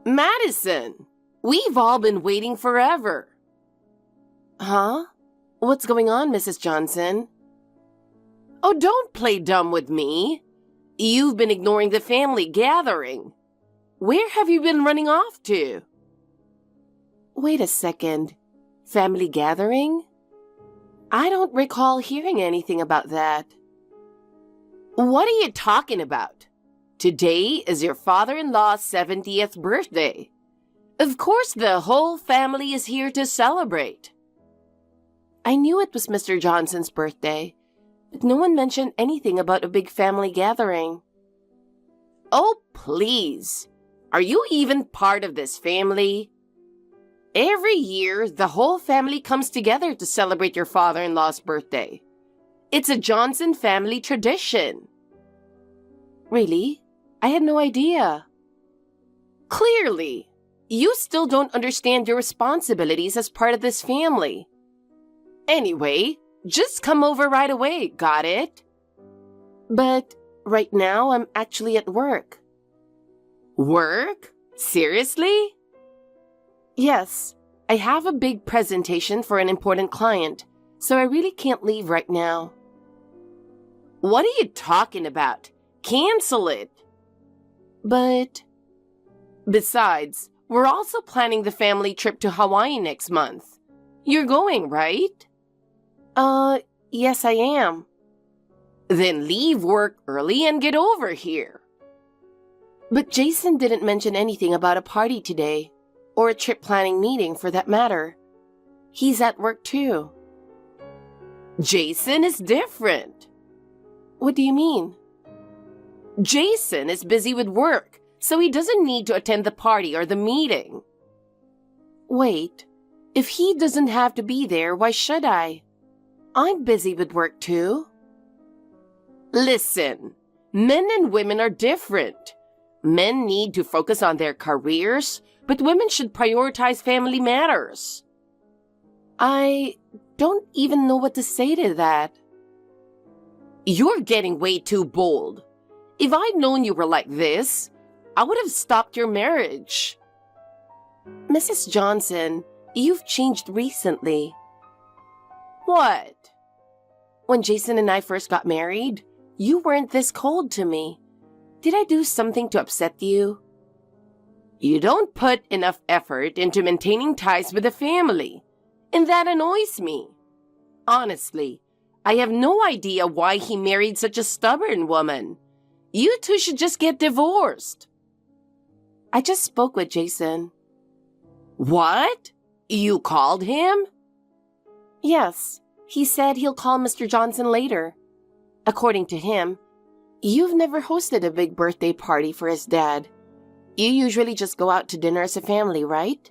Madison, we've all been waiting forever. Huh? What's going on, Mrs. Johnson? Oh, don't play dumb with me. You've been ignoring the family gathering. Where have you been running off to? Wait a second. Family gathering? I don't recall hearing anything about that. What are you talking about? Today is your father-in-law's 70th birthday. Of course, the whole family is here to celebrate. I knew it was Mr. Johnson's birthday, but no one mentioned anything about a big family gathering. Oh, please. Are you even part of this family? Every year, the whole family comes together to celebrate your father-in-law's birthday. It's a Johnson family tradition. Really? I had no idea. Clearly, you still don't understand your responsibilities as part of this family. Anyway, just come over right away, got it? But right now, I'm actually at work. Work? Seriously? Yes, I have a big presentation for an important client, so I really can't leave right now. What are you talking about? Cancel it. But besides, we're also planning the family trip to Hawaii next month. You're going, right? Yes, I am. Then leave work early and get over here. But Jason didn't mention anything about a party today, or a trip planning meeting for that matter. He's at work too. Jason is different. What do you mean? Jason is busy with work, so he doesn't need to attend the party or the meeting. Wait, if he doesn't have to be there, why should I? I'm busy with work too. Listen, men and women are different. Men need to focus on their careers, but women should prioritize family matters. I don't even know what to say to that. You're getting way too bold. If I'd known you were like this, I would have stopped your marriage. Mrs. Johnson, you've changed recently. What? When Jason and I first got married, you weren't this cold to me. Did I do something to upset you? You don't put enough effort into maintaining ties with the family, and that annoys me. Honestly, I have no idea why he married such a stubborn woman. You two should just get divorced. I just spoke with Jason. What? You called him? Yes, he said he'll call Mr. Johnson later. According to him, you've never hosted a big birthday party for his dad. You usually just go out to dinner as a family, right?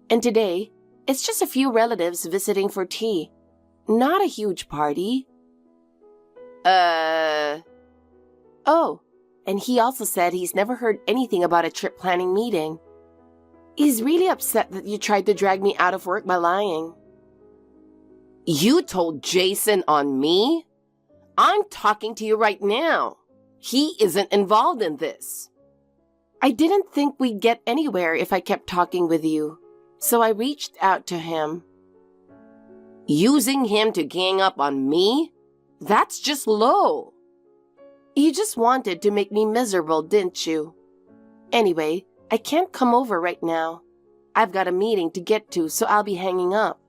And today, it's just a few relatives visiting for tea. Not a huge party. Oh, and he also said he's never heard anything about a trip planning meeting. He's really upset that you tried to drag me out of work by lying. You told Jason on me? I'm talking to you right now. He isn't involved in this. I didn't think we'd get anywhere if I kept talking with you, so I reached out to him. Using him to gang up on me? That's just low. You just wanted to make me miserable, didn't you? Anyway, I can't come over right now. I've got a meeting to get to, so I'll be hanging up.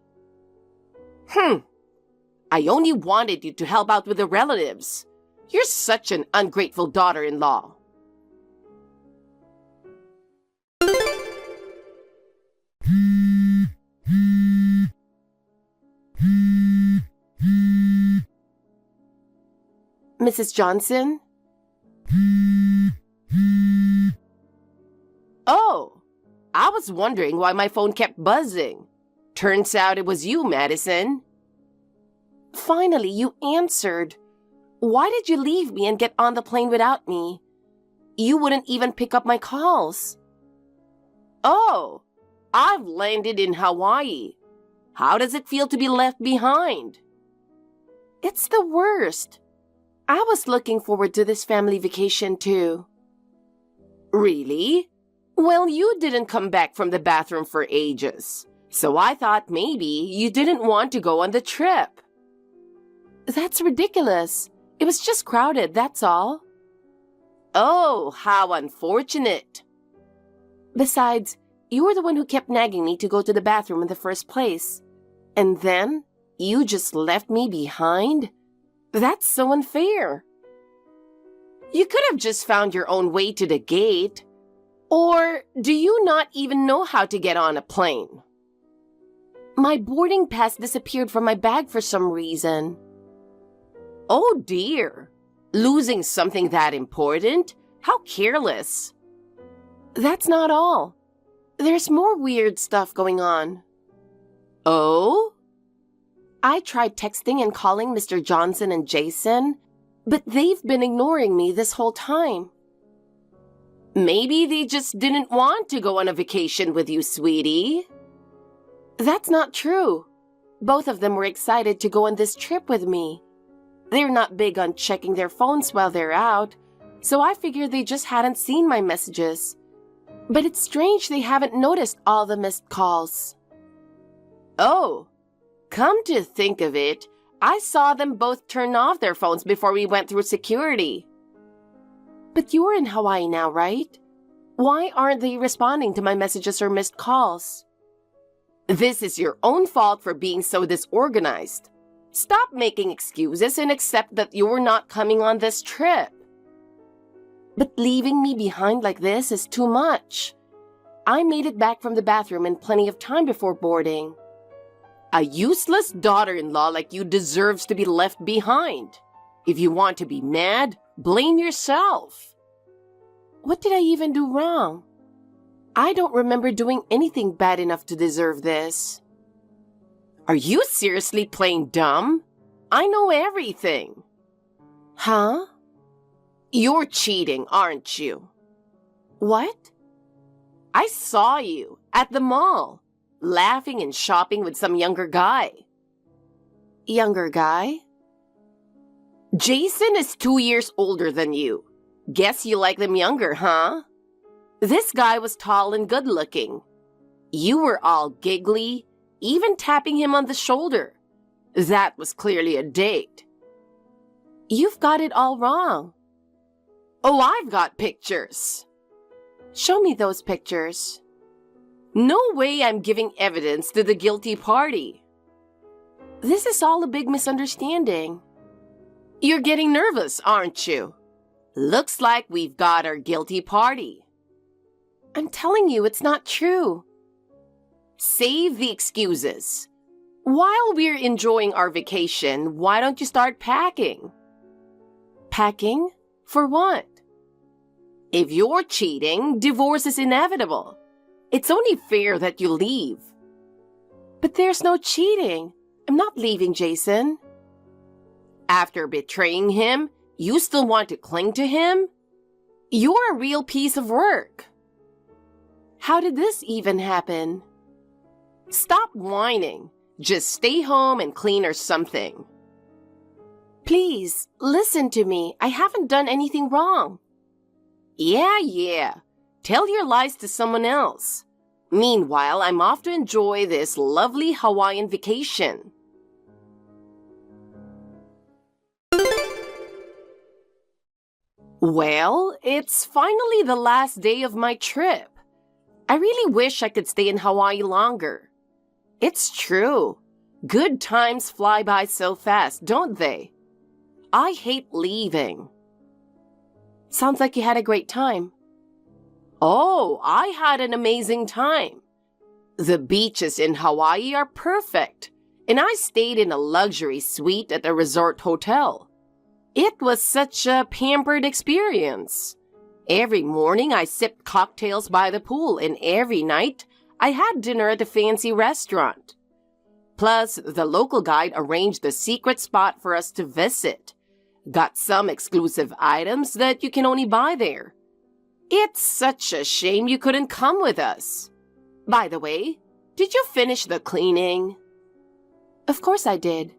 I only wanted you to help out with the relatives. You're such an ungrateful daughter-in-law. Mrs. Johnson? Oh, I was wondering why my phone kept buzzing. Turns out it was you, Madison. Finally, you answered. Why did you leave me and get on the plane without me? You wouldn't even pick up my calls. Oh, I've landed in Hawaii. How does it feel to be left behind? It's the worst. I was looking forward to this family vacation too. Really? Well, you didn't come back from the bathroom for ages, so I thought maybe you didn't want to go on the trip. That's ridiculous. It was just crowded, that's all. Oh, how unfortunate. Besides, you were the one who kept nagging me to go to the bathroom in the first place. And then, you just left me behind? That's so unfair. You could have just found your own way to the gate. Or do you not even know how to get on a plane? My boarding pass disappeared from my bag for some reason. Oh dear. Losing something that important? How careless. That's not all. There's more weird stuff going on. Oh? I tried texting and calling Mr. Johnson and Jason, but they've been ignoring me this whole time. Maybe they just didn't want to go on a vacation with you, sweetie. That's not true. Both of them were excited to go on this trip with me. They're not big on checking their phones while they're out, so I figured they just hadn't seen my messages. But it's strange they haven't noticed all the missed calls. Oh, come to think of it, I saw them both turn off their phones before we went through security. But you're in Hawaii now, right? Why aren't they responding to my messages or missed calls? This is your own fault for being so disorganized. Stop making excuses and accept that you're not coming on this trip. But leaving me behind like this is too much. I made it back from the bathroom in plenty of time before boarding. A useless daughter-in-law like you deserves to be left behind. If you want to be mad, blame yourself. What did I even do wrong? I don't remember doing anything bad enough to deserve this. Are you seriously playing dumb? I know everything. Huh? You're cheating, aren't you? What? I saw you at the mall, laughing and shopping with some younger guy. Younger guy? Jason is 2 years older than you. Guess you like them younger, huh? This guy was tall and good-looking. You were all giggly, even tapping him on the shoulder. That was clearly a date. You've got it all wrong. Oh, I've got pictures. Show me those pictures. No way I'm giving evidence to the guilty party. This is all a big misunderstanding. You're getting nervous, aren't you? Looks like we've got our guilty party. I'm telling you, it's not true. Save the excuses. While we're enjoying our vacation, why don't you start packing? Packing? For what? If you're cheating, divorce is inevitable. It's only fair that you leave. But there's no cheating. I'm not leaving, Jason. After betraying him, you still want to cling to him? You're a real piece of work. How did this even happen? Stop whining. Just stay home and clean or something. Please, listen to me. I haven't done anything wrong. Yeah. Tell your lies to someone else. Meanwhile, I'm off to enjoy this lovely Hawaiian vacation. Well, it's finally the last day of my trip. I really wish I could stay in Hawaii longer. It's true. Good times fly by so fast, don't they? I hate leaving. Sounds like you had a great time. Oh, I had an amazing time. The beaches in Hawaii are perfect, and I stayed in a luxury suite at a resort hotel. It was such a pampered experience. Every morning I sipped cocktails by the pool, and every night I had dinner at a fancy restaurant. Plus, the local guide arranged a secret spot for us to visit. Got some exclusive items that you can only buy there. It's such a shame you couldn't come with us. By the way, did you finish the cleaning? Of course I did.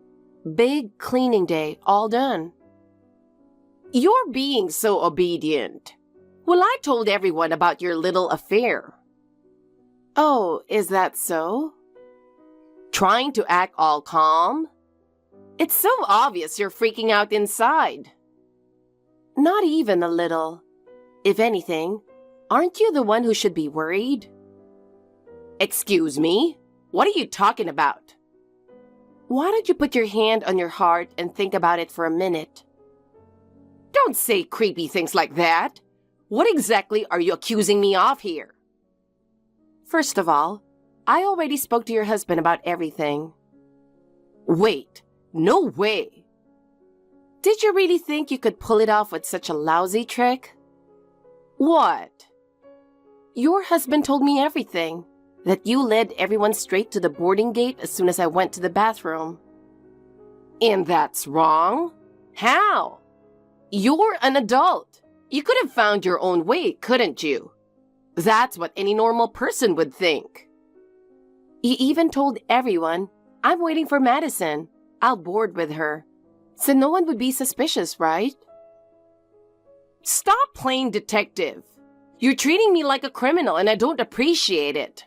Big cleaning day, all done. You're being so obedient. Well, I told everyone about your little affair. Oh, is that so? Trying to act all calm? It's so obvious you're freaking out inside. Not even a little. If anything, aren't you the one who should be worried? Excuse me? What are you talking about? Why don't you put your hand on your heart and think about it for a minute? Don't say creepy things like that. What exactly are you accusing me of here? First of all, I already spoke to your husband about everything. Wait, no way. Did you really think you could pull it off with such a lousy trick? What? Your husband told me everything. That you led everyone straight to the boarding gate as soon as I went to the bathroom. And that's wrong? How? You're an adult. You could have found your own way, couldn't you? That's what any normal person would think. You even told everyone, I'm waiting for Madison. I'll board with her. So no one would be suspicious, right? Stop playing detective. You're treating me like a criminal and I don't appreciate it.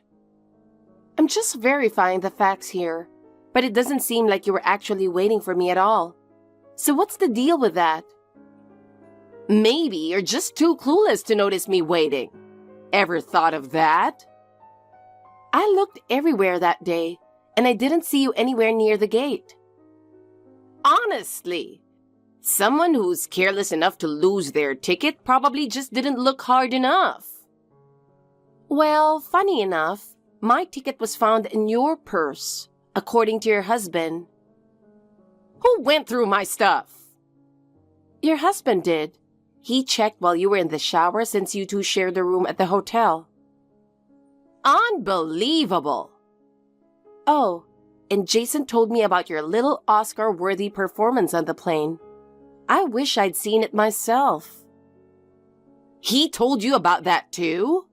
I'm just verifying the facts here, but it doesn't seem like you were actually waiting for me at all. So what's the deal with that? Maybe you're just too clueless to notice me waiting. Ever thought of that? I looked everywhere that day, and I didn't see you anywhere near the gate. Honestly, someone who's careless enough to lose their ticket probably just didn't look hard enough. Well, funny enough, my ticket was found in your purse, according to your husband. Who went through my stuff? Your husband did. He checked while you were in the shower since you two shared the room at the hotel. Unbelievable! Oh, and Jason told me about your little Oscar-worthy performance on the plane. I wish I'd seen it myself. He told you about that too?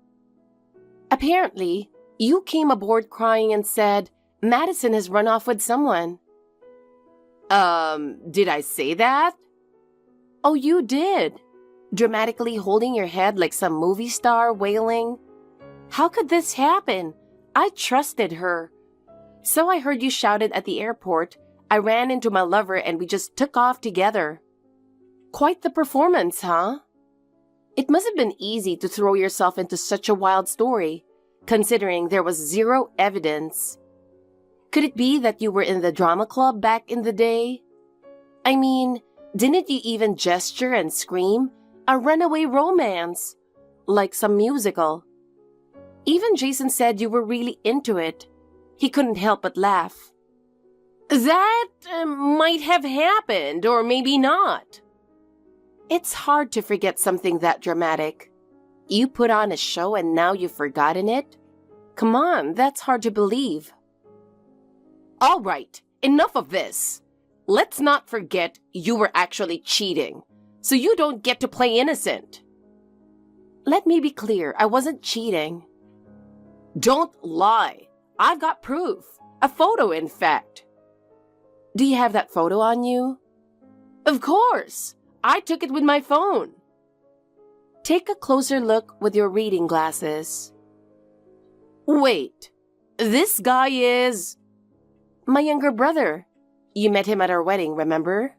Apparently, you came aboard crying and said, Madison has run off with someone. Did I say that? Oh, you did. Dramatically holding your head like some movie star wailing. How could this happen? I trusted her. So I heard you shouted at the airport. I ran into my lover and we just took off together. Quite the performance, huh? It must have been easy to throw yourself into such a wild story, considering there was zero evidence. Could it be that you were in the drama club back in the day? I mean, didn't you even gesture and scream? A runaway romance, like some musical. Even Jason said you were really into it. He couldn't help but laugh. That might have happened, or maybe not. It's hard to forget something that dramatic. You put on a show and now you've forgotten it? Come on, that's hard to believe. All right, enough of this. Let's not forget you were actually cheating, so you don't get to play innocent. Let me be clear, I wasn't cheating. Don't lie. I've got proof. A photo, in fact. Do you have that photo on you? Of course. I took it with my phone. Take a closer look with your reading glasses. Wait, this guy is... my younger brother. You met him at our wedding, remember?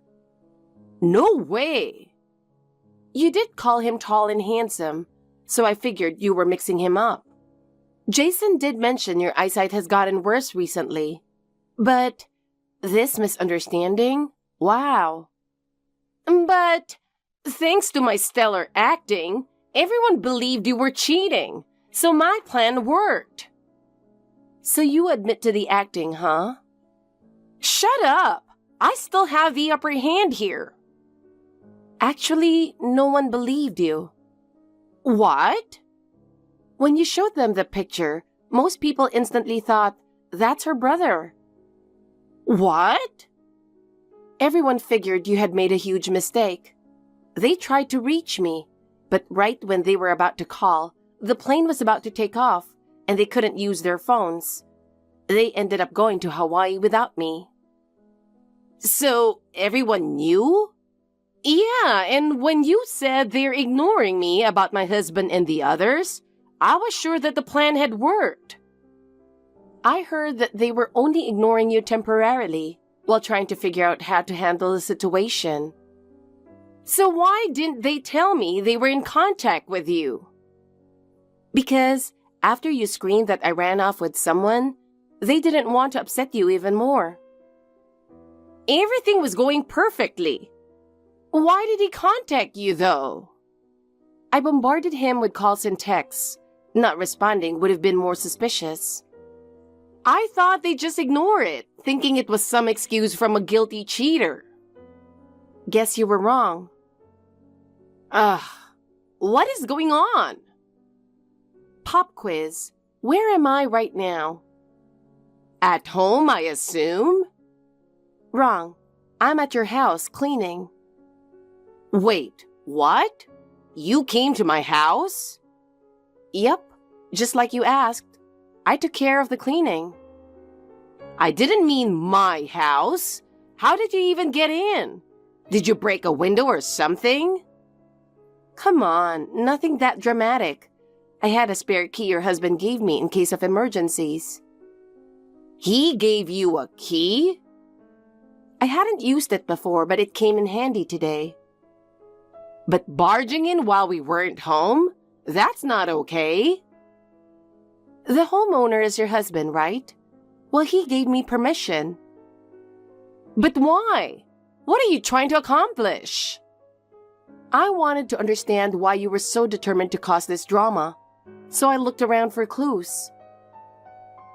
No way. You did call him tall and handsome, so I figured you were mixing him up. Jason did mention your eyesight has gotten worse recently. But this misunderstanding? Wow. But thanks to my stellar acting, everyone believed you were cheating, so my plan worked. So you admit to the acting, huh? Shut up! I still have the upper hand here. Actually, no one believed you. What? When you showed them the picture, most people instantly thought, that's her brother. What? Everyone figured you had made a huge mistake. They tried to reach me, but right when they were about to call, the plane was about to take off, and they couldn't use their phones. They ended up going to Hawaii without me. So, everyone knew? Yeah, and when you said they're ignoring me about my husband and the others, I was sure that the plan had worked. I heard that they were only ignoring you temporarily while trying to figure out how to handle the situation. So why didn't they tell me they were in contact with you? Because after you screamed that I ran off with someone, they didn't want to upset you even more. Everything was going perfectly. Why did he contact you, though? I bombarded him with calls and texts. Not responding would have been more suspicious. I thought they'd just ignore it, thinking it was some excuse from a guilty cheater. Guess you were wrong. Ugh, what is going on? Pop quiz. Where am I right now? At home, I assume? Wrong. I'm at your house cleaning. Wait, what? You came to my house? Yep, just like you asked. I took care of the cleaning. I didn't mean my house. How did you even get in? Did you break a window or something? Come on, nothing that dramatic. I had a spare key your husband gave me in case of emergencies. He gave you a key? I hadn't used it before, but it came in handy today. But barging in while we weren't home? That's not okay. The homeowner is your husband, right? Well, he gave me permission. But why? What are you trying to accomplish? I wanted to understand why you were so determined to cause this drama, so I looked around for clues.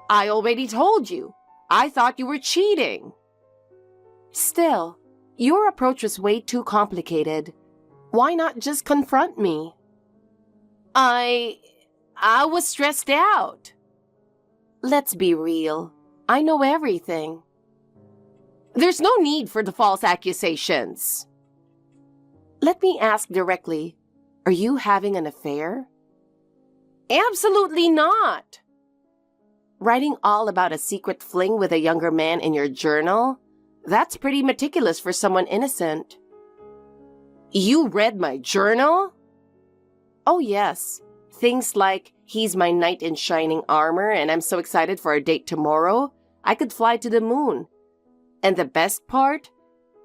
I already told you. I thought you were cheating. Still, your approach was way too complicated. Why not just confront me? I was stressed out. Let's be real. I know everything. There's no need for the false accusations. Let me ask directly, are you having an affair? Absolutely not. Writing all about a secret fling with a younger man in your journal? That's pretty meticulous for someone innocent. You read my journal? Oh yes. Things like, he's my knight in shining armor and I'm so excited for our date tomorrow, I could fly to the moon. And the best part?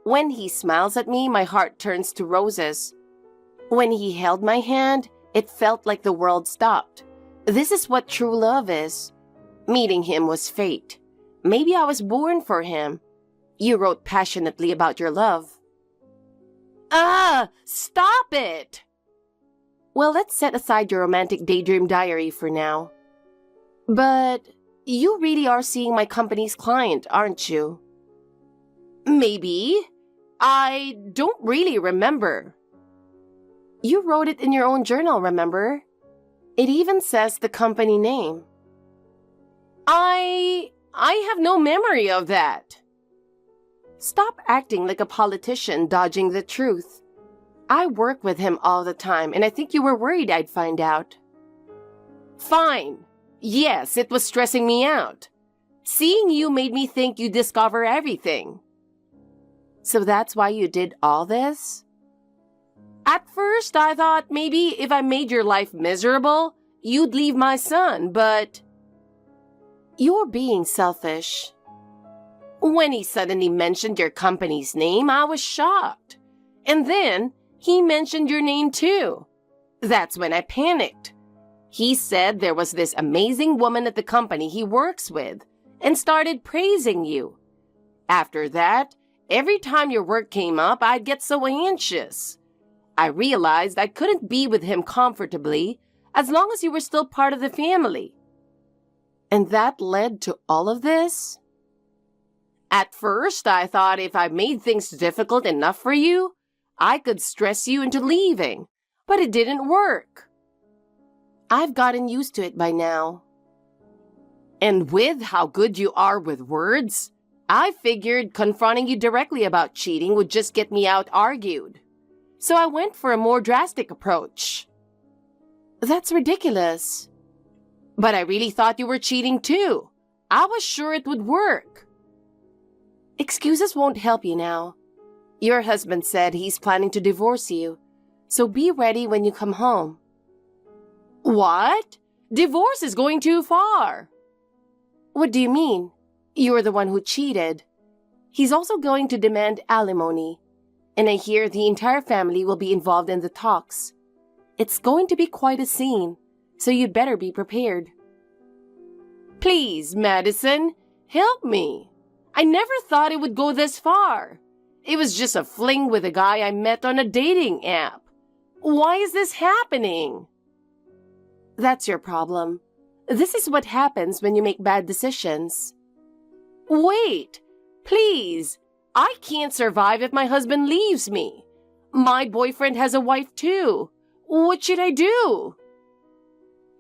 When he smiles at me, my heart turns to roses. When he held my hand, it felt like the world stopped. This is what true love is. Meeting him was fate. Maybe I was born for him. You wrote passionately about your love. Stop it! Well, let's set aside your romantic daydream diary for now. But you really are seeing my company's client, aren't you? Maybe. I don't really remember. You wrote it in your own journal, remember? It even says the company name. I have no memory of that. Stop acting like a politician dodging the truth. I work with him all the time, and I think you were worried I'd find out. Fine. Yes, it was stressing me out. Seeing you made me think you'd discover everything. So that's why you did all this? At first, I thought maybe if I made your life miserable, you'd leave my son, but... You're being selfish. When he suddenly mentioned your company's name, I was shocked. And then, he mentioned your name too. That's when I panicked. He said there was this amazing woman at the company he works with, and started praising you. After that, every time your work came up, I'd get so anxious. I realized I couldn't be with him comfortably as long as you were still part of the family. And that led to all of this? At first, I thought if I made things difficult enough for you, I could stress you into leaving, but it didn't work. I've gotten used to it by now. And with how good you are with words, I figured confronting you directly about cheating would just get me out-argued. So I went for a more drastic approach. That's ridiculous. But I really thought you were cheating too. I was sure it would work. Excuses won't help you now. Your husband said he's planning to divorce you, so be ready when you come home. What? Divorce is going too far. What do you mean? You're the one who cheated. He's also going to demand alimony, and I hear the entire family will be involved in the talks. It's going to be quite a scene, so you'd better be prepared. Please, Madison, help me. I never thought it would go this far. It was just a fling with a guy I met on a dating app. Why is this happening? That's your problem. This is what happens when you make bad decisions. Wait, please. I can't survive if my husband leaves me. My boyfriend has a wife too. What should I do?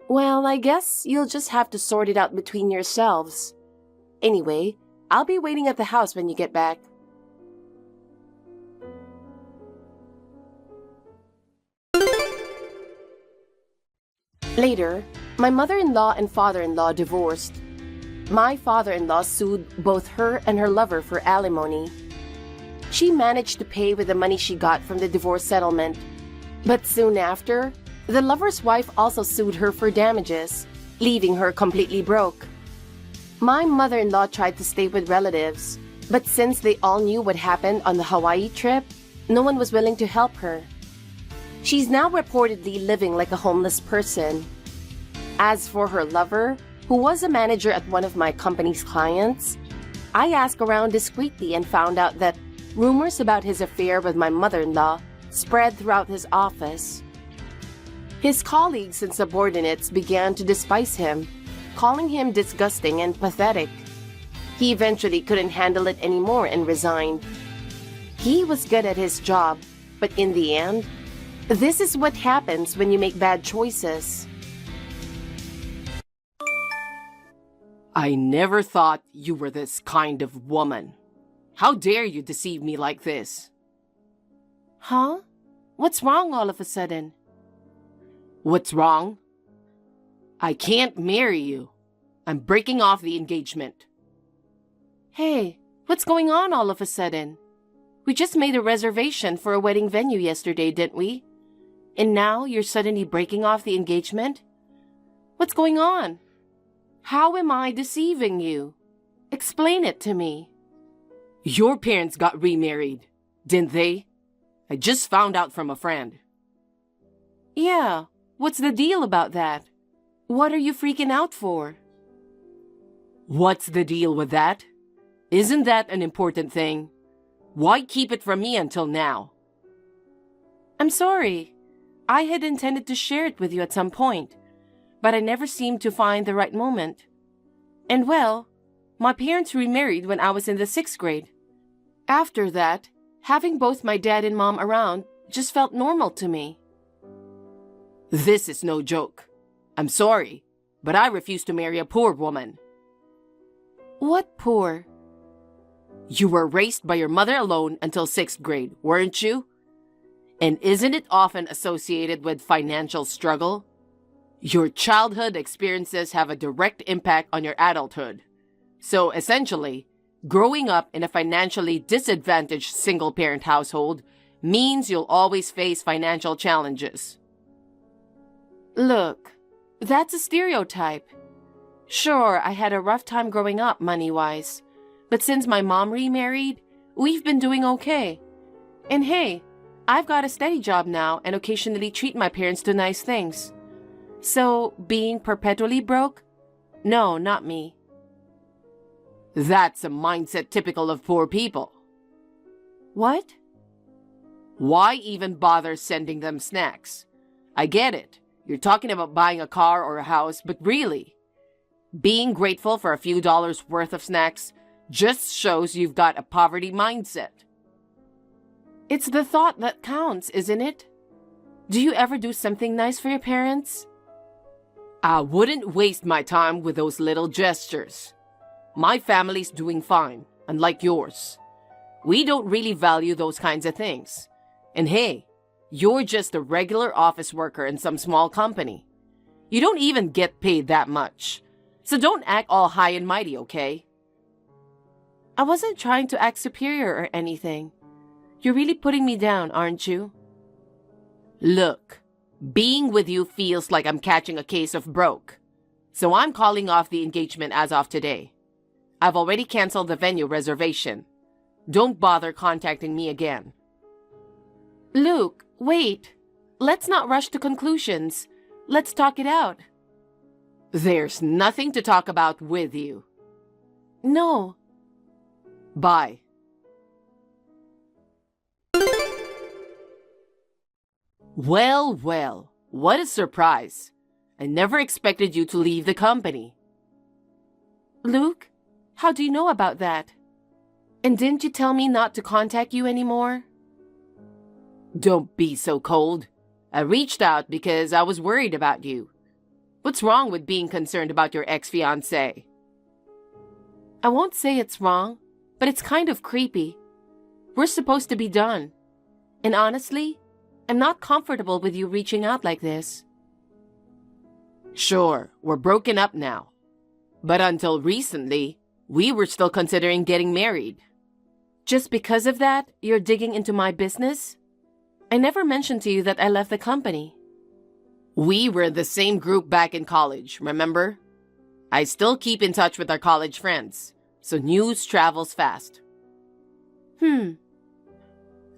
Well, I guess you'll just have to sort it out between yourselves. Anyway, I'll be waiting at the house when you get back. Later, my mother-in-law and father-in-law divorced. My father-in-law sued both her and her lover for alimony. She managed to pay with the money she got from the divorce settlement. But soon after, the lover's wife also sued her for damages, leaving her completely broke. My mother-in-law tried to stay with relatives, but since they all knew what happened on the Hawaii trip, no one was willing to help her. She's now reportedly living like a homeless person. As for her lover, who was a manager at one of my company's clients, I asked around discreetly and found out that rumors about his affair with my mother-in-law spread throughout his office. His colleagues and subordinates began to despise him, calling him disgusting and pathetic. He eventually couldn't handle it anymore and resigned. He was good at his job, but in the end, this is what happens when you make bad choices. I never thought you were this kind of woman. How dare you deceive me like this? Huh? What's wrong all of a sudden? What's wrong? I can't marry you. I'm breaking off the engagement. Hey, what's going on all of a sudden? We just made a reservation for a wedding venue yesterday, didn't we? And now you're suddenly breaking off the engagement? What's going on? How am I deceiving you? Explain it to me. Your parents got remarried, didn't they? I just found out from a friend. Yeah, what's the deal about that? What are you freaking out for? What's the deal with that? Isn't that an important thing? Why keep it from me until now? I'm sorry. I had intended to share it with you at some point, but I never seemed to find the right moment. And well, my parents remarried when I was in the 6th grade. After that, having both my dad and mom around just felt normal to me. This is no joke. I'm sorry, but I refuse to marry a poor woman. What poor? You were raised by your mother alone until 6th grade, weren't you? And isn't it often associated with financial struggle? Your childhood experiences have a direct impact on your adulthood. So essentially, growing up in a financially disadvantaged single-parent household means you'll always face financial challenges. Look, that's a stereotype. Sure, I had a rough time growing up money-wise, but since my mom remarried, we've been doing okay. And hey, I've got a steady job now and occasionally treat my parents to nice things. So, being perpetually broke? No, not me. That's a mindset typical of poor people. What? Why even bother sending them snacks? I get it. You're talking about buying a car or a house, but really, being grateful for a few dollars worth of snacks just shows you've got a poverty mindset. It's the thought that counts, isn't it? Do you ever do something nice for your parents? I wouldn't waste my time with those little gestures. My family's doing fine, unlike yours. We don't really value those kinds of things. And hey, you're just a regular office worker in some small company. You don't even get paid that much. So don't act all high and mighty, okay? I wasn't trying to act superior or anything. You're really putting me down, aren't you? Look, being with you feels like I'm catching a case of broke. So I'm calling off the engagement as of today. I've already canceled the venue reservation. Don't bother contacting me again. Luke, wait. Let's not rush to conclusions. Let's talk it out. There's nothing to talk about with you. No. Bye. Well, well, what a surprise. I never expected you to leave the company. Luke, how do you know about that? And didn't you tell me not to contact you anymore? Don't be so cold. I reached out because I was worried about you. What's wrong with being concerned about your ex-fiancé? I won't say it's wrong, but it's kind of creepy. We're supposed to be done. And honestly, I'm not comfortable with you reaching out like this. Sure, we're broken up now. But until recently, we were still considering getting married. Just because of that, you're digging into my business? I never mentioned to you that I left the company. We were in the same group back in college, remember? I still keep in touch with our college friends, so news travels fast.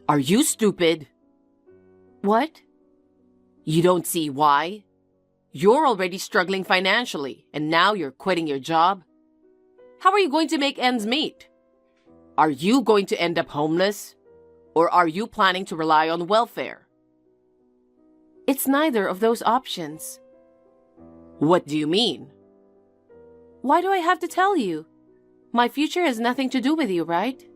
Are you stupid? What? You don't see why? You're already struggling financially, and now you're quitting your job? How are you going to make ends meet? Are you going to end up homeless? Or are you planning to rely on welfare? It's neither of those options. What do you mean? Why do I have to tell you? My future has nothing to do with you, right?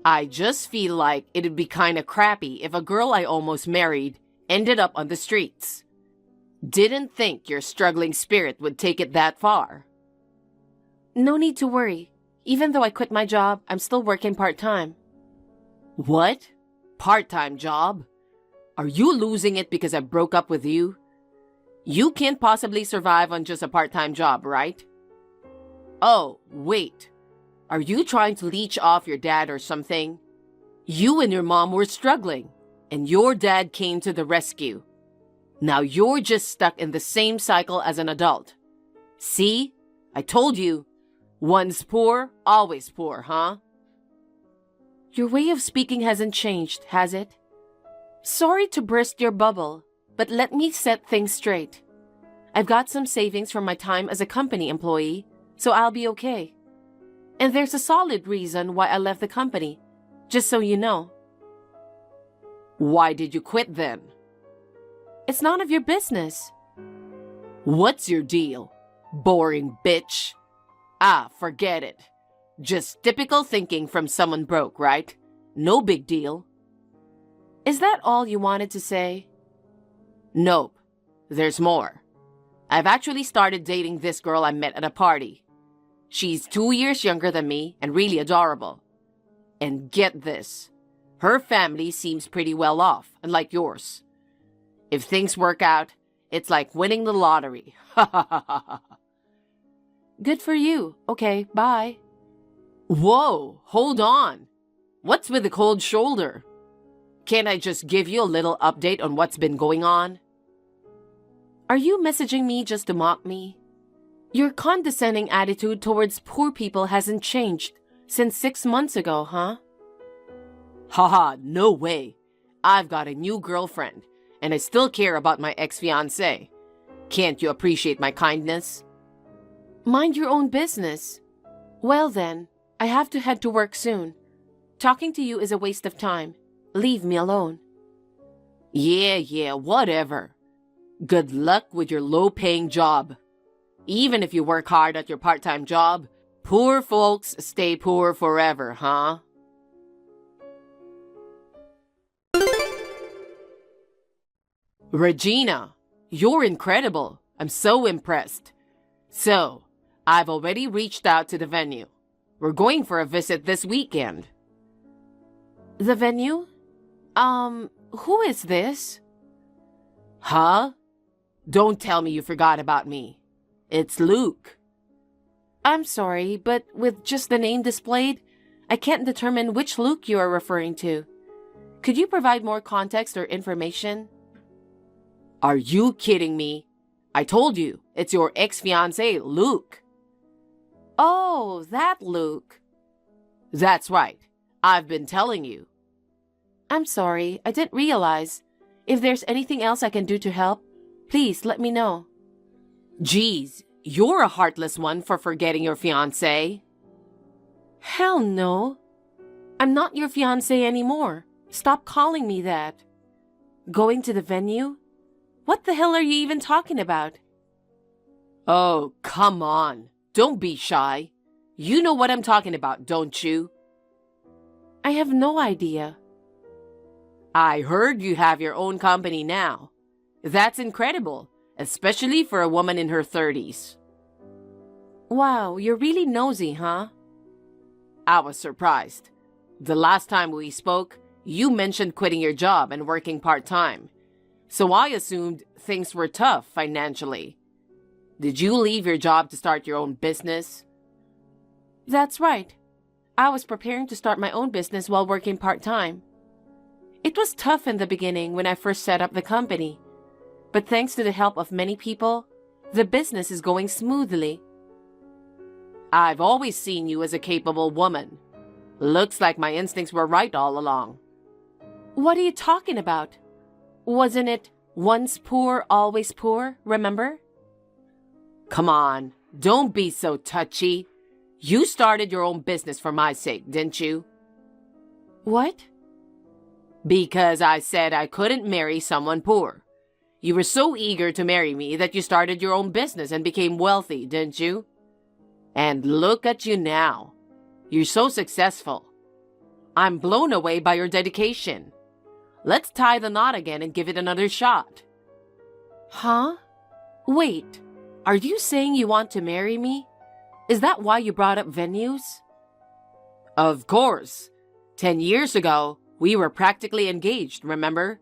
I just feel like it'd be kinda crappy if a girl I almost married ended up on the streets. Didn't think your struggling spirit would take it that far. No need to worry. Even though I quit my job, I'm still working part-time. What? Part-time job? Are you losing it because I broke up with you? You can't possibly survive on just a part-time job, right? Oh, wait. Are you trying to leech off your dad or something? You and your mom were struggling, and your dad came to the rescue. Now you're just stuck in the same cycle as an adult. See? I told you. One's poor, always poor, huh? Your way of speaking hasn't changed, has it? Sorry to burst your bubble, but let me set things straight. I've got some savings from my time as a company employee, so I'll be okay. And there's a solid reason why I left the company, just so you know. Why did you quit then? It's none of your business. What's your deal? Boring bitch. Ah, forget it. Just typical thinking from someone broke, right? No big deal. Is that all you wanted to say? Nope. There's more. I've actually started dating this girl I met at a party. She's 2 years younger than me and really adorable. And get this. Her family seems pretty well off, unlike yours. If things work out, it's like winning the lottery. Ha ha ha ha. Good for you. Okay, bye. Whoa, hold on. What's with the cold shoulder? Can't I just give you a little update on what's been going on? Are you messaging me just to mock me? Your condescending attitude towards poor people hasn't changed since 6 months ago, huh? Haha, no way. I've got a new girlfriend, and I still care about my ex-fiancé. Can't you appreciate my kindness? Mind your own business. Well then, I have to head to work soon. Talking to you is a waste of time. Leave me alone. Yeah, whatever. Good luck with your low-paying job. Even if you work hard at your part-time job, poor folks stay poor forever, huh? Regina, you're incredible. I'm so impressed. So, I've already reached out to the venue. We're going for a visit this weekend. The venue? Who is this? Huh? Don't tell me you forgot about me. It's Luke. I'm sorry, but with just the name displayed, I can't determine which Luke you are referring to. Could you provide more context or information? Are you kidding me? I told you, it's your ex-fiancé, Luke. Oh, that Luke. That's right. I've been telling you. I'm sorry, I didn't realize. If there's anything else I can do to help, please let me know. Geez, you're a heartless one for forgetting your fiancé. Hell no. I'm not your fiancé anymore. Stop calling me that. Going to the venue? What the hell are you even talking about? Oh, come on. Don't be shy. You know what I'm talking about, don't you? I have no idea. I heard you have your own company now. That's incredible, especially for a woman in her 30s. Wow, you're really nosy, huh? I was surprised. The last time we spoke, you mentioned quitting your job and working part-time. So I assumed things were tough financially. Did you leave your job to start your own business? That's right. I was preparing to start my own business while working part-time. It was tough in the beginning when I first set up the company. But thanks to the help of many people, the business is going smoothly. I've always seen you as a capable woman. Looks like my instincts were right all along. What are you talking about? Wasn't it once poor, always poor, remember? Come on, don't be so touchy. You started your own business for my sake, didn't you? What? Because I said I couldn't marry someone poor. You were so eager to marry me that you started your own business and became wealthy, didn't you? And look at you now. You're so successful. I'm blown away by your dedication. Let's tie the knot again and give it another shot. Huh? Wait, are you saying you want to marry me? Is that why you brought up venues? Of course. 10 years ago, we were practically engaged, remember?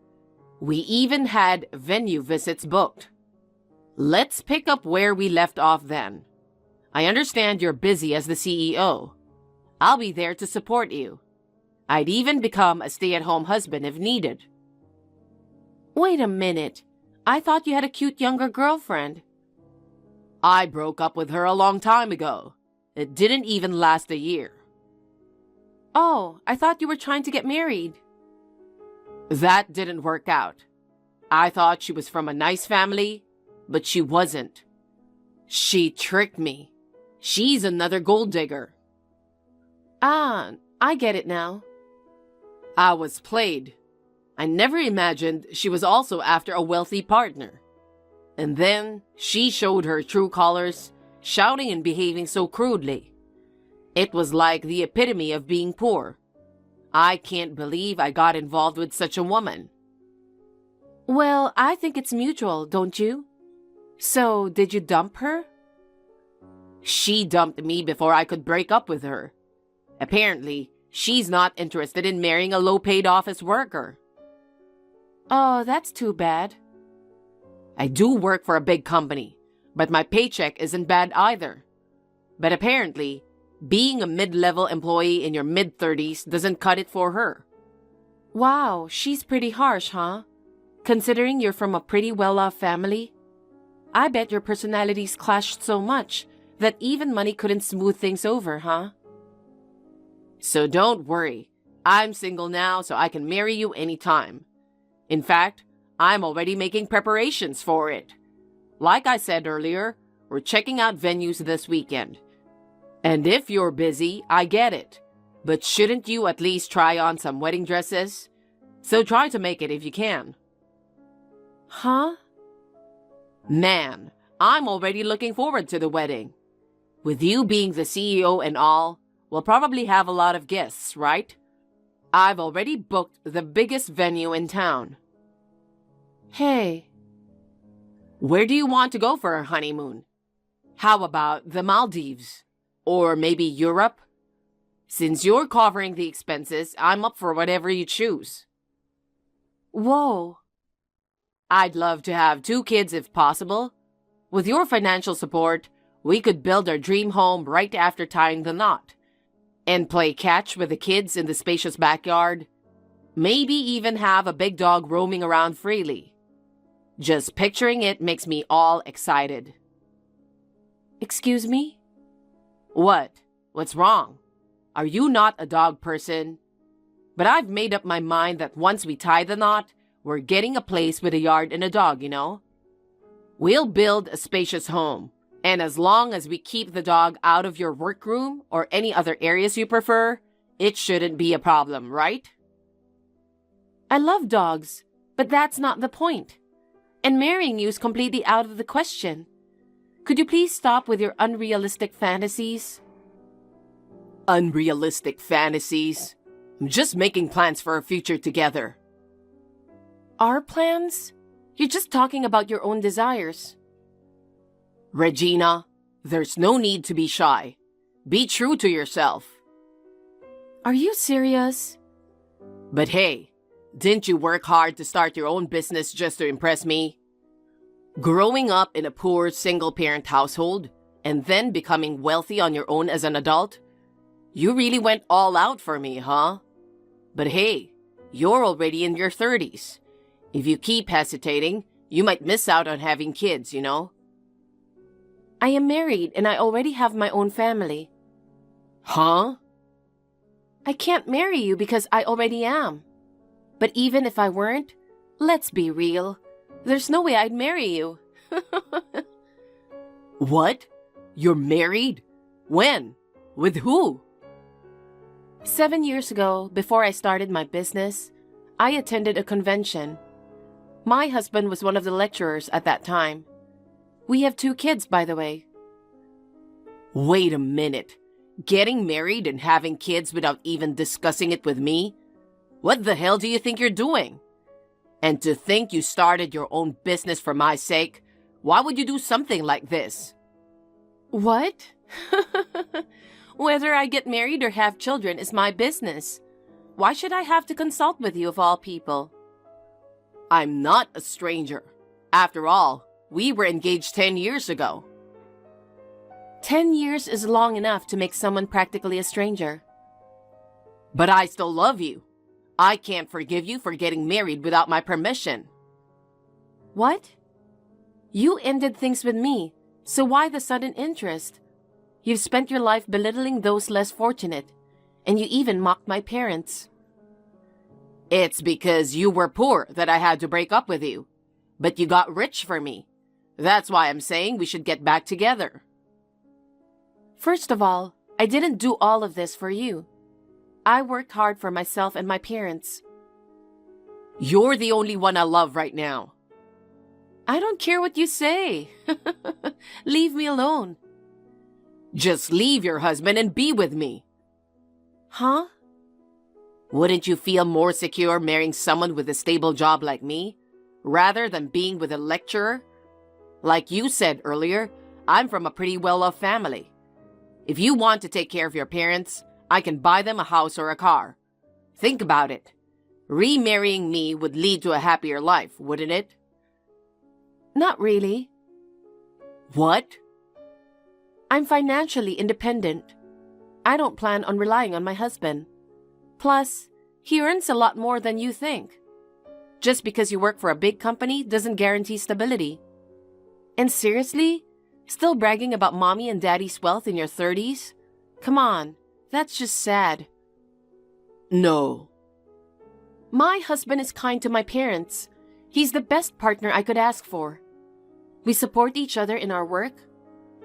We even had venue visits booked. Let's pick up where we left off then. I understand you're busy as the CEO. I'll be there to support you. I'd even become a stay-at-home husband if needed. Wait a minute. I thought you had a cute younger girlfriend. I broke up with her a long time ago. It didn't even last a year. Oh, I thought you were trying to get married. That didn't work out. I thought she was from a nice family, but she wasn't. She tricked me. She's another gold digger. Ah, I get it now. I was played. I never imagined she was also after a wealthy partner. And then she showed her true colors, shouting and behaving so crudely. It was like the epitome of being poor. I can't believe I got involved with such a woman. Well, I think it's mutual, don't you? So, did you dump her? She dumped me before I could break up with her. Apparently, she's not interested in marrying a low-paid office worker. Oh, that's too bad. I do work for a big company, but my paycheck isn't bad either. But apparently, being a mid-level employee in your mid-30s doesn't cut it for her. Wow, she's pretty harsh, huh? Considering you're from a pretty well-off family? I bet your personalities clashed so much that even money couldn't smooth things over, huh? So don't worry. I'm single now, so I can marry you anytime. In fact, I'm already making preparations for it. Like I said earlier, we're checking out venues this weekend. And if you're busy, I get it. But shouldn't you at least try on some wedding dresses? So try to make it if you can. Huh? Man, I'm already looking forward to the wedding. With you being the CEO and all, we'll probably have a lot of guests, right? I've already booked the biggest venue in town. Hey. Where do you want to go for our honeymoon? How about the Maldives? Or maybe Europe? Since you're covering the expenses, I'm up for whatever you choose. Whoa. I'd love to have 2 kids if possible. With your financial support, we could build our dream home right after tying the knot. And play catch with the kids in the spacious backyard. Maybe even have a big dog roaming around freely. Just picturing it makes me all excited. Excuse me? What? What's wrong? Are you not a dog person? But I've made up my mind that once we tie the knot, we're getting a place with a yard and a dog, you know? We'll build a spacious home, and as long as we keep the dog out of your workroom or any other areas you prefer, it shouldn't be a problem, right? I love dogs, but that's not the point. And marrying you is completely out of the question. Could you please stop with your unrealistic fantasies? Unrealistic fantasies? I'm just making plans for our future together. Our plans? You're just talking about your own desires. Regina, there's no need to be shy. Be true to yourself. Are you serious? But hey, didn't you work hard to start your own business just to impress me? Growing up in a poor single-parent household and then becoming wealthy on your own as an adult? You really went all out for me, huh? But hey, you're already in your 30s. If you keep hesitating, you might miss out on having kids, you know? I am married and I already have my own family. Huh? I can't marry you because I already am. But even if I weren't, let's be real. There's no way I'd marry you. What? You're married? When? With who? 7 years ago, before I started my business, I attended a convention. My husband was one of the lecturers at that time. We have 2 kids, by the way. Wait a minute. Getting married and having kids without even discussing it with me? What the hell do you think you're doing? And to think you started your own business for my sake? Why would you do something like this? What? Whether I get married or have children is my business. Why should I have to consult with you of all people? I'm not a stranger. After all, we were engaged 10 years ago. 10 years is long enough to make someone practically a stranger. But I still love you. I can't forgive you for getting married without my permission. What? You ended things with me, so why the sudden interest? You've spent your life belittling those less fortunate, and you even mocked my parents. It's because you were poor that I had to break up with you. But you got rich for me. That's why I'm saying we should get back together. First of all, I didn't do all of this for you. I worked hard for myself and my parents. You're the only one I love right now. I don't care what you say. Leave me alone. Just leave your husband and be with me. Huh? Wouldn't you feel more secure marrying someone with a stable job like me, rather than being with a lecturer? Like you said earlier, I'm from a pretty well-off family. If you want to take care of your parents, I can buy them a house or a car. Think about it. Remarrying me would lead to a happier life, wouldn't it? Not really. What? I'm financially independent. I don't plan on relying on my husband. Plus, he earns a lot more than you think. Just because you work for a big company doesn't guarantee stability. And seriously? Still bragging about mommy and daddy's wealth in your 30s? Come on, that's just sad. No. My husband is kind to my parents. He's the best partner I could ask for. We support each other in our work.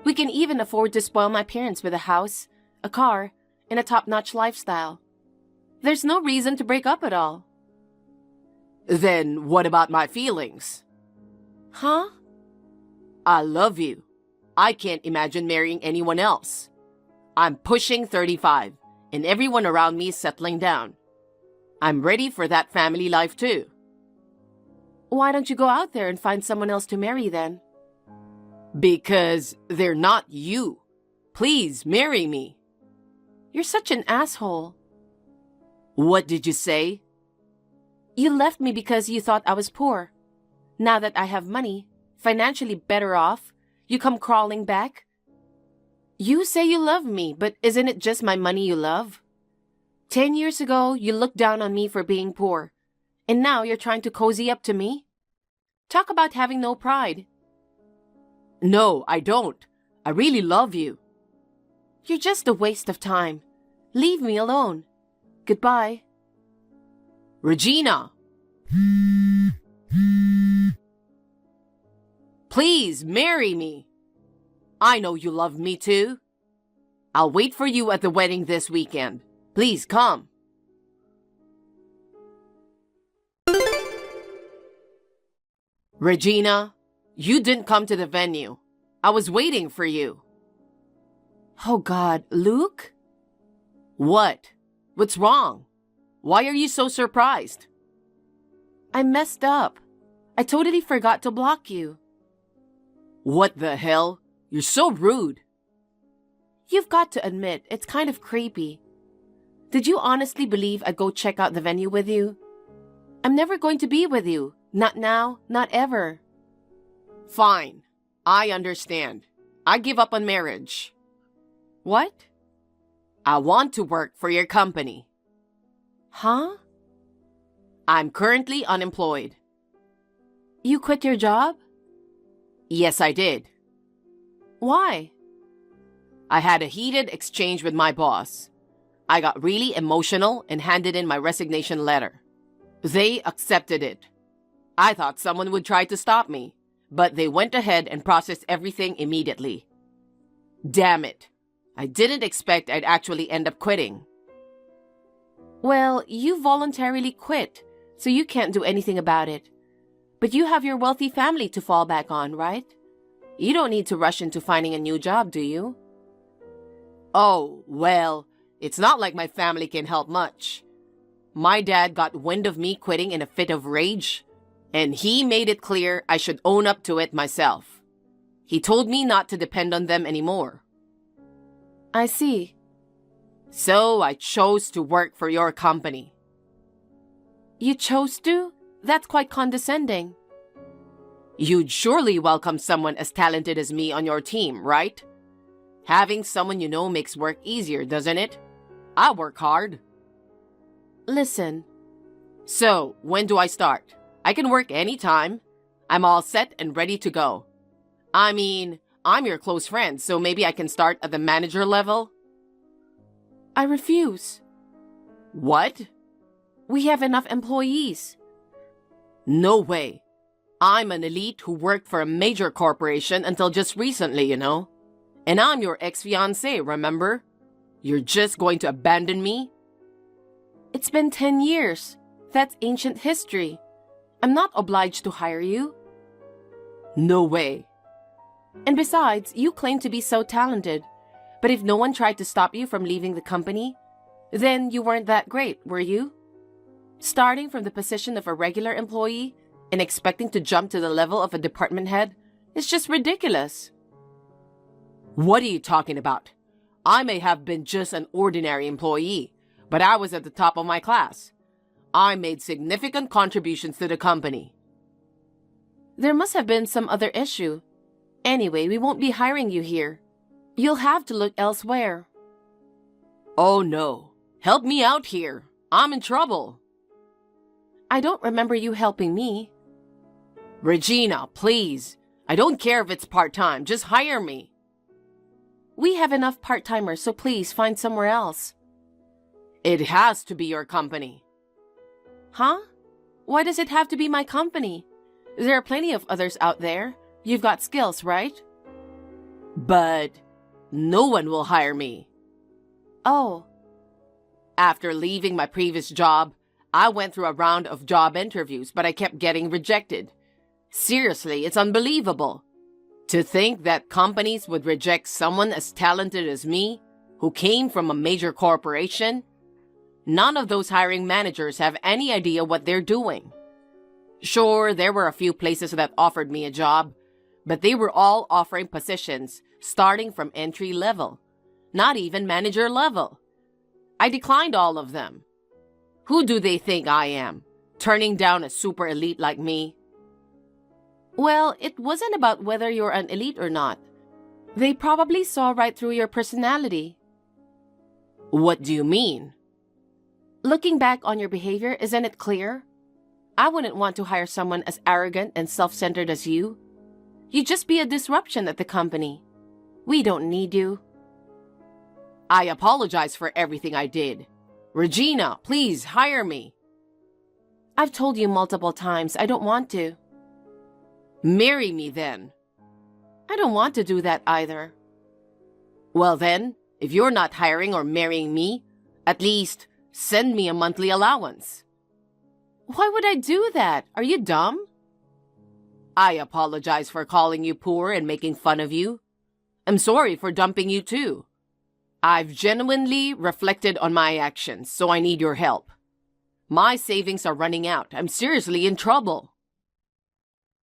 We can even afford to spoil my parents with a house, a car, and a top-notch lifestyle. There's no reason to break up at all. Then what about my feelings? Huh? I love you. I can't imagine marrying anyone else. I'm pushing 35, and everyone around me is settling down. I'm ready for that family life too. Why don't you go out there and find someone else to marry then? Because they're not you. Please marry me. You're such an asshole. What did you say? You left me because you thought I was poor. Now that I have money, financially better off, you come crawling back? You say you love me, but isn't it just my money you love? 10 years ago, you looked down on me for being poor, and now you're trying to cozy up to me? Talk about having no pride. No, I don't. I really love you. You're just a waste of time. Leave me alone. Goodbye. Regina! Please marry me. I know you love me too. I'll wait for you at the wedding this weekend. Please come. Regina, you didn't come to the venue. I was waiting for you. Oh God, Luke? What? What's wrong? Why are you so surprised? I messed up. I totally forgot to block you. What the hell? You're so rude. You've got to admit, it's kind of creepy. Did you honestly believe I'd go check out the venue with you? I'm never going to be with you. Not now, not ever. Fine. I understand. I give up on marriage. What? I want to work for your company. Huh? I'm currently unemployed. You quit your job? Yes, I did. Why? I had a heated exchange with my boss. I got really emotional and handed in my resignation letter. They accepted it. I thought someone would try to stop me, but they went ahead and processed everything immediately. Damn it. I didn't expect I'd actually end up quitting. Well, you voluntarily quit, so you can't do anything about it. But you have your wealthy family to fall back on, right? You don't need to rush into finding a new job, do you? Oh, well, it's not like my family can help much. My dad got wind of me quitting in a fit of rage, and he made it clear I should own up to it myself. He told me not to depend on them anymore. I see. So I chose to work for your company. You chose to? That's quite condescending. You'd surely welcome someone as talented as me on your team, right? Having someone you know makes work easier, doesn't it? I work hard. Listen. So, when do I start? I can work anytime. I'm all set and ready to go. I mean, I'm your close friend, so maybe I can start at the manager level? I refuse. What? We have enough employees. No way. I'm an elite who worked for a major corporation until just recently, you know? And I'm your ex-fiancé, remember? You're just going to abandon me? It's been 10 years. That's ancient history. I'm not obliged to hire you. No way. And besides, you claim to be so talented. But if no one tried to stop you from leaving the company, then you weren't that great, were you? Starting from the position of a regular employee and expecting to jump to the level of a department head is just ridiculous. What are you talking about? I may have been just an ordinary employee, but I was at the top of my class. I made significant contributions to the company. There must have been some other issue. Anyway, we won't be hiring you here. You'll have to look elsewhere. Oh no. Help me out here. I'm in trouble. I don't remember you helping me. Regina, please. I don't care if it's part-time. Just hire me. We have enough part-timers, so please find somewhere else. It has to be your company. Huh? Why does it have to be my company? There are plenty of others out there. You've got skills, right? But no one will hire me. Oh. After leaving my previous job, I went through a round of job interviews, but I kept getting rejected. Seriously, it's unbelievable. To think that companies would reject someone as talented as me, who came from a major corporation. None of those hiring managers have any idea what they're doing. Sure, there were a few places that offered me a job, but they were all offering positions starting from entry level, not even manager level. I declined all of them. Who do they think I am, turning down a super elite like me? Well, it wasn't about whether you're an elite or not. They probably saw right through your personality. What do you mean? Looking back on your behavior, isn't it clear? I wouldn't want to hire someone as arrogant and self-centered as you. You'd just be a disruption at the company. We don't need you. I apologize for everything I did. Regina, please hire me. I've told you multiple times I don't want to. Marry me then. I don't want to do that either. Well then, if you're not hiring or marrying me, at least send me a monthly allowance. Why would I do that? Are you dumb? I apologize for calling you poor and making fun of you. I'm sorry for dumping you too. I've genuinely reflected on my actions, so I need your help. My savings are running out. I'm seriously in trouble.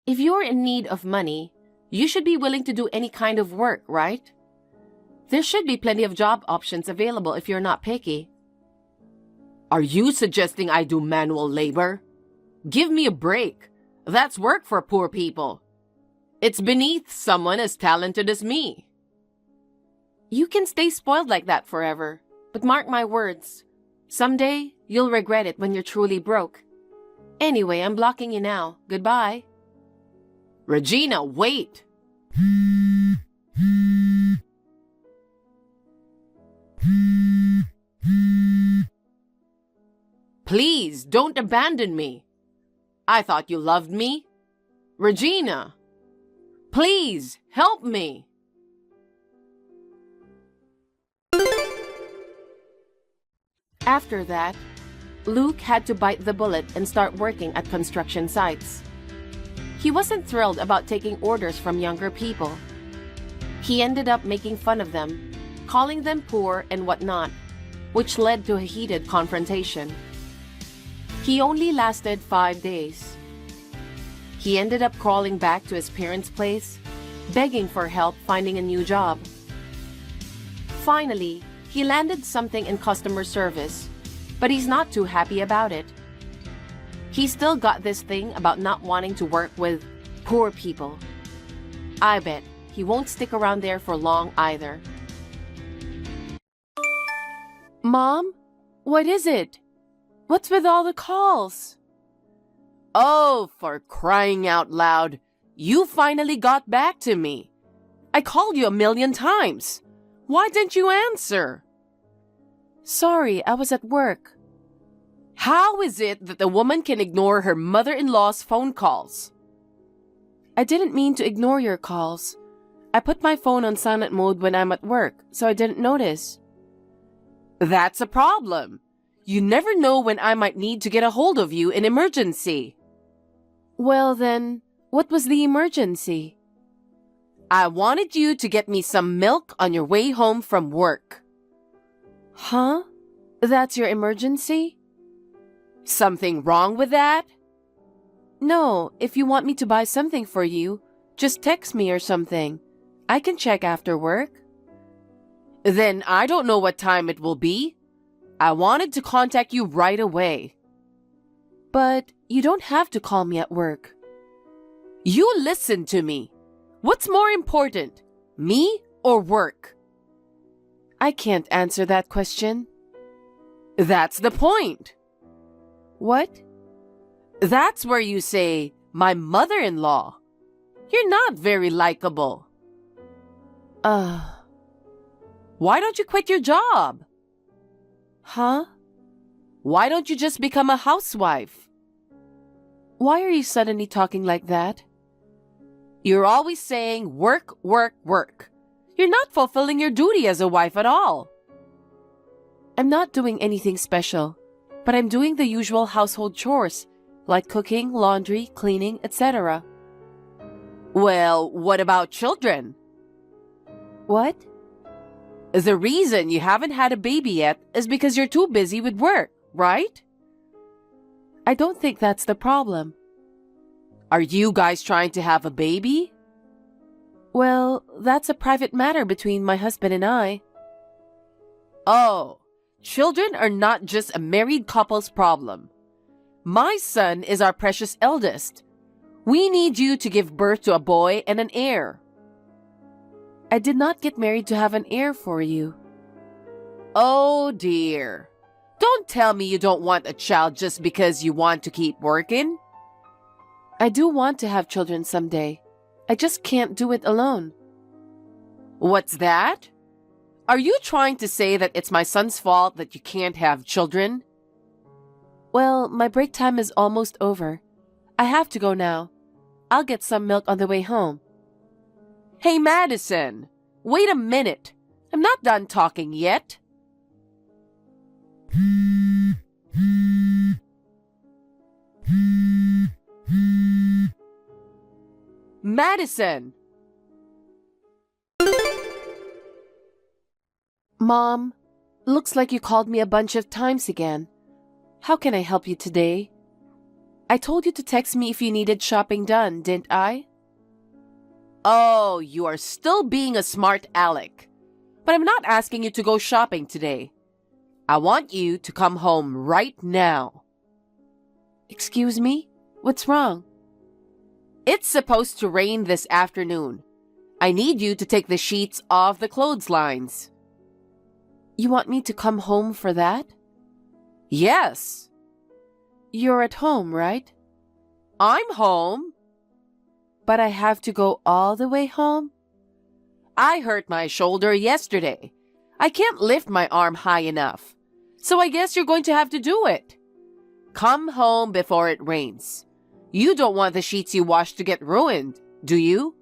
If you're in need of money, you should be willing to do any kind of work, right? There should be plenty of job options available if you're not picky. Are you suggesting I do manual labor? Give me a break. That's work for poor people. It's beneath someone as talented as me. You can stay spoiled like that forever, but mark my words. Someday, you'll regret it when you're truly broke. Anyway, I'm blocking you now. Goodbye. Regina, wait! Please, don't abandon me. I thought you loved me. Regina, please, help me. After that, Luke had to bite the bullet and start working at construction sites. He wasn't thrilled about taking orders from younger people. He ended up making fun of them, calling them poor and whatnot, which led to a heated confrontation. He only lasted 5 days. He ended up crawling back to his parents' place, begging for help finding a new job. Finally, he landed something in customer service, but he's not too happy about it. He still got this thing about not wanting to work with poor people. I bet he won't stick around there for long either. Mom, what is it? What's with all the calls? Oh, for crying out loud. You finally got back to me. I called you 1,000,000 times. Why didn't you answer? Sorry, I was at work. How is it that a woman can ignore her mother-in-law's phone calls? I didn't mean to ignore your calls. I put my phone on silent mode when I'm at work, so I didn't notice. That's a problem. You never know when I might need to get a hold of you in emergency. Well then, what was the emergency? I wanted you to get me some milk on your way home from work. Huh? That's your emergency? Something wrong with that? No, if you want me to buy something for you, just text me or something. I can check after work. Then I don't know what time it will be. I wanted to contact you right away. But you don't have to call me at work. You listen to me. What's more important, me or work? I can't answer that question. That's the point. What? That's where you say, my mother-in-law. You're not very likable. Why don't you quit your job? Huh? Why don't you just become a housewife? Why are you suddenly talking like that? You're always saying work, work, work. You're not fulfilling your duty as a wife at all. I'm not doing anything special, but I'm doing the usual household chores, like cooking, laundry, cleaning, etc. Well, what about children? What? The reason you haven't had a baby yet is because you're too busy with work, right? I don't think that's the problem. Are you guys trying to have a baby? Well, that's a private matter between my husband and I. Oh, children are not just a married couple's problem. My son is our precious eldest. We need you to give birth to a boy and an heir. I did not get married to have an heir for you. Oh dear. Don't tell me you don't want a child just because you want to keep working. I do want to have children someday. I just can't do it alone. What's that? Are you trying to say that it's my son's fault that you can't have children? Well, my break time is almost over. I have to go now. I'll get some milk on the way home. Hey, Madison, wait a minute. I'm not done talking yet. Madison! Mom, looks like you called me a bunch of times again. How can I help you today? I told you to text me if you needed shopping done, didn't I? Oh, you are still being a smart aleck. But I'm not asking you to go shopping today. I want you to come home right now. Excuse me? What's wrong? It's supposed to rain this afternoon. I need you to take the sheets off the clotheslines. You want me to come home for that? Yes. You're at home, right? I'm home. But I have to go all the way home? I hurt my shoulder yesterday. I can't lift my arm high enough. So I guess you're going to have to do it. Come home before it rains. You don't want the sheets you washed to get ruined, do you?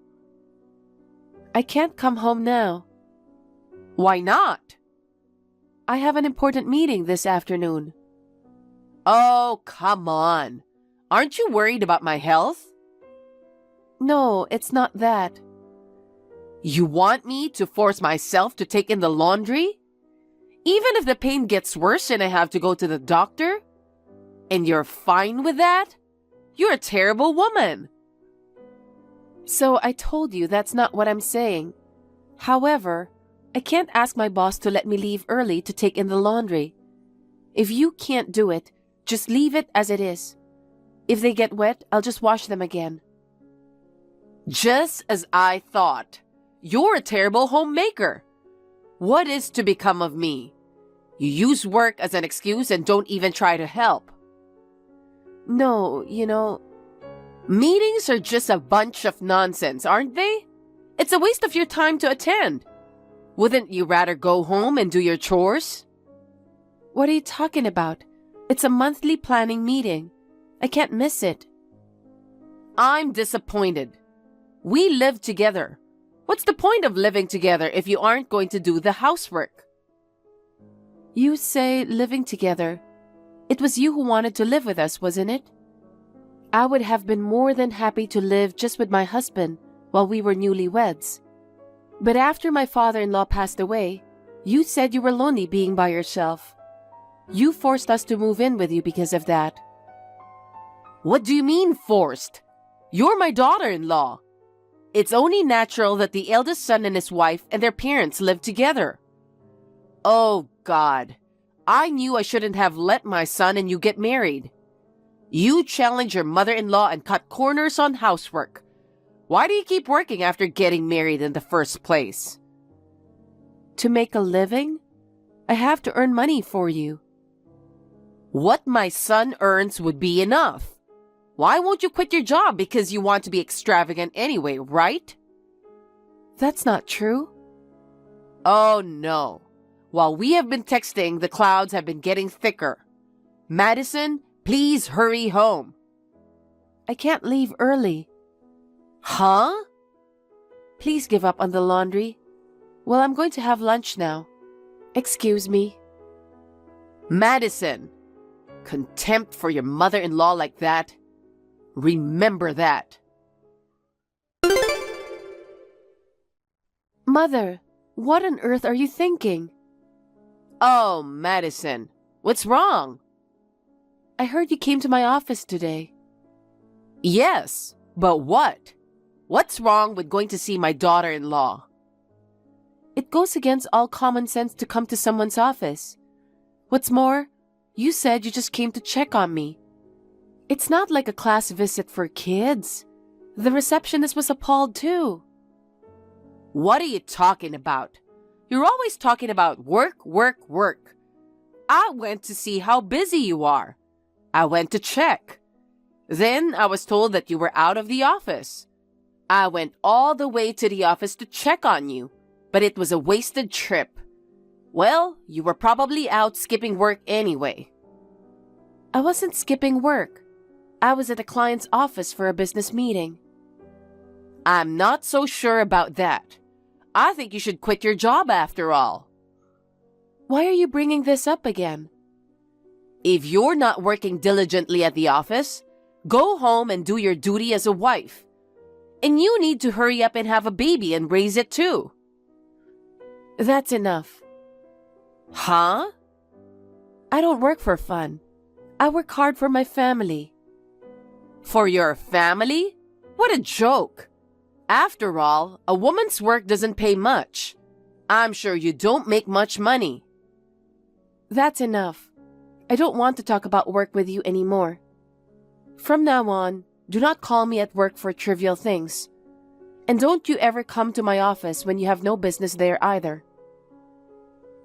I can't come home now. Why not? I have an important meeting this afternoon. Oh, come on. Aren't you worried about my health? No, it's not that. You want me to force myself to take in the laundry? Even if the pain gets worse and I have to go to the doctor? And you're fine with that? You're a terrible woman. So I told you that's not what I'm saying. However, I can't ask my boss to let me leave early to take in the laundry. If you can't do it, just leave it as it is. If they get wet, I'll just wash them again. Just as I thought. You're a terrible homemaker. What is to become of me? You use work as an excuse and don't even try to help. No, meetings are just a bunch of nonsense, aren't they? It's a waste of your time to attend. Wouldn't you rather go home and do your chores? What are you talking about? It's a monthly planning meeting. I can't miss it. I'm disappointed. We live together. What's the point of living together if you aren't going to do the housework? You say living together. It was you who wanted to live with us, wasn't it? I would have been more than happy to live just with my husband while we were newlyweds. But after my father-in-law passed away, you said you were lonely being by yourself. You forced us to move in with you because of that. What do you mean forced? You're my daughter-in-law. It's only natural that the eldest son and his wife and their parents live together. Oh, God. I knew I shouldn't have let my son and you get married. You challenge your mother-in-law and cut corners on housework. Why do you keep working after getting married in the first place? To make a living? I have to earn money for you. What my son earns would be enough. Why won't you quit your job because you want to be extravagant anyway, right? That's not true. Oh, no. While we have been texting, the clouds have been getting thicker. Madison, please hurry home. I can't leave early. Huh? Please give up on the laundry. Well, I'm going to have lunch now. Excuse me. Madison, contempt for your mother-in-law like that? Remember that. Mother, what on earth are you thinking? Oh, Madison, what's wrong? I heard you came to my office today. Yes, but what? What's wrong with going to see my daughter-in-law? It goes against all common sense to come to someone's office. What's more, you said you just came to check on me. It's not like a class visit for kids. The receptionist was appalled too. What are you talking about? You're always talking about work, work, work. I went to see how busy you are. I went to check. Then I was told that you were out of the office. I went all the way to the office to check on you, but it was a wasted trip. Well, you were probably out skipping work anyway. I wasn't skipping work. I was at a client's office for a business meeting. I'm not so sure about that. I think you should quit your job after all. Why are you bringing this up again? If you're not working diligently at the office, go home and do your duty as a wife. And you need to hurry up and have a baby and raise it too. That's enough. Huh? I don't work for fun. I work hard for my family. For your family? What a joke. After all, a woman's work doesn't pay much. I'm sure you don't make much money. That's enough. I don't want to talk about work with you anymore. From now on, do not call me at work for trivial things. And don't you ever come to my office when you have no business there either.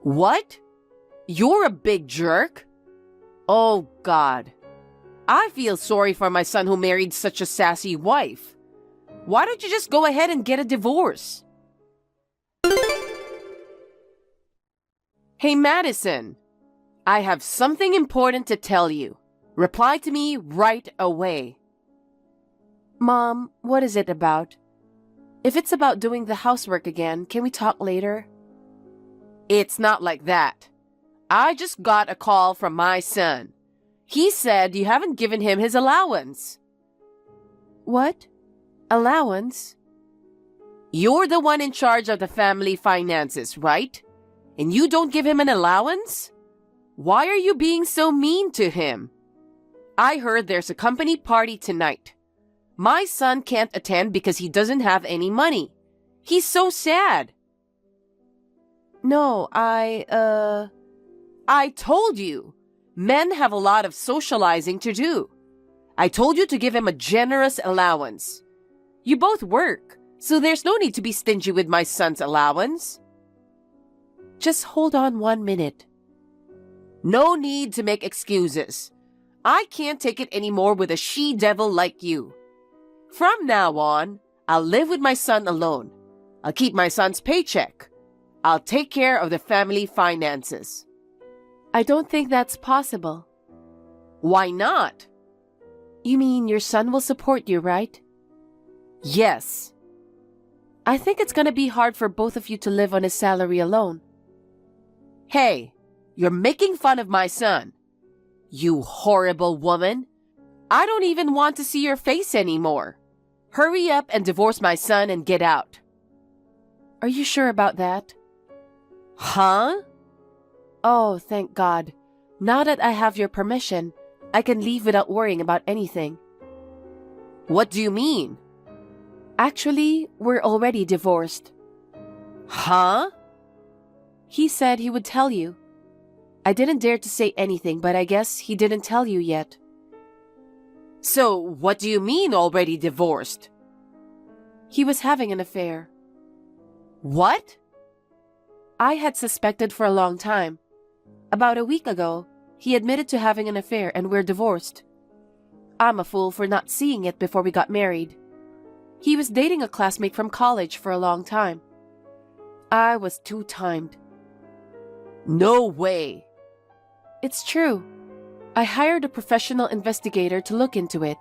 What? You're a big jerk? Oh, God. I feel sorry for my son who married such a sassy wife. Why don't you just go ahead and get a divorce? Hey, Madison. I have something important to tell you. Reply to me right away. Mom, what is it about? If it's about doing the housework again, can we talk later? It's not like that. I just got a call from my son. He said you haven't given him his allowance. What? Allowance? You're the one in charge of the family finances, right? And you don't give him an allowance? Why are you being so mean to him? I heard there's a company party tonight. My son can't attend because he doesn't have any money. He's so sad. No, I told you. Men have a lot of socializing to do. I told you to give him a generous allowance. You both work, so there's no need to be stingy with my son's allowance. Just hold on 1 minute. No need to make excuses. I can't take it anymore with a she-devil like you. From now on, I'll live with my son alone. I'll keep my son's paycheck. I'll take care of the family finances. I don't think that's possible. Why not? You mean your son will support you, right? Yes. I think it's gonna be hard for both of you to live on his salary alone. Hey, you're making fun of my son. You horrible woman. I don't even want to see your face anymore. Hurry up and divorce my son and get out. Are you sure about that? Huh? Oh, thank God. Now that I have your permission, I can leave without worrying about anything. What do you mean? Actually, we're already divorced. Huh? He said he would tell you. I didn't dare to say anything, but I guess he didn't tell you yet. So, what do you mean already divorced? He was having an affair. What? I had suspected for a long time. About a week ago, he admitted to having an affair and we're divorced. I'm a fool for not seeing it before we got married. He was dating a classmate from college for a long time. I was two-timed. No way. It's true. I hired a professional investigator to look into it.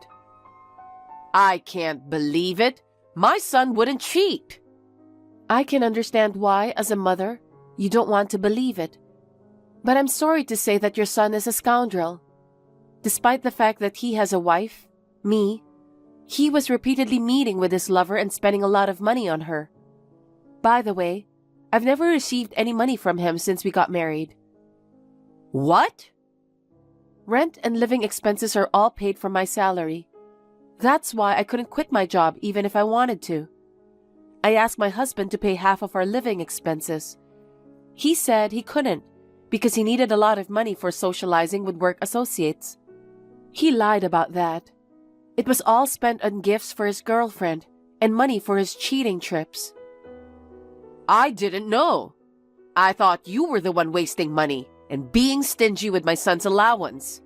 I can't believe it. My son wouldn't cheat. I can understand why, as a mother, you don't want to believe it. But I'm sorry to say that your son is a scoundrel. Despite the fact that he has a wife, me, he was repeatedly meeting with his lover and spending a lot of money on her. By the way, I've never received any money from him since we got married. What? Rent and living expenses are all paid from my salary. That's why I couldn't quit my job even if I wanted to. I asked my husband to pay half of our living expenses. He said he couldn't because he needed a lot of money for socializing with work associates. He lied about that. It was all spent on gifts for his girlfriend and money for his cheating trips. I didn't know. I thought you were the one wasting money, and being stingy with my son's allowance.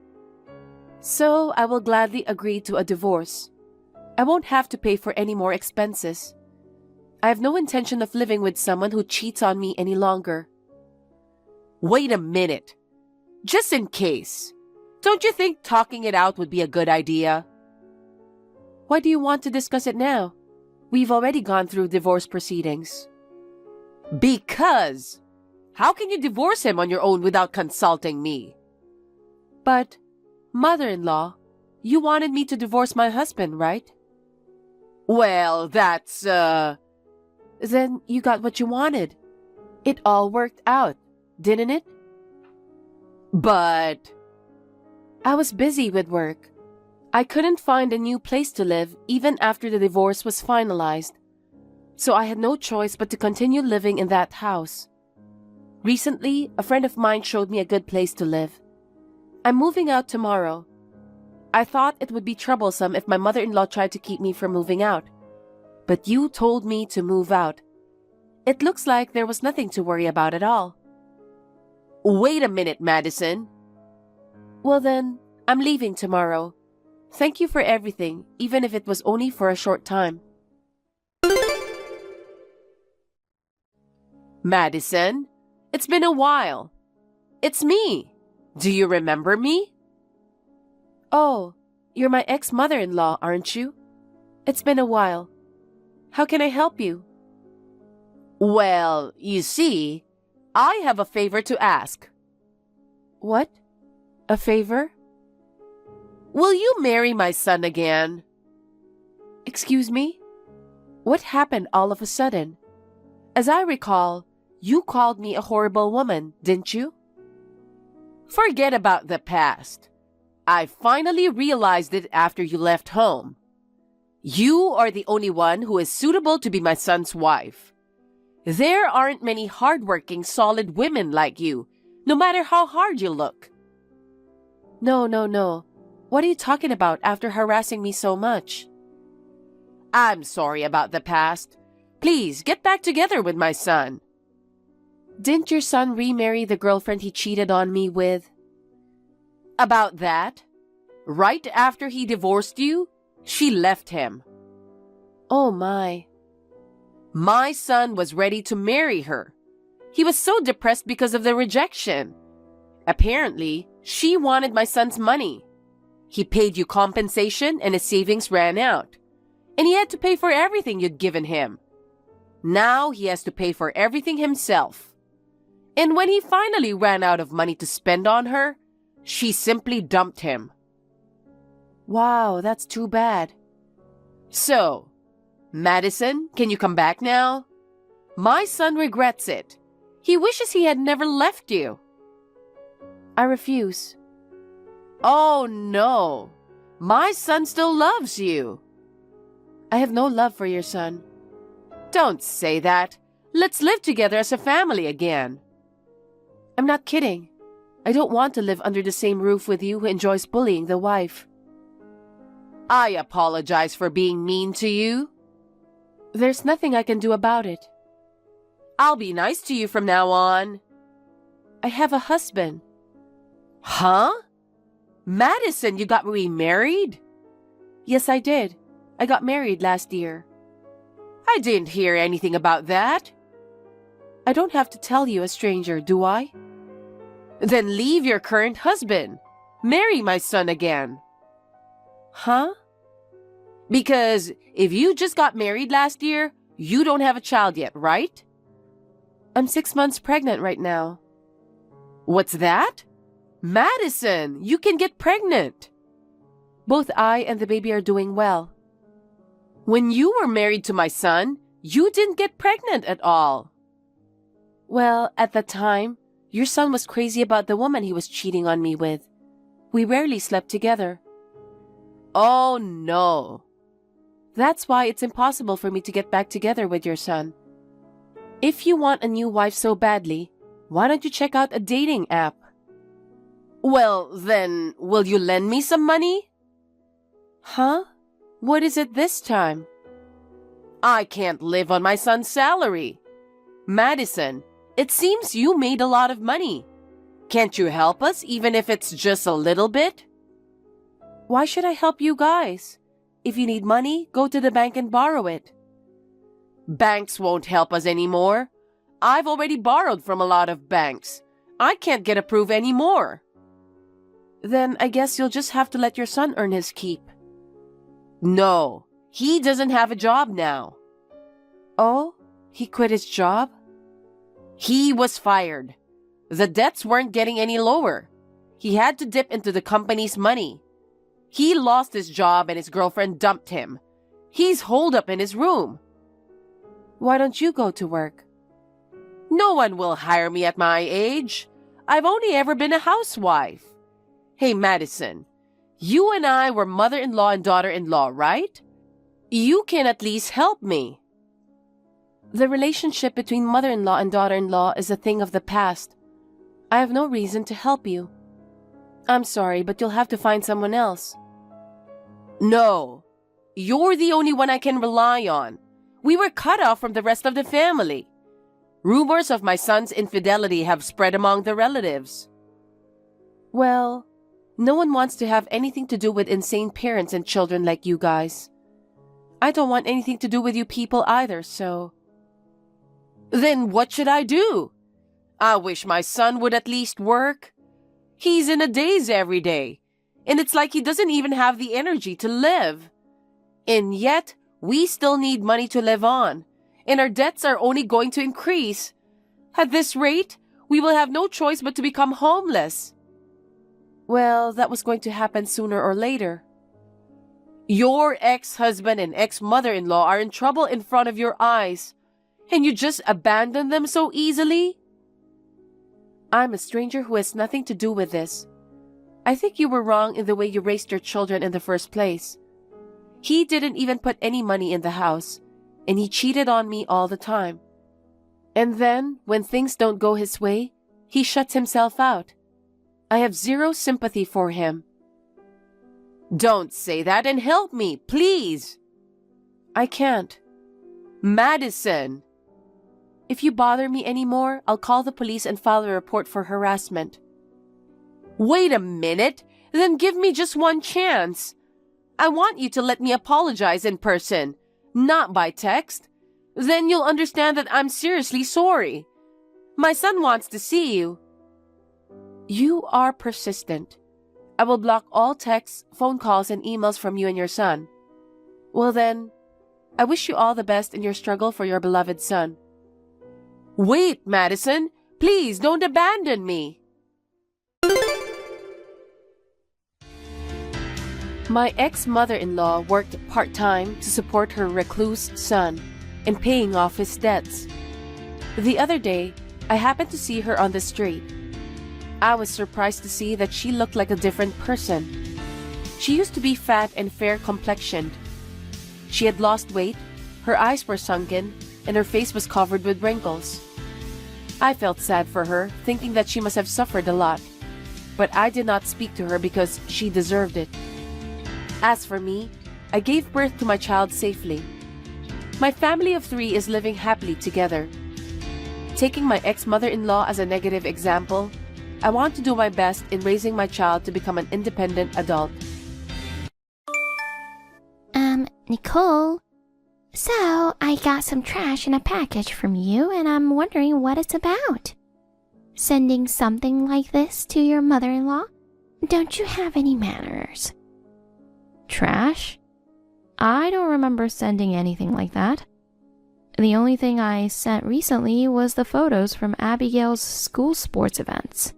So I will gladly agree to a divorce. I won't have to pay for any more expenses. I have no intention of living with someone who cheats on me any longer. Wait a minute. Just in case, don't you think talking it out would be a good idea? Why do you want to discuss it now? We've already gone through divorce proceedings. Because how can you divorce him on your own without consulting me? But, mother-in-law, you wanted me to divorce my husband, right? Well, that's, Then you got what you wanted. It all worked out, didn't it? But I was busy with work. I couldn't find a new place to live even after the divorce was finalized. So I had no choice but to continue living in that house. Recently, a friend of mine showed me a good place to live. I'm moving out tomorrow. I thought it would be troublesome if my mother-in-law tried to keep me from moving out. But you told me to move out. It looks like there was nothing to worry about at all. Wait a minute, Madison. Well then, I'm leaving tomorrow. Thank you for everything, even if it was only for a short time. Madison, it's been a while. It's me. Do you remember me? Oh, you're my ex-mother-in-law, aren't you? It's been a while. How can I help you? Well, you see, I have a favor to ask. What? A favor? Will you marry my son again? Excuse me? What happened all of a sudden? As I recall, you called me a horrible woman, didn't you? Forget about the past. I finally realized it after you left home. You are the only one who is suitable to be my son's wife. There aren't many hardworking, solid women like you, no matter how hard you look. No. What are you talking about after harassing me so much? I'm sorry about the past. Please, get back together with my son. Didn't your son remarry the girlfriend he cheated on me with? About that? Right after he divorced you, she left him. Oh my. My son was ready to marry her. He was so depressed because of the rejection. Apparently, she wanted my son's money. He paid you compensation and his savings ran out. And he had to pay for everything you'd given him. Now he has to pay for everything himself. And when he finally ran out of money to spend on her, she simply dumped him. Wow, that's too bad. So, Madison, can you come back now? My son regrets it. He wishes he had never left you. I refuse. Oh no, my son still loves you. I have no love for your son. Don't say that. Let's live together as a family again. I'm not kidding. I don't want to live under the same roof with you who enjoys bullying the wife. I apologize for being mean to you. There's nothing I can do about it. I'll be nice to you from now on. I have a husband. Huh? Madison, you got remarried? Yes, I did. I got married last year. I didn't hear anything about that. I don't have to tell you, a stranger, do I? Then leave your current husband. Marry my son again. Huh? Because if you just got married last year, you don't have a child yet, right? I'm 6 months pregnant right now. What's that? Madison, you can get pregnant. Both I and the baby are doing well. When you were married to my son, you didn't get pregnant at all. Well, at the time, your son was crazy about the woman he was cheating on me with. We rarely slept together. Oh no. That's why it's impossible for me to get back together with your son. If you want a new wife so badly, why don't you check out a dating app? Well, then, will you lend me some money? Huh? What is it this time? I can't live on my son's salary. Madison, it seems you made a lot of money. Can't you help us, even if it's just a little bit? Why should I help you guys? If you need money, go to the bank and borrow it. Banks won't help us anymore. I've already borrowed from a lot of banks. I can't get approved anymore. Then I guess you'll just have to let your son earn his keep. No, he doesn't have a job now. Oh, he quit his job? He was fired. The debts weren't getting any lower. He had to dip into the company's money. He lost his job and his girlfriend dumped him. He's holed up in his room. Why don't you go to work? No one will hire me at my age. I've only ever been a housewife. Hey, Madison, you and I were mother-in-law and daughter-in-law, right? You can at least help me. The relationship between mother-in-law and daughter-in-law is a thing of the past. I have no reason to help you. I'm sorry, but you'll have to find someone else. No, you're the only one I can rely on. We were cut off from the rest of the family. Rumors of my son's infidelity have spread among the relatives. Well, no one wants to have anything to do with insane parents and children like you guys. I don't want anything to do with you people either, so... Then what should I do? I wish my son would at least work. He's in a daze every day, and it's like he doesn't even have the energy to live. And yet, we still need money to live on, and our debts are only going to increase. At this rate, we will have no choice but to become homeless. Well, that was going to happen sooner or later. Your ex-husband and ex-mother-in-law are in trouble in front of your eyes, and you just abandon them so easily? I'm a stranger who has nothing to do with this. I think you were wrong in the way you raised your children in the first place. He didn't even put any money in the house, and he cheated on me all the time. And then, when things don't go his way, he shuts himself out. I have zero sympathy for him. Don't say that and help me, please. I can't. Madison. If you bother me anymore, I'll call the police and file a report for harassment. Wait a minute, then give me just one chance. I want you to let me apologize in person, not by text. Then you'll understand that I'm seriously sorry. My son wants to see you. You are persistent. I will block all texts, phone calls, and emails from you and your son. Well then, I wish you all the best in your struggle for your beloved son. Wait, Madison, please don't abandon me. My ex-mother-in-law worked part-time to support her recluse son and paying off his debts. The other day, I happened to see her on the street. I was surprised to see that she looked like a different person. She used to be fat and fair-complexioned. She had lost weight, her eyes were sunken, and her face was covered with wrinkles. I felt sad for her, thinking that she must have suffered a lot. But I did not speak to her because she deserved it. As for me, I gave birth to my child safely. My family of 3 is living happily together. Taking my ex-mother-in-law as a negative example, I want to do my best in raising my child to become an independent adult. Nicole? So, I got some trash in a package from you, and I'm wondering what it's about. Sending something like this to your mother-in-law? Don't you have any manners? Trash? I don't remember sending anything like that. The only thing I sent recently was the photos from Abigail's school sports events.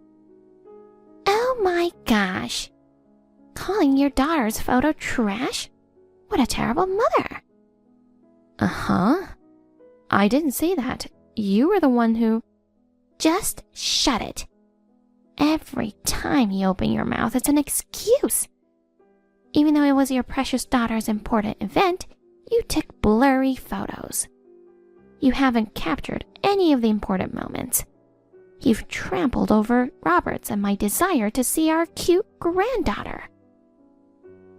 Oh my gosh! Calling your daughter's photo trash? What a terrible mother! Uh-huh. I didn't say that. You were the one who... Just shut it. Every time you open your mouth, it's an excuse. Even though it was your precious daughter's important event, you took blurry photos. You haven't captured any of the important moments. You've trampled over Robert's and my desire to see our cute granddaughter.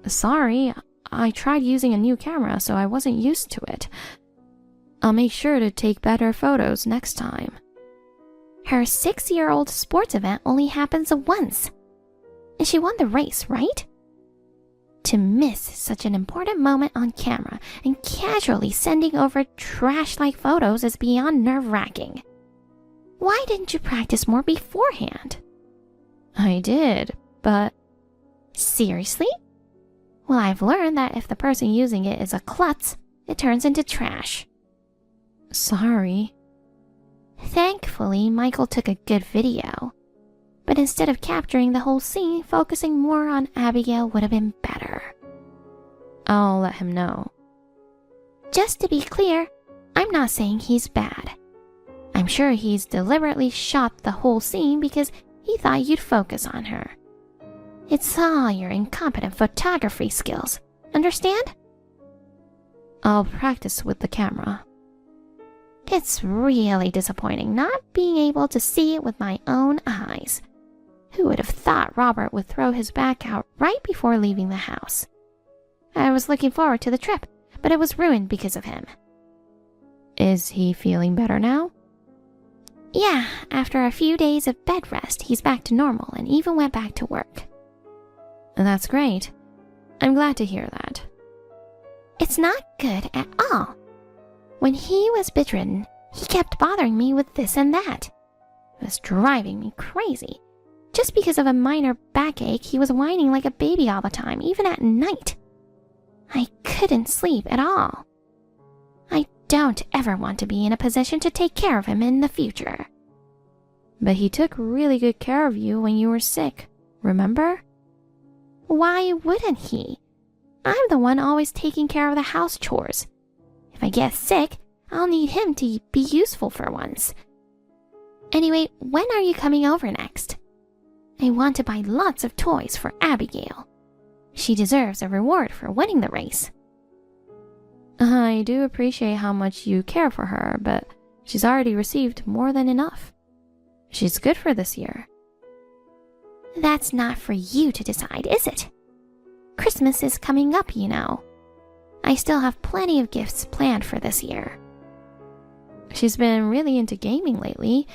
Sorry, I tried using a new camera, so I wasn't used to it. I'll make sure to take better photos next time. Her 6-year-old sports event only happens once. And she won the race, right? To miss such an important moment on camera and casually sending over trash-like photos is beyond nerve-wracking. Why didn't you practice more beforehand? I did, but... Seriously? Well, I've learned that if the person using it is a klutz, it turns into trash. Sorry. Thankfully, Michael took a good video. But instead of capturing the whole scene, focusing more on Abigail would have been better. I'll let him know. Just to be clear, I'm not saying he's bad. I'm sure he's deliberately shot the whole scene because he thought you'd focus on her. It's all your incompetent photography skills. Understand? I'll practice with the camera. It's really disappointing not being able to see it with my own eyes. Who would have thought Robert would throw his back out right before leaving the house? I was looking forward to the trip, but it was ruined because of him. Is he feeling better now? Yeah, after a few days of bed rest, he's back to normal and even went back to work. That's great. I'm glad to hear that. It's not good at all. When he was bedridden, he kept bothering me with this and that. It was driving me crazy. Just because of a minor backache, he was whining like a baby all the time, even at night. I couldn't sleep at all. I don't ever want to be in a position to take care of him in the future. But he took really good care of you when you were sick, remember? Why wouldn't he? I'm the one always taking care of the house chores. If I get sick, I'll need him to be useful for once. Anyway, when are you coming over next? I want to buy lots of toys for Abigail. She deserves a reward for winning the race. I do appreciate how much you care for her, but she's already received more than enough. She's good for this year. That's not for you to decide, is it? Christmas is coming up, you know. I still have plenty of gifts planned for this year. She's been really into gaming lately,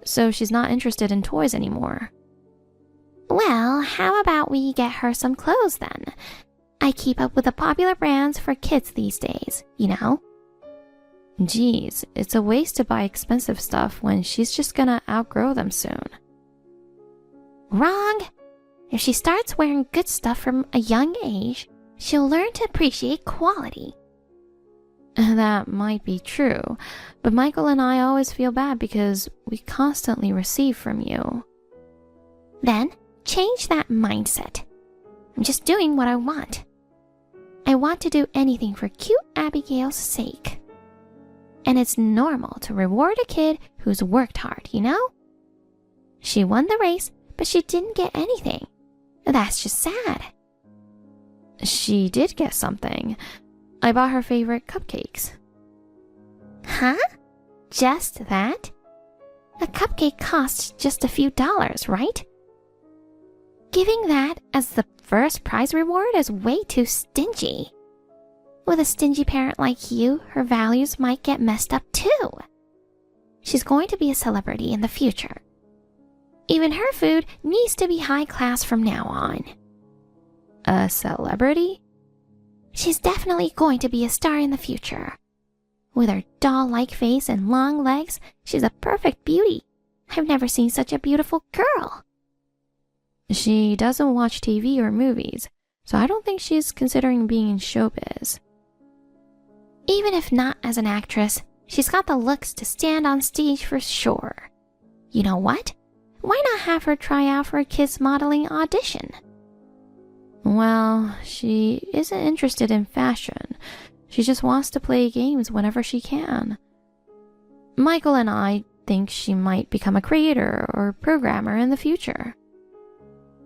so she's not interested in toys anymore. Well, how about we get her some clothes then? I keep up with the popular brands for kids these days, you know? Geez, it's a waste to buy expensive stuff when she's just gonna outgrow them soon. Wrong! If she starts wearing good stuff from a young age, she'll learn to appreciate quality. That might be true, but Michael and I always feel bad because we constantly receive from you. Then, change that mindset. I'm just doing what I want. I want to do anything for cute Abigail's sake. And it's normal to reward a kid who's worked hard, you know? She won the race, but she didn't get anything. That's just sad. She did get something. I bought her favorite cupcakes. Huh? Just that? A cupcake costs just a few dollars, right? Giving that as the first prize reward is way too stingy. With a stingy parent like you, her values might get messed up too. She's going to be a celebrity in the future. Even her food needs to be high class from now on. A celebrity? She's definitely going to be a star in the future. With her doll-like face and long legs, she's a perfect beauty. I've never seen such a beautiful girl. She doesn't watch TV or movies, so I don't think she's considering being in showbiz. Even if not as an actress, she's got the looks to stand on stage for sure. You know what? Why not have her try out for a kids modeling audition? Well, she isn't interested in fashion. She just wants to play games whenever she can. Michael and I think she might become a creator or programmer in the future.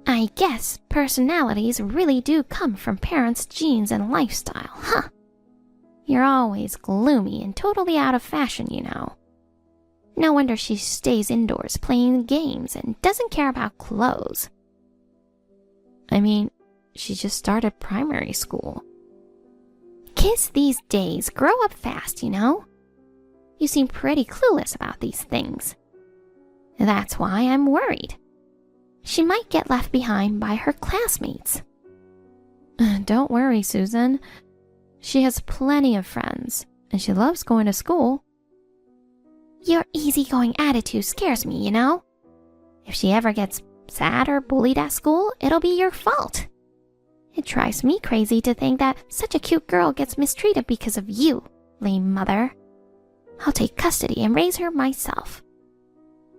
I guess personalities really do come from parents' genes and lifestyle, huh? You're always gloomy and totally out of fashion, you know. No wonder she stays indoors playing games and doesn't care about clothes. I mean, she just started primary school. Kids these days grow up fast, you know? You seem pretty clueless about these things. That's why I'm worried. She might get left behind by her classmates. Don't worry, Susan. She has plenty of friends, and she loves going to school. Your easygoing attitude scares me, you know? If she ever gets sad or bullied at school, it'll be your fault. It drives me crazy to think that such a cute girl gets mistreated because of you, lame mother. I'll take custody and raise her myself.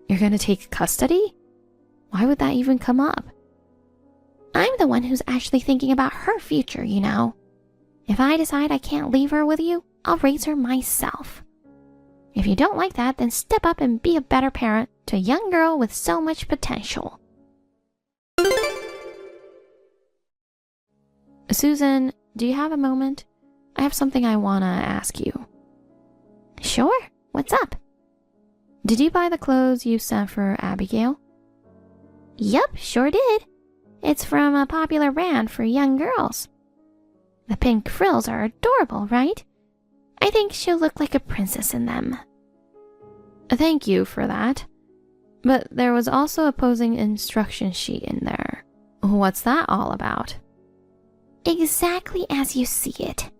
You're gonna take custody? Why would that even come up? I'm the one who's actually thinking about her future, you know. If I decide I can't leave her with you, I'll raise her myself. If you don't like that, then step up and be a better parent to a young girl with so much potential. Susan, do you have a moment? I have something I want to ask you. Sure, what's up? Did you buy the clothes you sent for Abigail? Yup, sure did. It's from a popular brand for young girls. The pink frills are adorable, right? I think she'll look like a princess in them. Thank you for that. But there was also a posing instruction sheet in there. What's that all about? Exactly as you see it.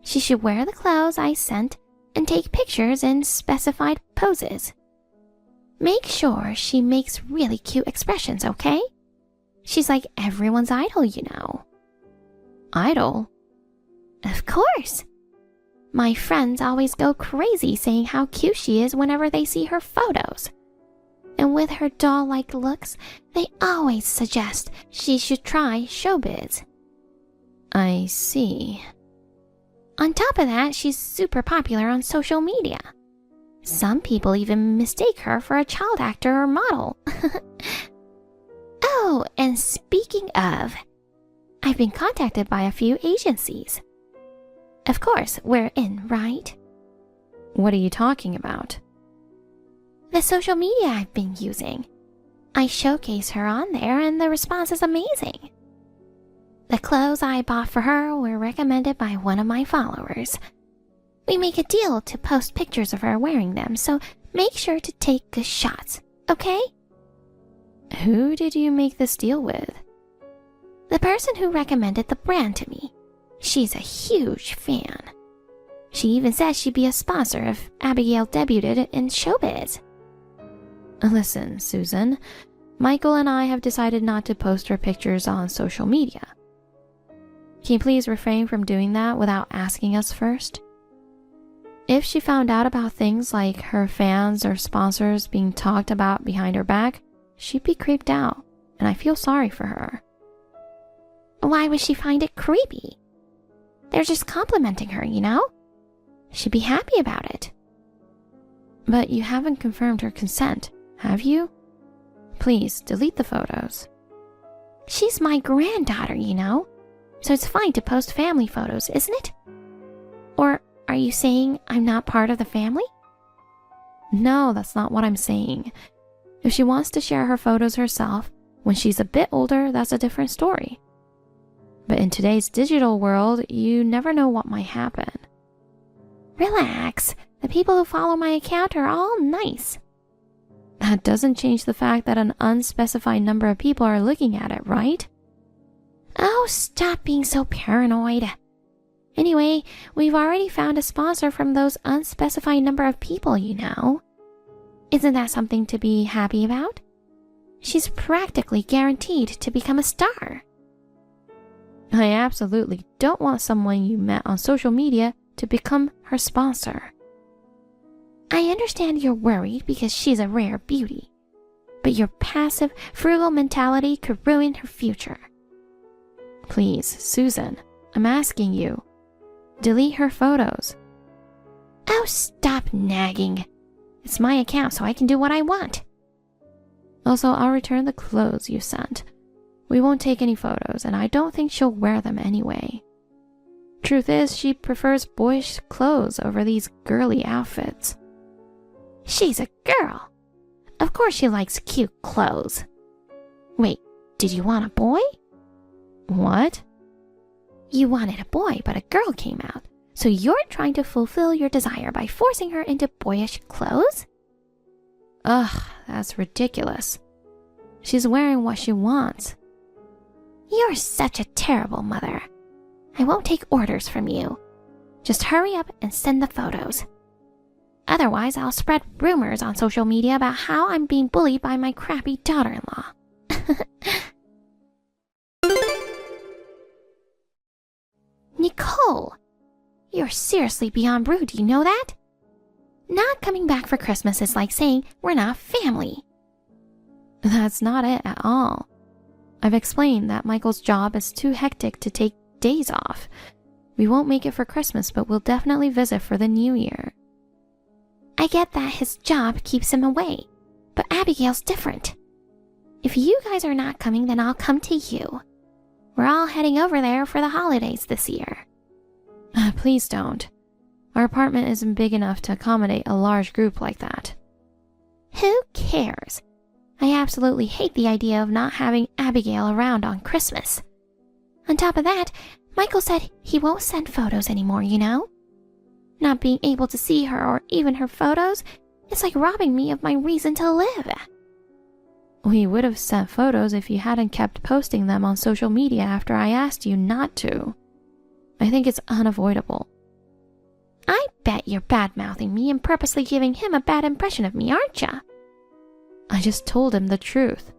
She should wear the clothes I sent and take pictures in specified poses. Make sure she makes really cute expressions, okay? She's like everyone's idol, you know. Idol? Of course. My friends always go crazy saying how cute she is whenever they see her photos. And with her doll-like looks, they always suggest she should try showbiz. I see. On top of that, she's super popular on social media. Some people even mistake her for a child actor or model. Oh, and speaking of, I've been contacted by a few agencies. Of course, we're in, right? What are you talking about? The social media I've been using. I showcase her on there and the response is amazing. The clothes I bought for her were recommended by one of my followers. We make a deal to post pictures of her wearing them, so make sure to take good shots, okay? Who did you make this deal with? The person who recommended the brand to me. She's a huge fan. She even said she'd be a sponsor if Abigail debuted in showbiz. Listen, Susan, Michael and I have decided not to post her pictures on social media. Can you please refrain from doing that without asking us first? If she found out about things like her fans or sponsors being talked about behind her back, she'd be creeped out, and I feel sorry for her. Why would she find it creepy? They're just complimenting her, you know? She'd be happy about it. But you haven't confirmed her consent, have you? Please, delete the photos. She's my granddaughter, you know? So it's fine to post family photos, isn't it? Or are you saying I'm not part of the family? No, that's not what I'm saying. If she wants to share her photos herself, when she's a bit older, that's a different story. But in today's digital world, you never know what might happen. Relax. The people who follow my account are all nice. That doesn't change the fact that an unspecified number of people are looking at it, right? Oh, stop being so paranoid. Anyway, we've already found a sponsor from those unspecified number of people, you know. Isn't that something to be happy about? She's practically guaranteed to become a star. I absolutely don't want someone you met on social media to become her sponsor. I understand you're worried because she's a rare beauty, but your passive, frugal mentality could ruin her future. Please, Susan, I'm asking you. Delete her photos. Oh, stop nagging. It's my account, so I can do what I want. Also, I'll return the clothes you sent. We won't take any photos, and I don't think she'll wear them anyway. Truth is, she prefers boyish clothes over these girly outfits. She's a girl. Of course she likes cute clothes. Wait, did you want a boy? What? You wanted a boy, but a girl came out. So you're trying to fulfill your desire by forcing her into boyish clothes? Ugh, That's ridiculous. She's wearing what she wants. You're such a terrible mother. I won't take orders from you. Just hurry up and send the photos. Otherwise, I'll spread rumors on social media about how I'm being bullied by my crappy daughter-in-law. Nicole! You're seriously beyond rude, do you know that? Not coming back for Christmas is like saying we're not family. That's not it at all. I've explained that Michael's job is too hectic to take days off. We won't make it for Christmas, but we'll definitely visit for the New Year. I get that his job keeps him away, but Abigail's different. If you guys are not coming, then I'll come to you. We're all heading over there for the holidays this year. Please don't. Our apartment isn't big enough to accommodate a large group like that. Who cares? I absolutely hate the idea of not having Abigail around on Christmas. On top of that, Michael said he won't send photos anymore, you know? Not being able to see her or even her photos is like robbing me of my reason to live. We would have sent photos if you hadn't kept posting them on social media after I asked you not to. I think it's unavoidable. I bet you're bad-mouthing me and purposely giving him a bad impression of me, aren't ya? I just told him the truth.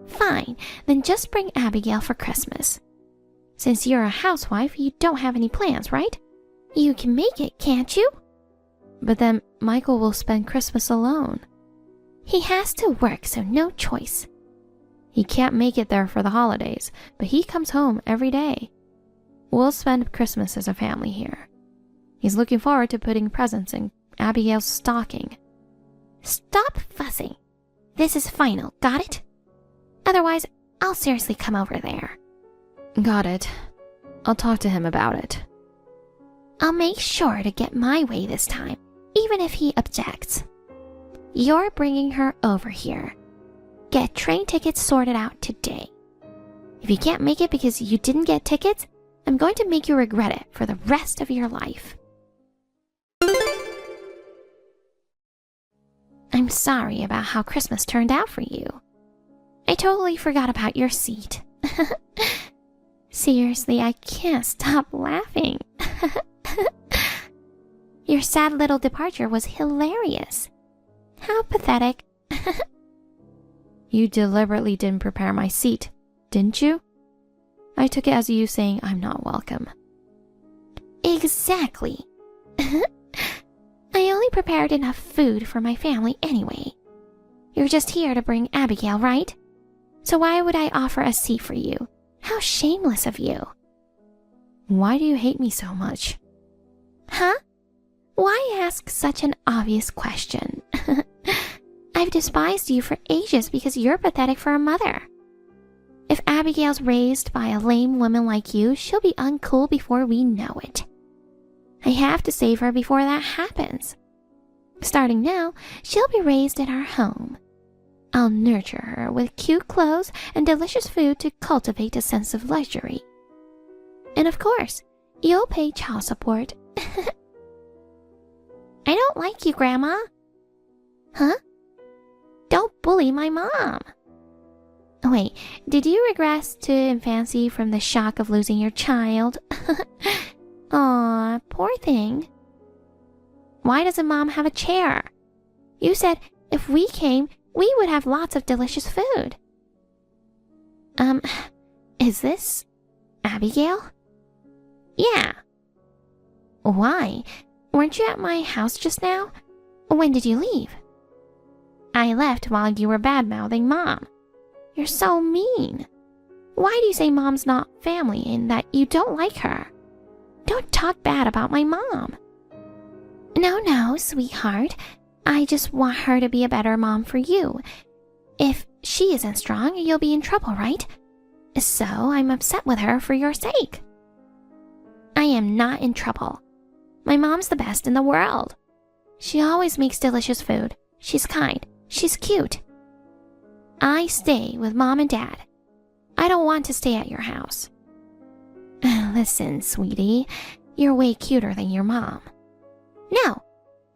Fine, then just bring Abigail for Christmas. Since you're a housewife, you don't have any plans, right? You can make it, can't you? But then Michael will spend Christmas alone. He has to work, so no choice. He can't make it there for the holidays, but he comes home every day. We'll spend Christmas as a family here. He's looking forward to putting presents in Abigail's stocking. Stop fussing. This is final, got it? Otherwise, I'll seriously come over there. Got it. I'll talk to him about it. I'll make sure to get my way this time, even if he objects. You're bringing her over here. Get train tickets sorted out today. If you can't make it because you didn't get tickets, I'm going to make you regret it for the rest of your life. I'm sorry about how Christmas turned out for you. I totally forgot about your seat. Seriously, I can't stop laughing. Your sad little departure was hilarious. How pathetic. You deliberately didn't prepare my seat, didn't you? I took it as you saying I'm not welcome. Exactly. I only prepared enough food for my family anyway. You're just here to bring Abigail, right? So why would I offer a seat for you? How shameless of you. Why do you hate me so much? Huh? Why ask such an obvious question? I've despised you for ages because you're pathetic for a mother. If Abigail's raised by a lame woman like you, she'll be uncool before we know it. I have to save her before that happens. Starting now, she'll be raised in our home. I'll nurture her with cute clothes and delicious food to cultivate a sense of luxury. And of course, you'll pay child support. I don't like you, Grandma. Huh? Don't bully my mom. Wait, did you regress to infancy from the shock of losing your child? Aw, poor thing. Why doesn't Mom have a chair? You said if we came, we would have lots of delicious food. Is this Abigail? Yeah. Why? Weren't you at my house just now? When did you leave? I left while you were bad-mouthing Mom. You're so mean. Why do you say Mom's not family and that you don't like her? Don't talk bad about my mom. No, sweetheart. I just want her to be a better mom for you. If she isn't strong, you'll be in trouble, right? So I'm upset with her for your sake. I am not in trouble. My mom's the best in the world. She always makes delicious food. She's kind. She's cute. I stay with Mom and Dad. I don't want to stay at your house. Listen, sweetie, you're way cuter than your mom. No,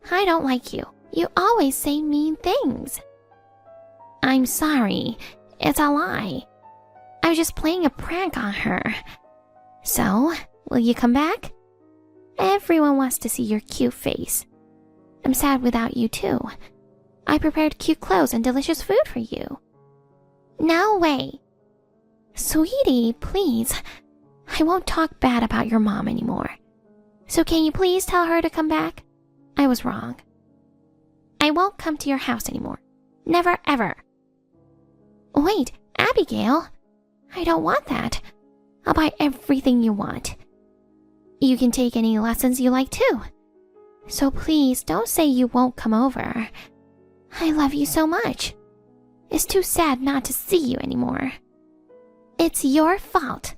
I don't like you. You always say mean things. I'm sorry. It's a lie. I was just playing a prank on her. So, will you come back? Everyone wants to see your cute face. I'm sad without you too. I prepared cute clothes and delicious food for you. No way. Sweetie, please. I won't talk bad about your mom anymore. So can you please tell her to come back? I was wrong. I won't come to your house anymore. Never ever. Wait, Abigail. I don't want that. I'll buy everything you want. You can take any lessons you like too. So please don't say you won't come over. I love you so much. It's too sad not to see you anymore. It's your fault.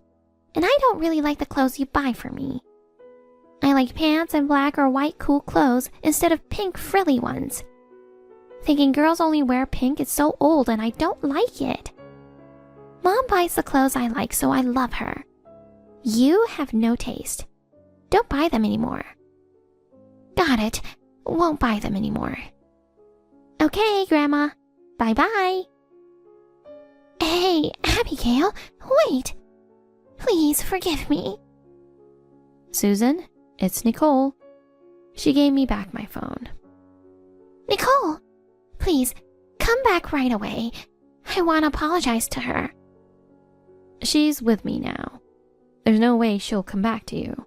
And I don't really like the clothes you buy for me. I like pants and black or white cool clothes instead of pink frilly ones. Thinking girls only wear pink is so old and I don't like it. Mom buys the clothes I like, so I love her. You have no taste. Don't buy them anymore. Got it. Won't buy them anymore. Okay, Grandma. Bye-bye. Hey, Abigail, wait. Please forgive me. Susan, it's Nicole. She gave me back my phone. Nicole, please, come back right away. I want to apologize to her. She's with me now. There's no way she'll come back to you.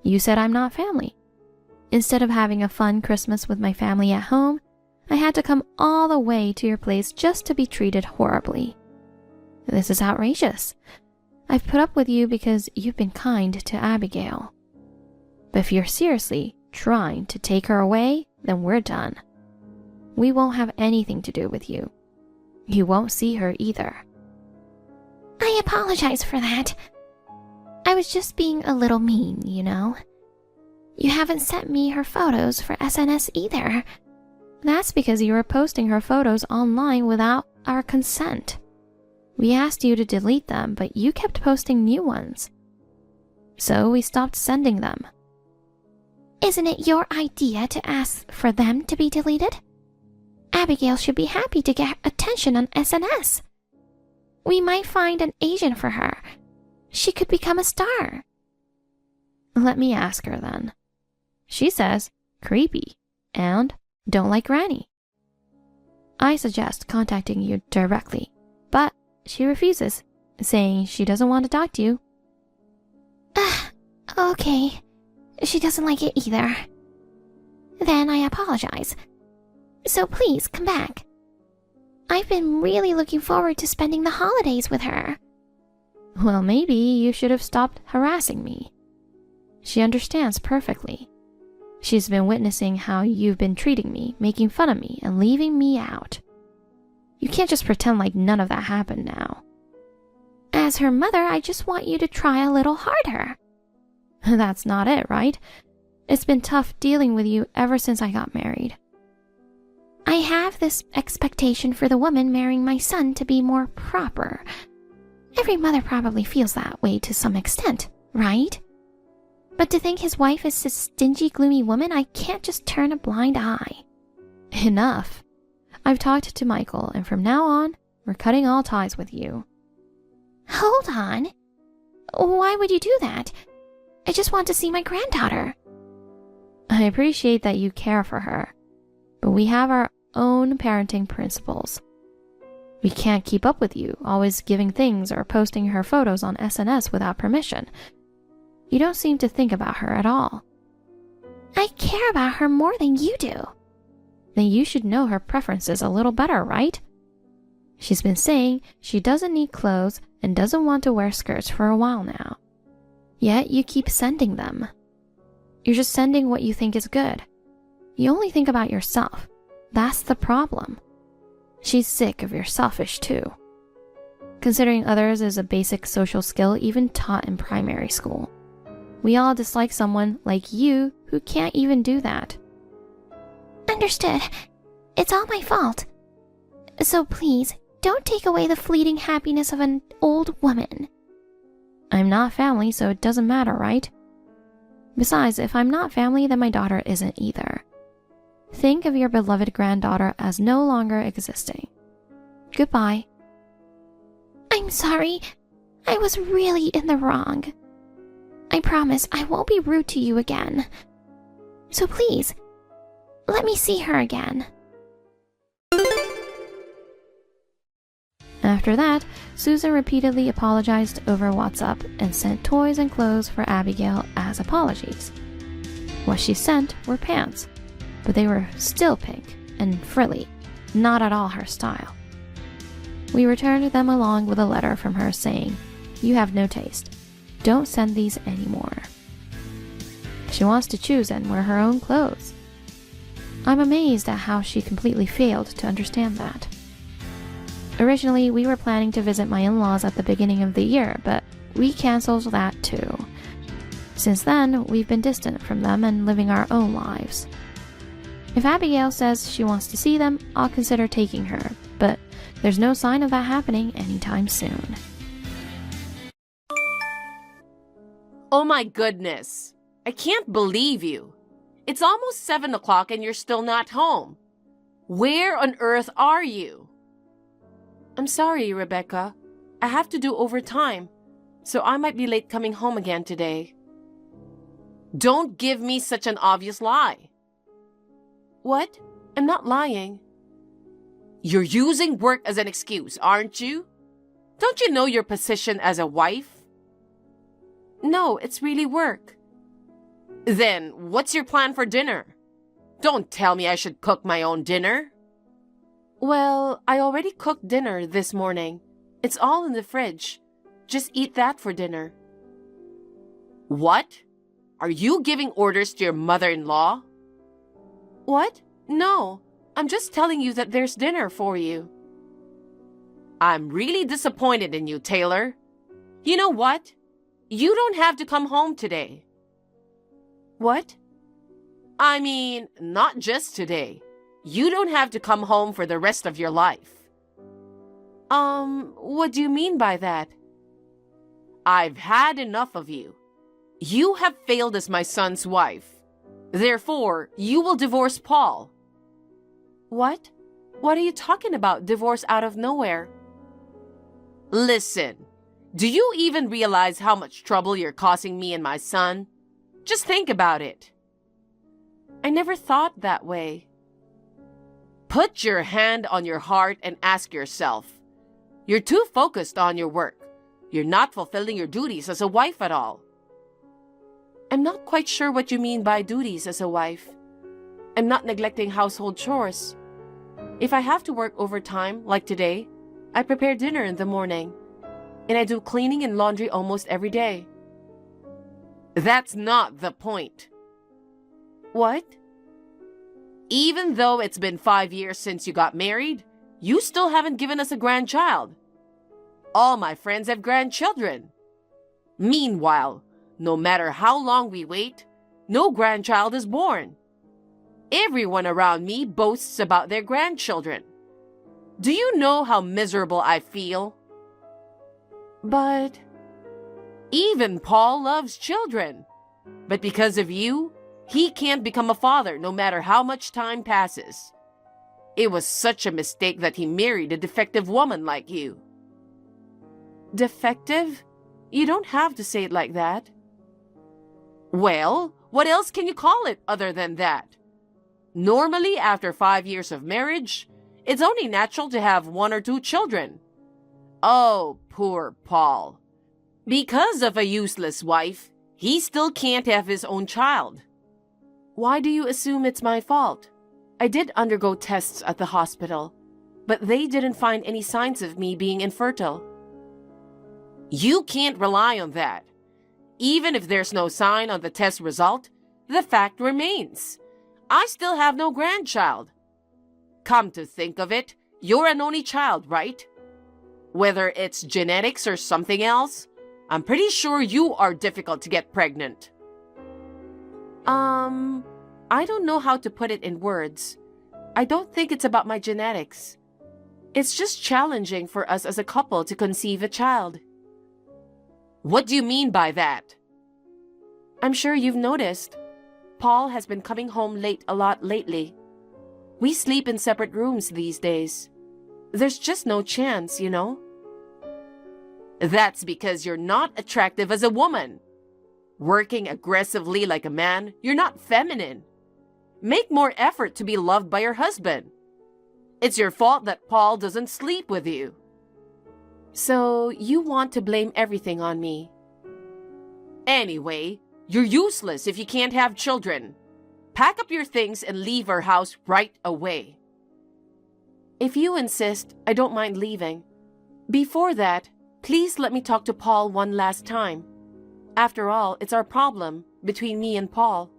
You said I'm not family. Instead of having a fun Christmas with my family at home, I had to come all the way to your place just to be treated horribly. This is outrageous. I've put up with you because you've been kind to Abigail. But if you're seriously trying to take her away, then we're done. We won't have anything to do with you. You won't see her either. I apologize for that. I was just being a little mean, you know. You haven't sent me her photos for SNS either. That's because you were posting her photos online without our consent. We asked you to delete them, but you kept posting new ones. So we stopped sending them. Isn't it your idea to ask for them to be deleted? Abigail should be happy to get attention on SNS. We might find an agent for her. She could become a star. Let me ask her then. She says, creepy, and don't like Granny. I suggest contacting you directly, but she refuses, saying she doesn't want to talk to you. Okay. She doesn't like it either. Then I apologize. So please come back. I've been really looking forward to spending the holidays with her. Well, maybe you should have stopped harassing me. She understands perfectly. She's been witnessing how you've been treating me, making fun of me, and leaving me out. You can't just pretend like none of that happened now. As her mother, I just want you to try a little harder. That's not it, right? It's been tough dealing with you ever since I got married. I have this expectation for the woman marrying my son to be more proper. Every mother probably feels that way to some extent, right? But to think his wife is this stingy, gloomy woman, I can't just turn a blind eye. Enough. I've talked to Michael, and from now on, we're cutting all ties with you. Hold on. Why would you do that? I just want to see my granddaughter. I appreciate that you care for her, but we have our own parenting principles. We can't keep up with you, always giving things or posting her photos on SNS without permission. You don't seem to think about her at all. I care about her more than you do. Then you should know her preferences a little better, right? She's been saying she doesn't need clothes and doesn't want to wear skirts for a while now. Yet you keep sending them. You're just sending what you think is good. You only think about yourself. That's the problem. She's sick of your selfish too. Considering others is a basic social skill even taught in primary school. We all dislike someone like you who can't even do that. Understood. It's all my fault. So please, don't take away the fleeting happiness of an old woman. I'm not family, so it doesn't matter, right? Besides, if I'm not family, then my daughter isn't either. Think of your beloved granddaughter as no longer existing. Goodbye. I'm sorry. I was really in the wrong. I promise I won't be rude to you again. So please, let me see her again. After that, Susan repeatedly apologized over WhatsApp and sent toys and clothes for Abigail as apologies. What she sent were pants, but they were still pink and frilly, not at all her style. We returned them along with a letter from her saying, "You have no taste. Don't send these anymore." She wants to choose and wear her own clothes. I'm amazed at how she completely failed to understand that. Originally, we were planning to visit my in-laws at the beginning of the year, but we canceled that too. Since then, we've been distant from them and living our own lives. If Abigail says she wants to see them, I'll consider taking her, but there's no sign of that happening anytime soon. Oh my goodness. I can't believe you. It's almost 7 o'clock and you're still not home. Where on earth are you? I'm sorry, Rebecca. I have to do overtime, so I might be late coming home again today. Don't give me such an obvious lie. What? I'm not lying. You're using work as an excuse, aren't you? Don't you know your position as a wife? No, it's really work. Then, what's your plan for dinner? Don't tell me I should cook my own dinner. Well, I already cooked dinner this morning. It's all in the fridge. Just eat that for dinner. What? Are you giving orders to your mother-in-law? What? No, I'm just telling you that there's dinner for you. I'm really disappointed in you, Taylor. You know what? You don't have to come home today. What? I mean, not just today. You don't have to come home for the rest of your life. What do you mean by that? I've had enough of you. You have failed as my son's wife. Therefore, you will divorce Paul. What? What are you talking about, divorce out of nowhere? Listen, do you even realize how much trouble you're causing me and my son? Just think about it. I never thought that way. Put your hand on your heart and ask yourself. You're too focused on your work. You're not fulfilling your duties as a wife at all. I'm not quite sure what you mean by duties as a wife. I'm not neglecting household chores. If I have to work overtime, like today, I prepare dinner in the morning, and I do cleaning and laundry almost every day. That's not the point. What? Even though it's been 5 years since you got married, you still haven't given us a grandchild. All my friends have grandchildren. Meanwhile, no matter how long we wait, no grandchild is born. Everyone around me boasts about their grandchildren. Do you know how miserable I feel? But even Paul loves children. But because of you, he can't become a father no matter how much time passes. It was such a mistake that he married a defective woman like you. Defective? You don't have to say it like that. Well, what else can you call it other than that? Normally, after 5 years of marriage, it's only natural to have 1 or 2 children. Oh, poor Paul. Because of a useless wife, he still can't have his own child. Why do you assume it's my fault? I did undergo tests at the hospital, but they didn't find any signs of me being infertile. You can't rely on that. Even if there's no sign on the test result, the fact remains. I still have no grandchild. Come to think of it, you're an only child, right? Whether it's genetics or something else, I'm pretty sure you are difficult to get pregnant. I don't know how to put it in words. I don't think it's about my genetics. It's just challenging for us as a couple to conceive a child. What do you mean by that? I'm sure you've noticed. Paul has been coming home late a lot lately. We sleep in separate rooms these days. There's just no chance, you know? That's because you're not attractive as a woman. Working aggressively like a man, you're not feminine. Make more effort to be loved by your husband. It's your fault that Paul doesn't sleep with you. So you want to blame everything on me. Anyway, you're useless if you can't have children. Pack up your things and leave our house right away. If you insist, I don't mind leaving. Before that, please let me talk to Paul one last time. After all, it's our problem between me and Paul.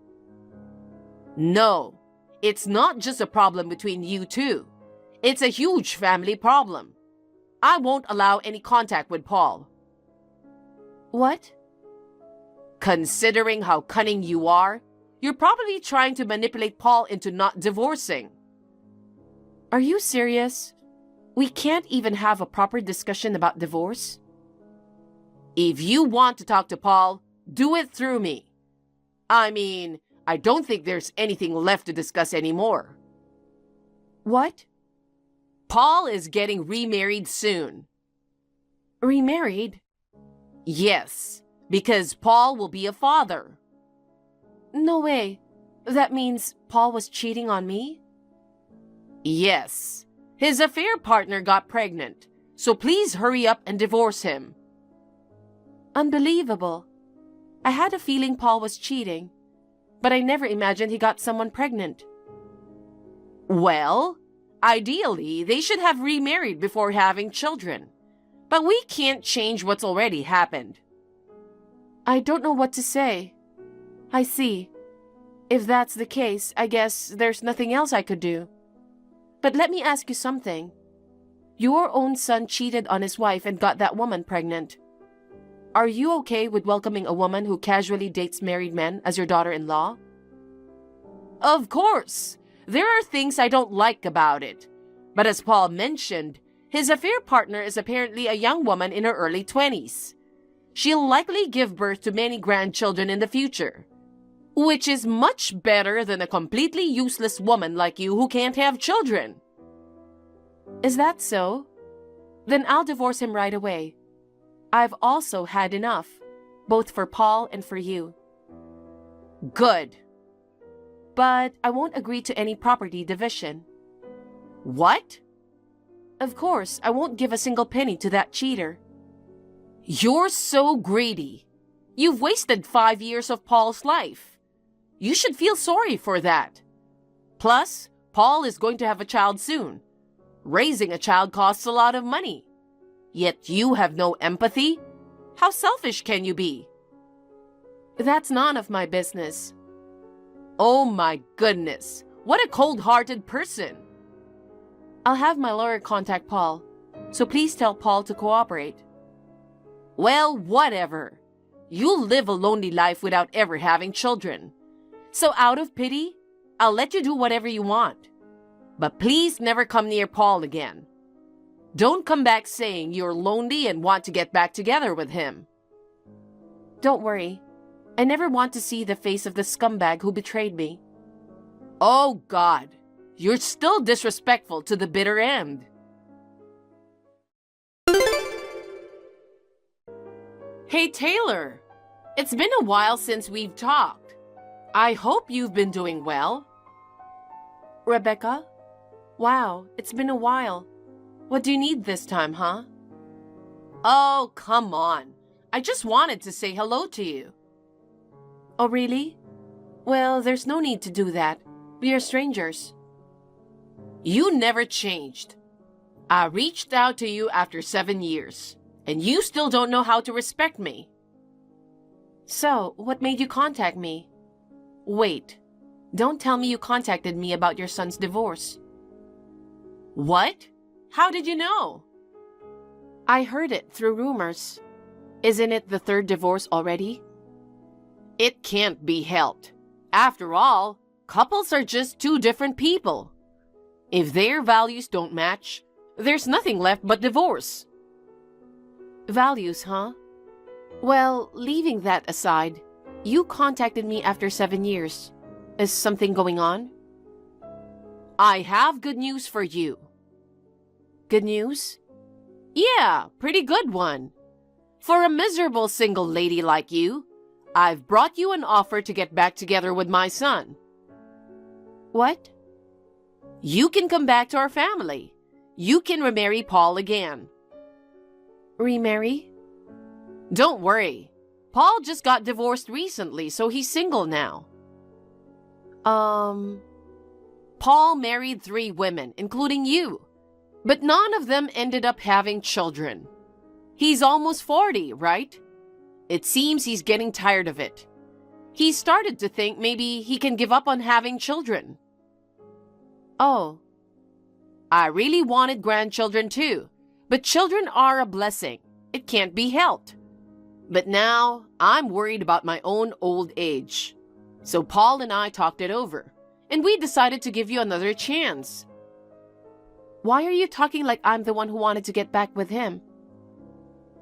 No, it's not just a problem between you two. It's a huge family problem. I won't allow any contact with Paul. What? Considering how cunning you are, you're probably trying to manipulate Paul into not divorcing. Are you serious? We can't even have a proper discussion about divorce? If you want to talk to Paul, do it through me. I mean, I don't think there's anything left to discuss anymore. What? Paul is getting remarried soon. Remarried? Yes, because Paul will be a father. No way. That means Paul was cheating on me? Yes. His affair partner got pregnant, so please hurry up and divorce him. Unbelievable. I had a feeling Paul was cheating, but I never imagined he got someone pregnant. Well, ideally, they should have remarried before having children, but we can't change what's already happened. I don't know what to say. I see. If that's the case, I guess there's nothing else I could do. But let me ask you something. Your own son cheated on his wife and got that woman pregnant. Are you okay with welcoming a woman who casually dates married men as your daughter-in-law? Of course. There are things I don't like about it. But as Paul mentioned, his affair partner is apparently a young woman in her early 20s. She'll likely give birth to many grandchildren in the future, which is much better than a completely useless woman like you who can't have children. Is that so? Then I'll divorce him right away. I've also had enough, both for Paul and for you. Good. But I won't agree to any property division. What? Of course, I won't give a single penny to that cheater. You're so greedy. You've wasted 5 years of Paul's life. You should feel sorry for that. Plus, Paul is going to have a child soon. Raising a child costs a lot of money. Yet you have no empathy? How selfish can you be? That's none of my business. Oh my goodness, what a cold-hearted person. I'll have my lawyer contact Paul, so please tell Paul to cooperate. Well, whatever. You'll live a lonely life without ever having children. So out of pity, I'll let you do whatever you want. But please never come near Paul again. Don't come back saying you're lonely and want to get back together with him. Don't worry. I never want to see the face of the scumbag who betrayed me. Oh God, you're still disrespectful to the bitter end. Hey Taylor, it's been a while since we've talked. I hope you've been doing well. Rebecca? Wow, it's been a while. What do you need this time, huh? Oh, come on. I just wanted to say hello to you. Oh, really? Well, there's no need to do that. We are strangers. You never changed. I reached out to you after 7 years, and you still don't know how to respect me. So, what made you contact me? Wait, don't tell me you contacted me about your son's divorce. What? How did you know? I heard it through rumors. Isn't it the third divorce already? It can't be helped. After all, couples are just two different people. If their values don't match, there's nothing left but divorce. Values, huh? Well, leaving that aside, you contacted me after 7 years. Is something going on? I have good news for you. Good news? Yeah, pretty good one. For a miserable single lady like you, I've brought you an offer to get back together with my son. What? You can come back to our family. You can remarry Paul again. Remarry? Don't worry. Paul just got divorced recently, so he's single now. Paul married 3 women, including you. But none of them ended up having children. He's almost 40, right? It seems he's getting tired of it. He started to think maybe he can give up on having children. Oh. I really wanted grandchildren too, but children are a blessing. It can't be helped. But now I'm worried about my own old age. So Paul and I talked it over, and we decided to give you another chance. Why are you talking like I'm the one who wanted to get back with him?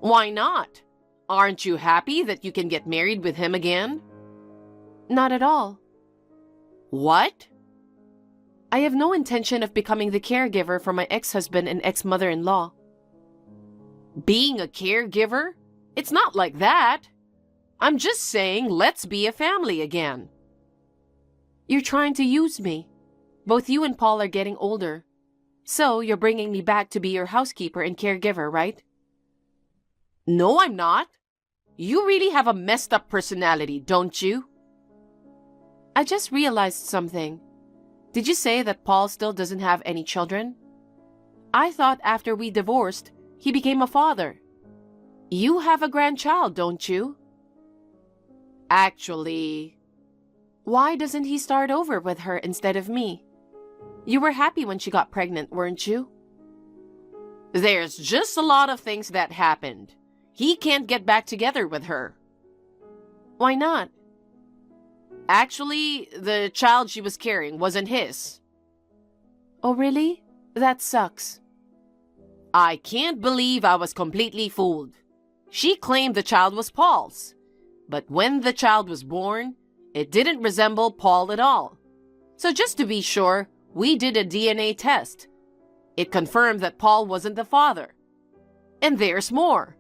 Why not? Aren't you happy that you can get married with him again? Not at all. What? I have no intention of becoming the caregiver for my ex-husband and ex-mother-in-law. Being a caregiver? It's not like that. I'm just saying let's be a family again. You're trying to use me. Both you and Paul are getting older. So you're bringing me back to be your housekeeper and caregiver, right? No, I'm not. You really have a messed up personality, don't you? I just realized something. Did you say that Paul still doesn't have any children? I thought after we divorced, he became a father. You have a grandchild, don't you? Actually... Why doesn't he start over with her instead of me? You were happy when she got pregnant, weren't you? There's just a lot of things that happened. He can't get back together with her. Why not? Actually, the child she was carrying wasn't his. Oh, really? That sucks. I can't believe I was completely fooled. She claimed the child was Paul's. But when the child was born, it didn't resemble Paul at all. So just to be sure, we did a DNA test. It confirmed that Paul wasn't the father. And there's more.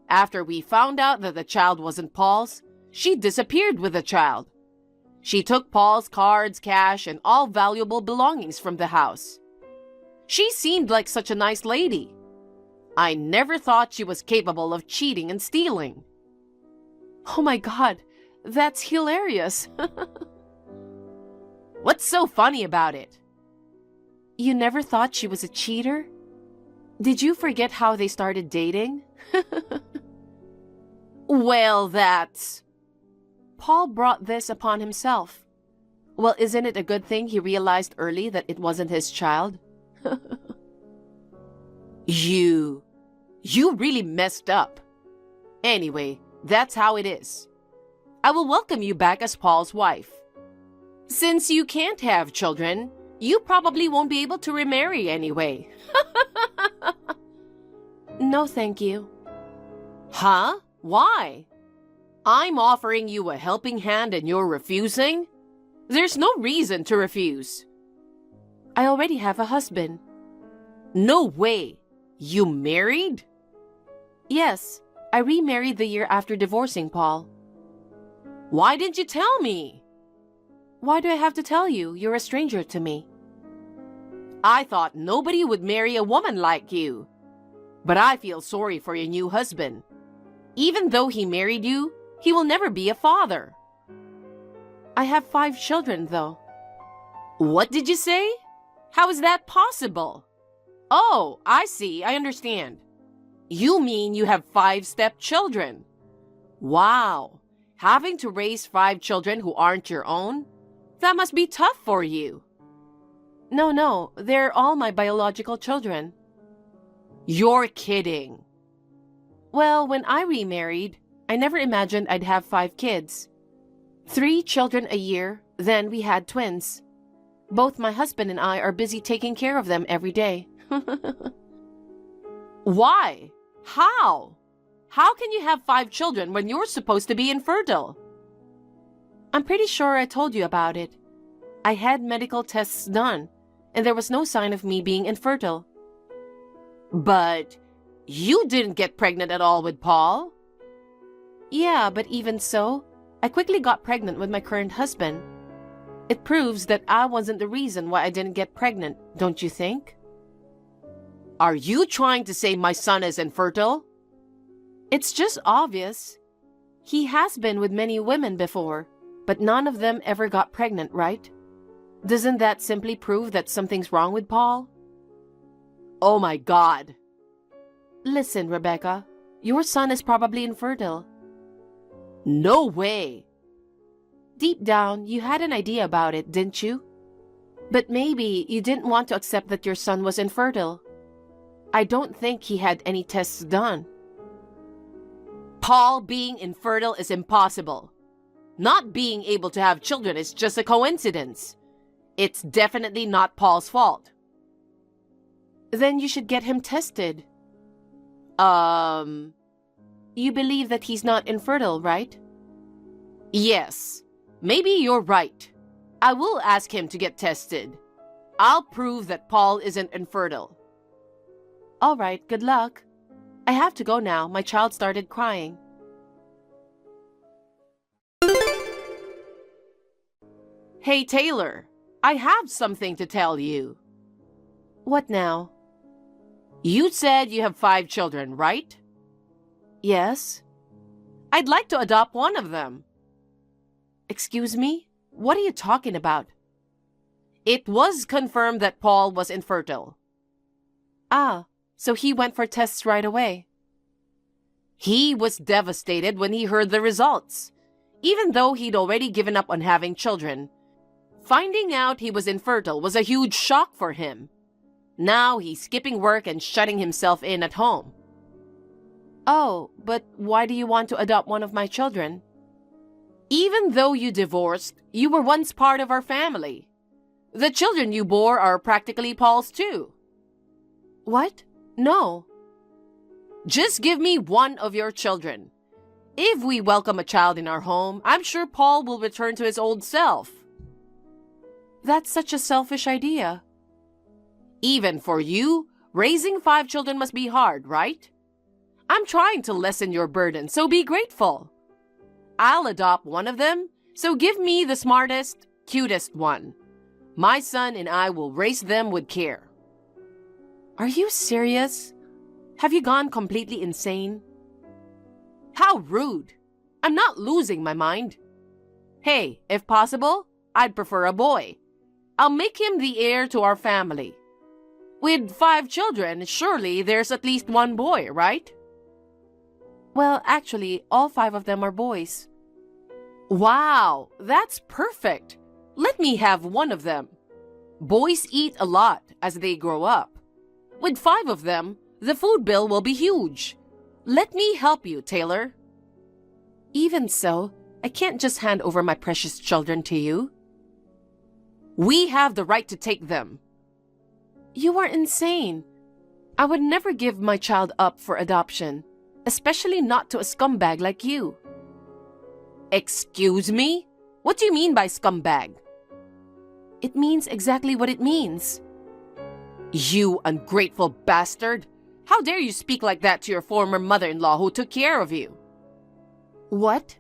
After we found out that the child wasn't Paul's, she disappeared with the child. She took Paul's cards, cash, and all valuable belongings from the house. She seemed like such a nice lady. I never thought she was capable of cheating and stealing. Oh my God, that's hilarious. What's so funny about it? You never thought she was a cheater? Did you forget how they started dating? Well, that's... Paul brought this upon himself. Well, isn't it a good thing he realized early that it wasn't his child? You really messed up. Anyway, that's how it is. I will welcome you back as Paul's wife. Since you can't have children, you probably won't be able to remarry anyway. No, thank you. Huh? Why? I'm offering you a helping hand and you're refusing? There's no reason to refuse. I already have a husband. No way. You married? Yes, I remarried the year after divorcing Paul. Why didn't you tell me? Why do I have to tell you? You're a stranger to me. I thought nobody would marry a woman like you. But I feel sorry for your new husband. Even though he married you, he will never be a father. I have 5 children, though. What did you say? How is that possible? Oh, I see. I understand. You mean you have 5 stepchildren. Wow. Having to raise 5 children who aren't your own? That must be tough for you. No, they're all my biological children. You're kidding. Well, when I remarried, I never imagined I'd have 5 kids. 3 children a year, then we had twins. Both my husband and I are busy taking care of them every day. Why? How? How can you have 5 children when you're supposed to be infertile? I'm pretty sure I told you about it. I had medical tests done, and there was no sign of me being infertile. But you didn't get pregnant at all with Paul. Yeah, but even so, I quickly got pregnant with my current husband. It proves that I wasn't the reason why I didn't get pregnant, don't you think? Are you trying to say my son is infertile? It's just obvious. He has been with many women before, but none of them ever got pregnant, right? Doesn't that simply prove that something's wrong with Paul? Oh my God. Listen, Rebecca, your son is probably infertile. No way. Deep down, you had an idea about it, didn't you? But maybe you didn't want to accept that your son was infertile. I don't think he had any tests done. Paul being infertile is impossible. Not being able to have children is just a coincidence. It's definitely not Paul's fault. Then you should get him tested. You believe that he's not infertile, right? Yes. Maybe you're right. I will ask him to get tested. I'll prove that Paul isn't infertile. All right, good luck. I have to go now. My child started crying. Hey, Taylor, I have something to tell you. What now? You said you have 5 children, right? Yes? I'd like to adopt one of them. Excuse me? What are you talking about? It was confirmed that Paul was infertile. Ah, so he went for tests right away. He was devastated when he heard the results. Even though he'd already given up on having children, finding out he was infertile was a huge shock for him. Now he's skipping work and shutting himself in at home. Oh, but why do you want to adopt one of my children? Even though you divorced, you were once part of our family. The children you bore are practically Paul's too. What? No. Just give me one of your children. If we welcome a child in our home, I'm sure Paul will return to his old self. That's such a selfish idea. Even for you, raising 5 children must be hard, right? I'm trying to lessen your burden, so be grateful. I'll adopt one of them, so give me the smartest, cutest one. My son and I will raise them with care. Are you serious? Have you gone completely insane? How rude. I'm not losing my mind. Hey, if possible, I'd prefer a boy. I'll make him the heir to our family. With 5 children, surely there's at least one boy, right? Well, actually, all 5 of them are boys. Wow, that's perfect. Let me have one of them. Boys eat a lot as they grow up. With 5 of them, the food bill will be huge. Let me help you, Taylor. Even so, I can't just hand over my precious children to you. We have the right to take them. You are insane. I would never give my child up for adoption, especially not to a scumbag like you. Excuse me? What do you mean by scumbag? It means exactly what it means. You ungrateful bastard! How dare you speak like that to your former mother-in-law who took care of you? What?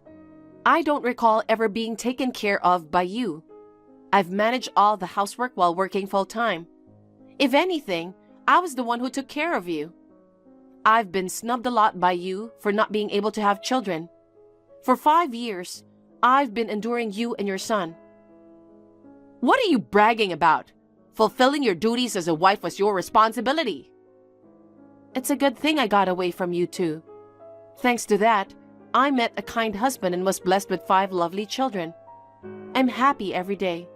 I don't recall ever being taken care of by you. I've managed all the housework while working full-time. If anything, I was the one who took care of you. I've been snubbed a lot by you for not being able to have children. For 5 years, I've been enduring you and your son. What are you bragging about? Fulfilling your duties as a wife was your responsibility. It's a good thing I got away from you two. Thanks to that, I met a kind husband and was blessed with 5 lovely children. I'm happy every day.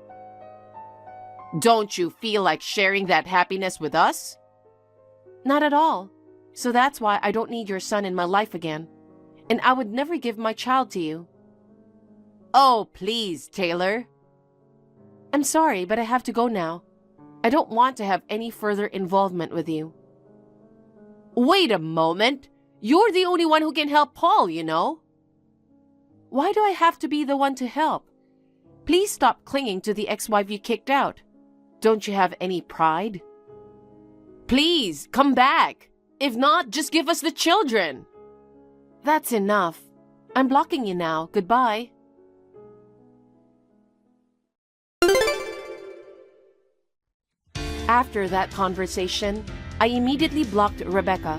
Don't you feel like sharing that happiness with us? Not at all. So that's why I don't need your son in my life again. And I would never give my child to you. Oh, please, Taylor. I'm sorry, but I have to go now. I don't want to have any further involvement with you. Wait a moment. You're the only one who can help Paul, you know. Why do I have to be the one to help? Please stop clinging to the ex-wife you kicked out. Don't you have any pride? Please, come back. If not, just give us the children. That's enough. I'm blocking you now. Goodbye. After that conversation, I immediately blocked Rebecca.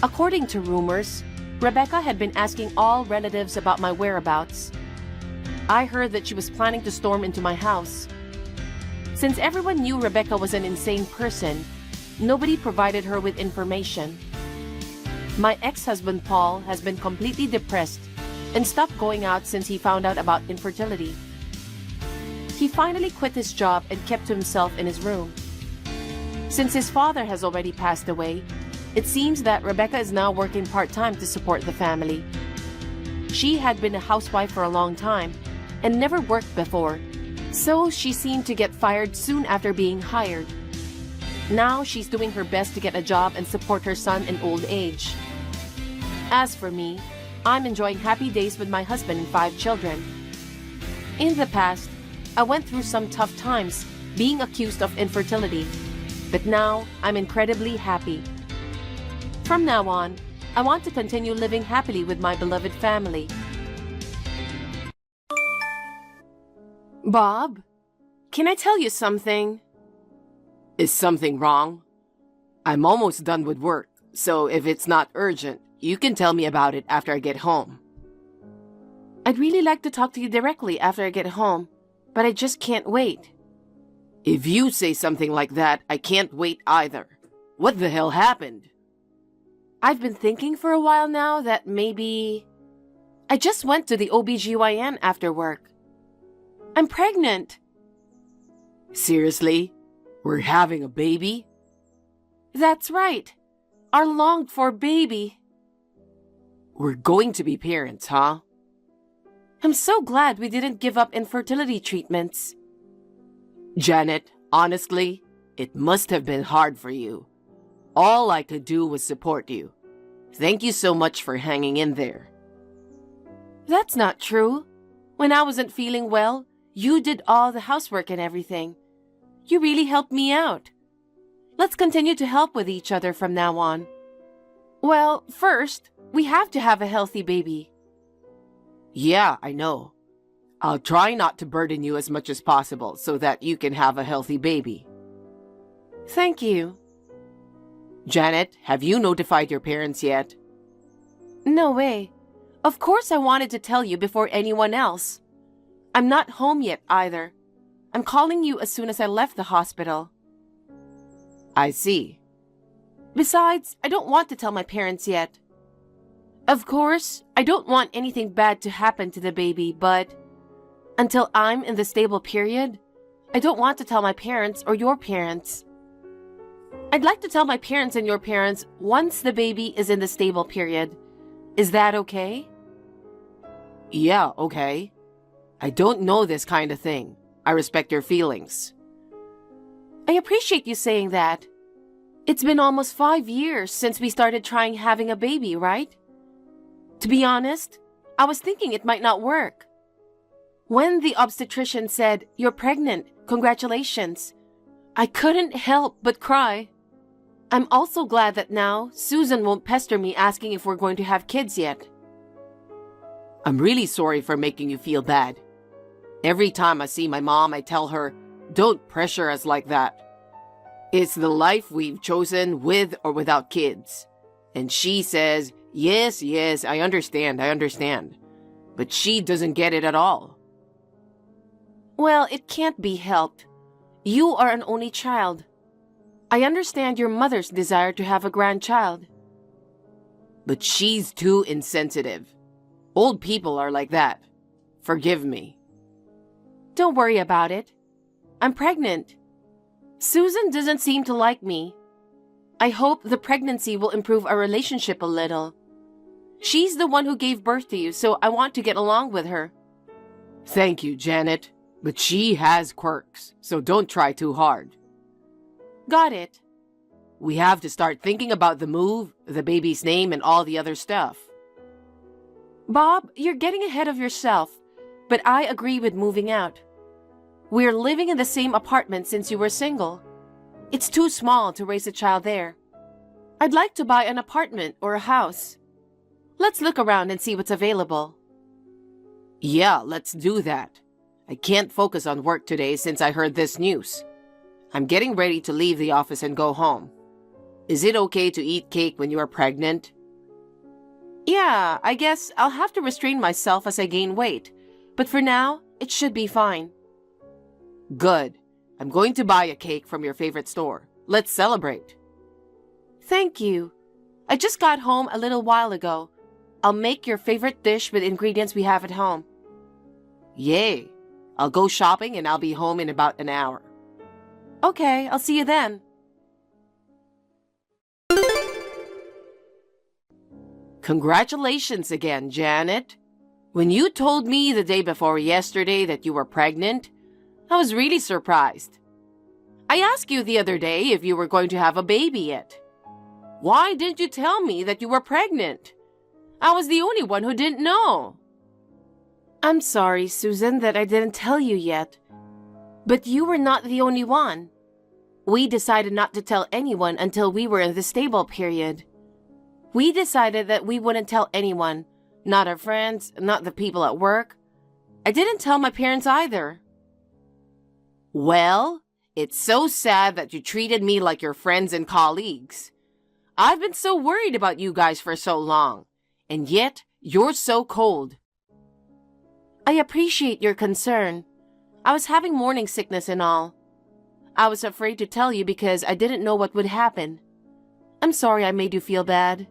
According to rumors, Rebecca had been asking all relatives about my whereabouts. I heard that she was planning to storm into my house. Since everyone knew Rebecca was an insane person, nobody provided her with information. My ex-husband Paul has been completely depressed and stopped going out since he found out about infertility. He finally quit his job and kept to himself in his room. Since his father has already passed away, it seems that Rebecca is now working part-time to support the family. She had been a housewife for a long time and never worked before, so she seemed to get fired soon after being hired. Now she's doing her best to get a job and support her son in old age. As for me, I'm enjoying happy days with my husband and 5 children. In the past, I went through some tough times being accused of infertility, but now I'm incredibly happy. From now on, I want to continue living happily with my beloved family. Bob, can I tell you something? Is something wrong? I'm almost done with work, so if it's not urgent, you can tell me about it after I get home. I'd really like to talk to you directly after I get home, but I just can't wait. If you say something like that, I can't wait either. What the hell happened? I've been thinking for a while now that maybe... I just went to the OBGYN after work. I'm pregnant. Seriously? We're having a baby? That's right. Our longed-for baby. We're going to be parents, huh? I'm so glad we didn't give up infertility treatments. Janet, honestly, it must have been hard for you. All I could do was support you. Thank you so much for hanging in there. That's not true. When I wasn't feeling well, you did all the housework and everything. You really helped me out. Let's continue to help with each other from now on. Well, first, we have to have a healthy baby. Yeah, I know. I'll try not to burden you as much as possible so that you can have a healthy baby. Thank you. Janet, have you notified your parents yet? No way. Of course I wanted to tell you before anyone else. I'm not home yet either. I'm calling you as soon as I left the hospital. I see. Besides, I don't want to tell my parents yet. Of course, I don't want anything bad to happen to the baby, but until I'm in the stable period, I don't want to tell my parents or your parents. I'd like to tell my parents and your parents once the baby is in the stable period. Is that okay? Yeah, okay. I don't know this kind of thing. I respect your feelings. I appreciate you saying that. It's been almost 5 years since we started trying having a baby, right? To be honest, I was thinking it might not work. When the obstetrician said, "You're pregnant, congratulations," I couldn't help but cry. I'm also glad that now Susan won't pester me asking if we're going to have kids yet. I'm really sorry for making you feel bad. Every time I see my mom, I tell her, don't pressure us like that. It's the life we've chosen with or without kids. And she says, yes, I understand. But she doesn't get it at all. Well, it can't be helped. You are an only child. I understand your mother's desire to have a grandchild. But she's too insensitive. Old people are like that. Forgive me. Don't worry about it. I'm pregnant. Susan doesn't seem to like me. I hope the pregnancy will improve our relationship a little. She's the one who gave birth to you, so I want to get along with her. Thank you, Janet. But she has quirks, so don't try too hard. Got it. We have to start thinking about the move, the baby's name, and all the other stuff. Bob, you're getting ahead of yourself, but I agree with moving out. We're living in the same apartment since you were single. It's too small to raise a child there. I'd like to buy an apartment or a house. Let's look around and see what's available. Yeah, let's do that. I can't focus on work today since I heard this news. I'm getting ready to leave the office and go home. Is it okay to eat cake when you are pregnant? Yeah, I guess I'll have to restrain myself as I gain weight. But for now, it should be fine. Good. I'm going to buy a cake from your favorite store. Let's celebrate. Thank you. I just got home a little while ago. I'll make your favorite dish with ingredients we have at home. Yay. I'll go shopping and I'll be home in about an hour. Okay, I'll see you then. Congratulations again, Janet. When you told me the day before yesterday that you were pregnant, I was really surprised. I asked you the other day if you were going to have a baby yet. Why didn't you tell me that you were pregnant? I was the only one who didn't know. I'm sorry, Susan, that I didn't tell you yet. But you were not the only one. We decided not to tell anyone until we were in the stable period. We decided that we wouldn't tell anyone, not our friends, not the people at work. I didn't tell my parents either. Well, it's so sad that you treated me like your friends and colleagues. I've been so worried about you guys for so long, and yet you're so cold. I appreciate your concern. I was having morning sickness and all. I was afraid to tell you because I didn't know what would happen. I'm sorry I made you feel bad.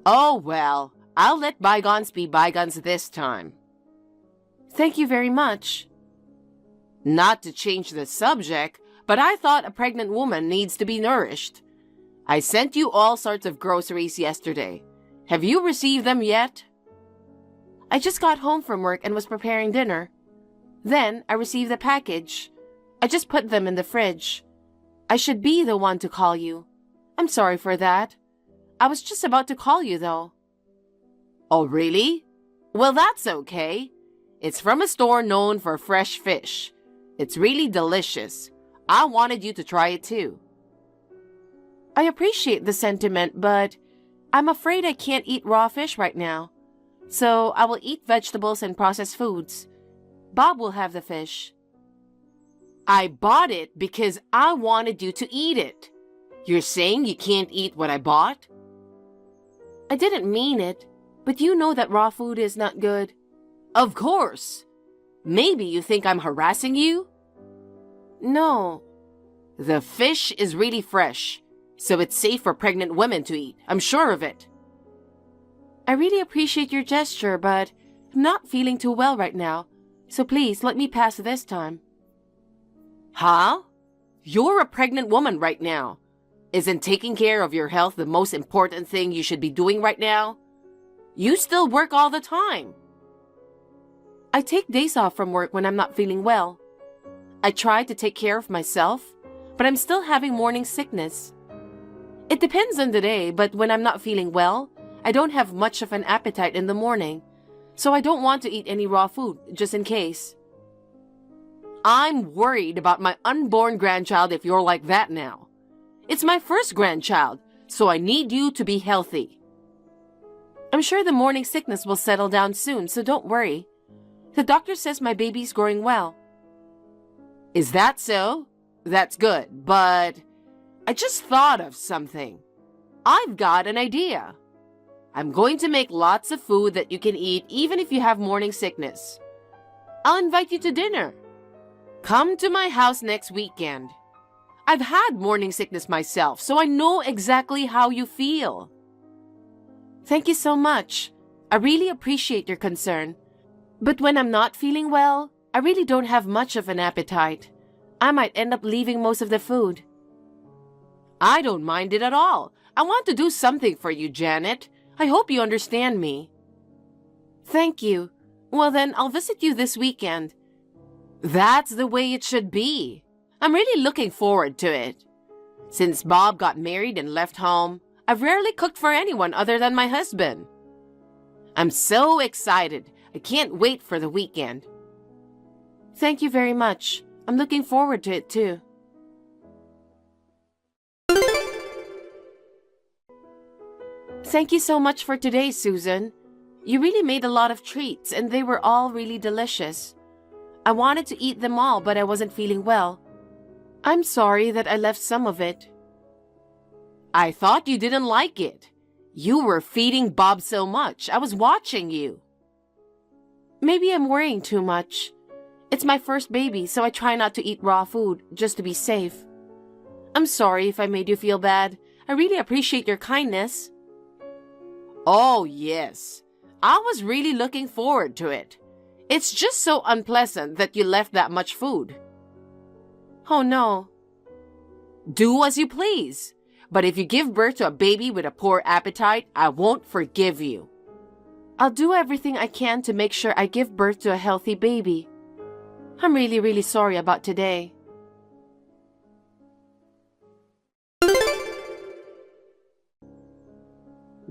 Oh, well, I'll let bygones be bygones this time. Thank you very much. Not to change the subject, but I thought a pregnant woman needs to be nourished. I sent you all sorts of groceries yesterday. Have you received them yet? I just got home from work and was preparing dinner. Then I received the package. I just put them in the fridge. I should be the one to call you. I'm sorry for that. I was just about to call you, though. Oh, really? Well, that's okay. It's from a store known for fresh fish. It's really delicious. I wanted you to try it too. I appreciate the sentiment, but I'm afraid I can't eat raw fish right now. So I will eat vegetables and processed foods. Bob will have the fish. I bought it because I wanted you to eat it. You're saying you can't eat what I bought? I didn't mean it, but you know that raw food is not good. Of course. Maybe you think I'm harassing you? No. The fish is really fresh, so it's safe for pregnant women to eat. I'm sure of it. I really appreciate your gesture, but I'm not feeling too well right now, so please let me pass this time. Huh? You're a pregnant woman right now. Isn't taking care of your health the most important thing you should be doing right now? You still work all the time. I take days off from work when I'm not feeling well. I try to take care of myself, but I'm still having morning sickness. It depends on the day, but when I'm not feeling well, I don't have much of an appetite in the morning, so I don't want to eat any raw food, just in case. I'm worried about my unborn grandchild if you're like that now. It's my first grandchild, so I need you to be healthy. I'm sure the morning sickness will settle down soon, so don't worry. The doctor says my baby's growing well. Is that so? That's good, but I just thought of something. I've got an idea. I'm going to make lots of food that you can eat even if you have morning sickness. I'll invite you to dinner. Come to my house next weekend. I've had morning sickness myself, so I know exactly how you feel. Thank you so much. I really appreciate your concern. But when I'm not feeling well, I really don't have much of an appetite. I might end up leaving most of the food. I don't mind it at all. I want to do something for you, Janet. I hope you understand me. Thank you. Well then, I'll visit you this weekend. That's the way it should be. I'm really looking forward to it. Since Bob got married and left home, I've rarely cooked for anyone other than my husband. I'm so excited. I can't wait for the weekend. Thank you very much. I'm looking forward to it too. Thank you so much for today, Susan. You really made a lot of treats, and they were all really delicious. I wanted to eat them all, but I wasn't feeling well. I'm sorry that I left some of it. I thought you didn't like it. You were feeding Bob so much. I was watching you. Maybe I'm worrying too much. It's my first baby, so I try not to eat raw food, just to be safe. I'm sorry if I made you feel bad. I really appreciate your kindness. Oh, yes. I was really looking forward to it. It's just so unpleasant that you left that much food. Oh no. Do as you please. But if you give birth to a baby with a poor appetite, I won't forgive you. I'll do everything I can to make sure I give birth to a healthy baby. I'm really, really sorry about today.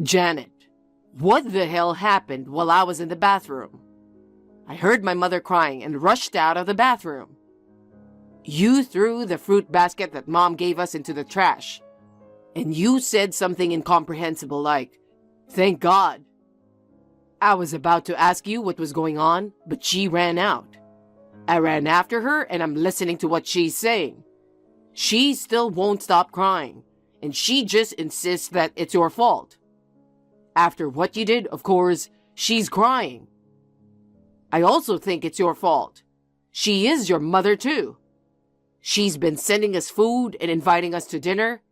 Janet, what the hell happened while I was in the bathroom? I heard my mother crying and rushed out of the bathroom. You threw the fruit basket that Mom gave us into the trash. And you said something incomprehensible like, "Thank God." I was about to ask you what was going on, but she ran out. I ran after her and I'm listening to what she's saying. She still won't stop crying, and she just insists that it's your fault. After what you did, of course, she's crying. I also think it's your fault. She is your mother too. She's been sending us food and inviting us to dinner.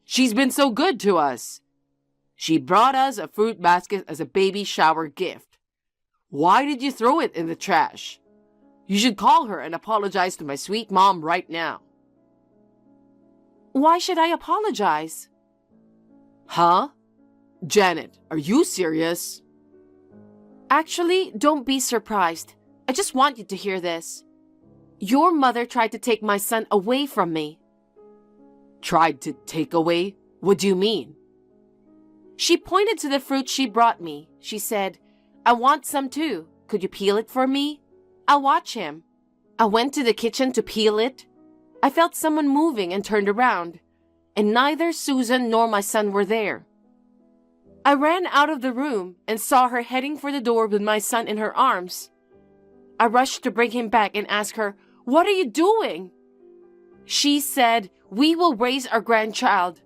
She's been so good to us. She brought us a fruit basket as a baby shower gift. Why did you throw it in the trash? You should call her and apologize to my sweet mom right now. Why should I apologize? Huh? Janet, are you serious? Actually, don't be surprised. I just want you to hear this. Your mother tried to take my son away from me. Tried to take away? What do you mean? She pointed to the fruit she brought me. She said, "I want some too. Could you peel it for me? I'll watch him." I went to the kitchen to peel it. I felt someone moving and turned around, and neither Susan nor my son were there. I ran out of the room and saw her heading for the door with my son in her arms. I rushed to bring him back and ask her, "What are you doing?" She said, "We will raise our grandchild.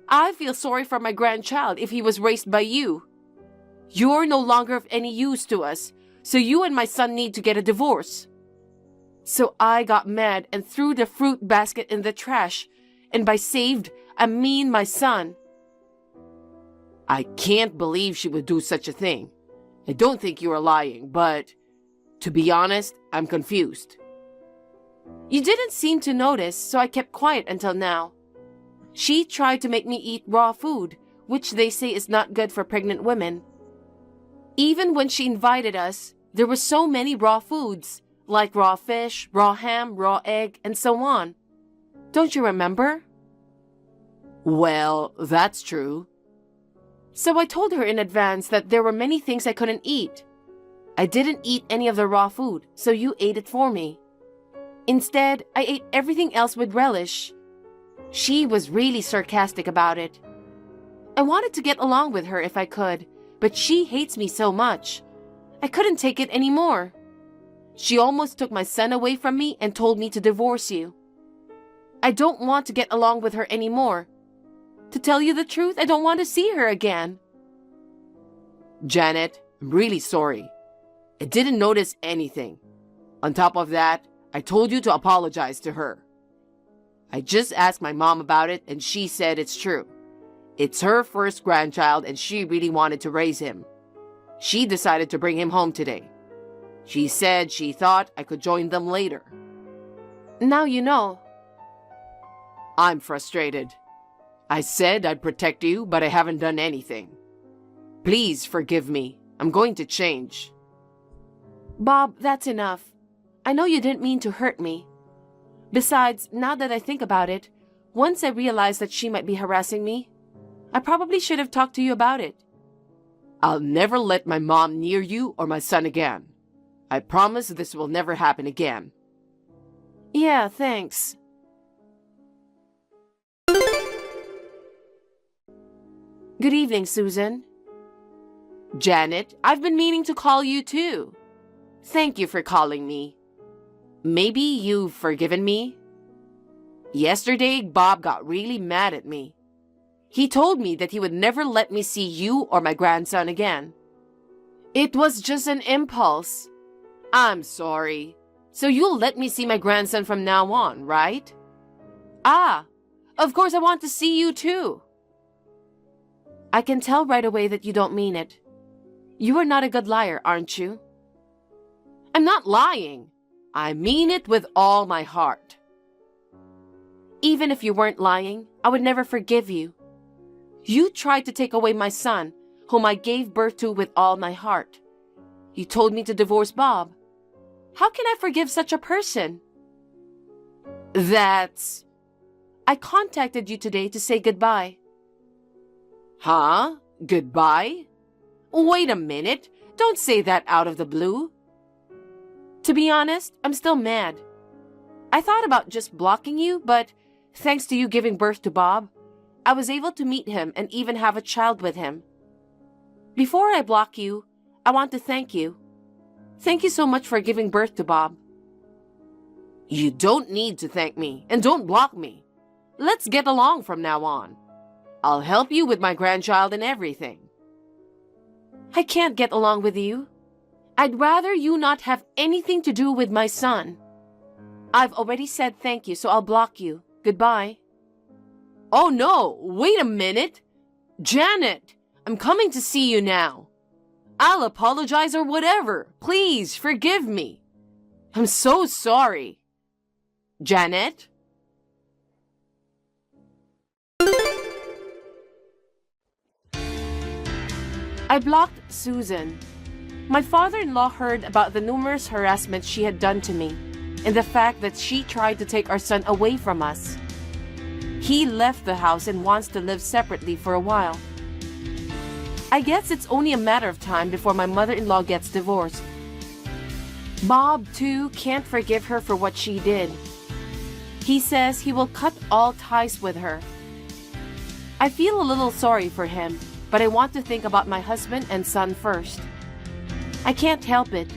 I feel sorry for my grandchild if he was raised by you. You're no longer of any use to us, so you and my son need to get a divorce." So I got mad and threw the fruit basket in the trash, and by saved, I mean my son. I can't believe she would do such a thing. I don't think you are lying, but to be honest, I'm confused. You didn't seem to notice, so I kept quiet until now. She tried to make me eat raw food, which they say is not good for pregnant women. Even when she invited us, there were so many raw foods, like raw fish, raw ham, raw egg, and so on. Don't you remember? Well, that's true. So I told her in advance that there were many things I couldn't eat. I didn't eat any of the raw food, so you ate it for me. Instead, I ate everything else with relish. She was really sarcastic about it. I wanted to get along with her if I could, but she hates me so much. I couldn't take it anymore. She almost took my son away from me and told me to divorce you. I don't want to get along with her anymore. To tell you the truth, I don't want to see her again. Janet, I'm really sorry. I didn't notice anything. On top of that, I told you to apologize to her. I just asked my mom about it and she said it's true. It's her first grandchild and she really wanted to raise him. She decided to bring him home today. She said she thought I could join them later. Now you know. I'm frustrated. I said I'd protect you, but I haven't done anything. Please forgive me. I'm going to change. Bob, that's enough. I know you didn't mean to hurt me. Besides, now that I think about it, once I realized that she might be harassing me, I probably should have talked to you about it. I'll never let my mom near you or my son again. I promise this will never happen again. Yeah, thanks. Good evening, Susan. Janet, I've been meaning to call you too. Thank you for calling me. Maybe you've forgiven me? Yesterday, Bob got really mad at me. He told me that he would never let me see you or my grandson again. It was just an impulse. I'm sorry. So you'll let me see my grandson from now on, right? Ah, of course I want to see you too. I can tell right away that you don't mean it. You are not a good liar, aren't you? I'm not lying. I mean it with all my heart. Even if you weren't lying, I would never forgive you. You tried to take away my son, whom I gave birth to with all my heart. You told me to divorce Bob. How can I forgive such a person? I contacted you today to say goodbye. Huh? Goodbye? Wait a minute. Don't say that out of the blue. To be honest, I'm still mad. I thought about just blocking you, but thanks to you giving birth to Bob, I was able to meet him and even have a child with him. Before I block you, I want to thank you. Thank you so much for giving birth to Bob. You don't need to thank me, and don't block me. Let's get along from now on. I'll help you with my grandchild and everything. I can't get along with you. I'd rather you not have anything to do with my son. I've already said thank you, so I'll block you. Goodbye. Oh no, wait a minute. Janet, I'm coming to see you now. I'll apologize or whatever. Please forgive me. I'm so sorry. Janet? I blocked Susan. My father-in-law heard about the numerous harassments she had done to me and the fact that she tried to take our son away from us. He left the house and wants to live separately for a while. I guess it's only a matter of time before my mother-in-law gets divorced. Bob, too, can't forgive her for what she did. He says he will cut all ties with her. I feel a little sorry for him, but I want to think about my husband and son first. I can't help it.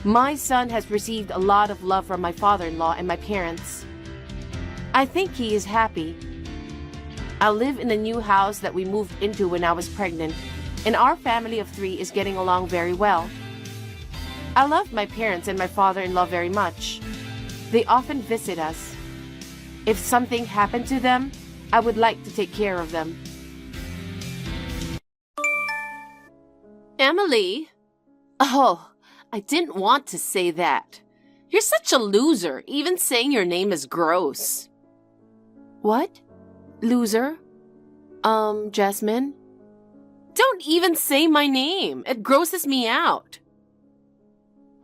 My son has received a lot of love from my father-in-law and my parents. I think he is happy. I live in a new house that we moved into when I was pregnant, and our family of 3 is getting along very well. I love my parents and my father-in-law very much. They often visit us. If something happened to them, I would like to take care of them. Emily? Oh, I didn't want to say that. You're such a loser. Even saying your name is gross. What? Loser? Jasmine? Don't even say my name. It grosses me out.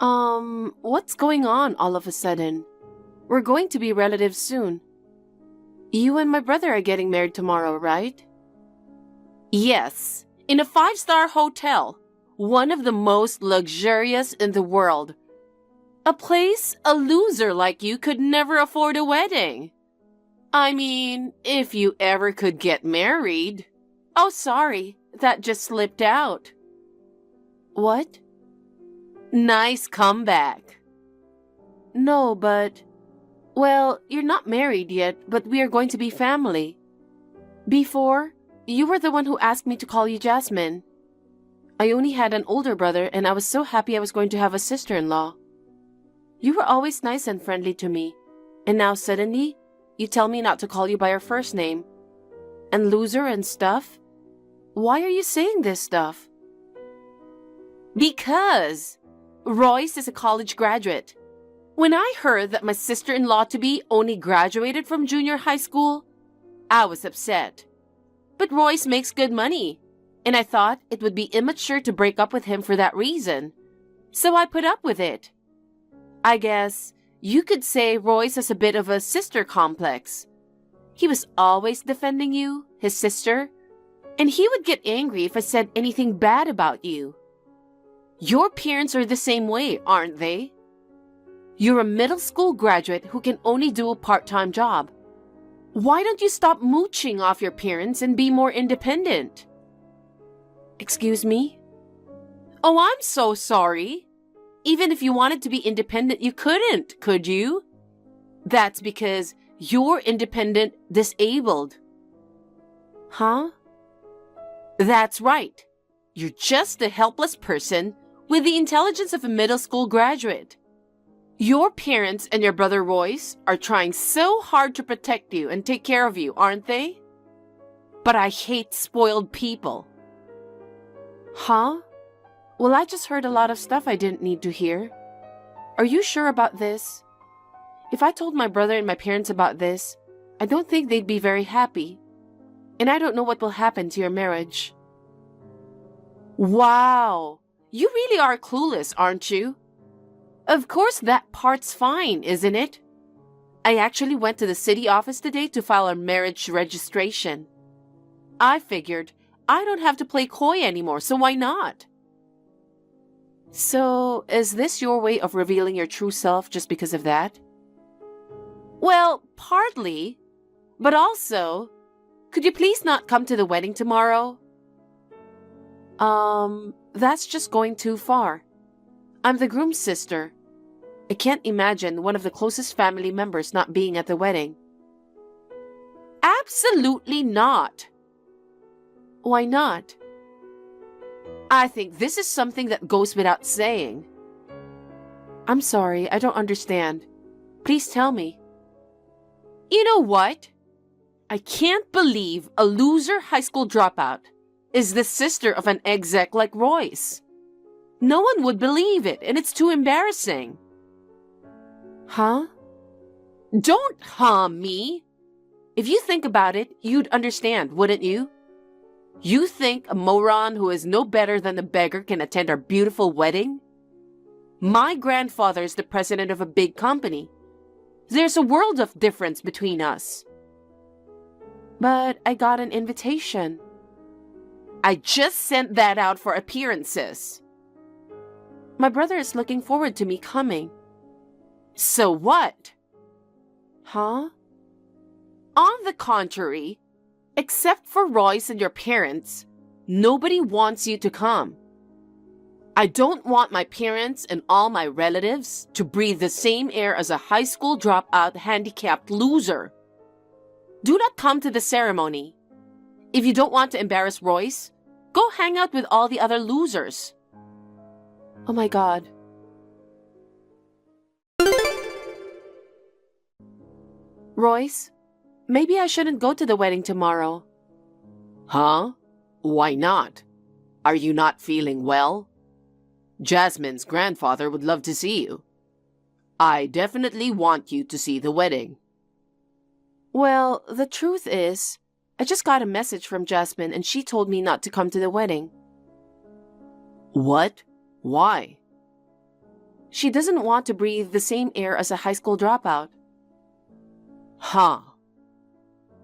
What's going on all of a sudden? We're going to be relatives soon. You and my brother are getting married tomorrow, right? Yes, in a 5-star hotel. One of the most luxurious in the world. A place a loser like you could never afford a wedding. I mean, if you ever could get married. Oh, sorry, that just slipped out. What? Nice comeback. No, but... Well, you're not married yet, but we are going to be family. Before, you were the one who asked me to call you Jasmine. I only had an older brother, and I was so happy I was going to have a sister-in-law. You were always nice and friendly to me, and now suddenly, you tell me not to call you by your first name. And loser and stuff? Why are you saying this stuff? Because Royce is a college graduate. When I heard that my sister-in-law-to-be only graduated from junior high school, I was upset. But Royce makes good money. And I thought it would be immature to break up with him for that reason. So I put up with it. I guess you could say Royce has a bit of a sister complex. He was always defending you, his sister, and he would get angry if I said anything bad about you. Your parents are the same way, aren't they? You're a middle school graduate who can only do a part-time job. Why don't you stop mooching off your parents and be more independent? Excuse me? Oh, I'm so sorry. Even if you wanted to be independent, you couldn't, could you? That's because you're independent disabled. Huh? That's right. You're just a helpless person with the intelligence of a middle school graduate. Your parents and your brother Royce are trying so hard to protect you and take care of you, aren't they? But I hate spoiled people. Huh? Well, I just heard a lot of stuff I didn't need to hear. Are you sure about this? If I told my brother and my parents about this, I don't think they'd be very happy. And I don't know what will happen to your marriage. Wow! You really are clueless, aren't you? Of course that part's fine, isn't it? I actually went to the city office today to file a marriage registration. I figured I don't have to play coy anymore, so why not? So, is this your way of revealing your true self just because of that? Well, partly, but also, could you please not come to the wedding tomorrow? That's just going too far. I'm the groom's sister. I can't imagine one of the closest family members not being at the wedding. Absolutely not. Why not? I think this is something that goes without saying. I'm sorry, I don't understand. Please tell me. You know what? I can't believe a loser high school dropout is the sister of an exec like Royce. No one would believe it, and it's too embarrassing. Huh? Don't me. If you think about it, you'd understand, wouldn't you? You think a moron who is no better than a beggar can attend our beautiful wedding? My grandfather is the president of a big company. There's a world of difference between us. But I got an invitation. I just sent that out for appearances. My brother is looking forward to me coming. So what? Huh? On the contrary, except for Royce and your parents, nobody wants you to come. I don't want my parents and all my relatives to breathe the same air as a high school dropout handicapped loser. Do not come to the ceremony. If you don't want to embarrass Royce, go hang out with all the other losers. Oh my God. Royce, maybe I shouldn't go to the wedding tomorrow. Huh? Why not? Are you not feeling well? Jasmine's grandfather would love to see you. I definitely want you to see the wedding. Well, the truth is, I just got a message from Jasmine and she told me not to come to the wedding. What? Why? She doesn't want to breathe the same air as a high school dropout. Huh.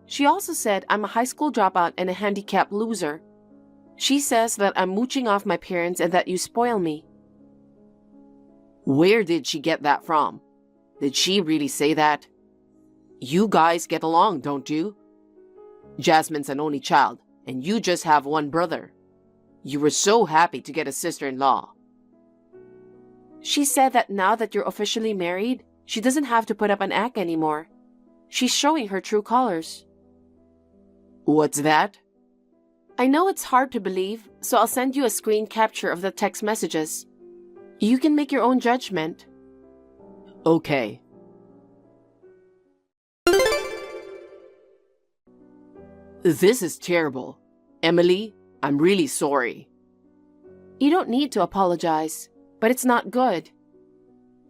She also said I'm a high school dropout and a handicapped loser. She says that I'm mooching off my parents and that you spoil me. Where did she get that from? Did she really say that? You guys get along, don't you? Jasmine's an only child, and you just have one brother. You were so happy to get a sister-in-law. She said that now that you're officially married, she doesn't have to put up an act anymore. She's showing her true colors. What's that? I know it's hard to believe, so I'll send you a screen capture of the text messages. You can make your own judgment. Okay. This is terrible. Emily, I'm really sorry. You don't need to apologize, but it's not good.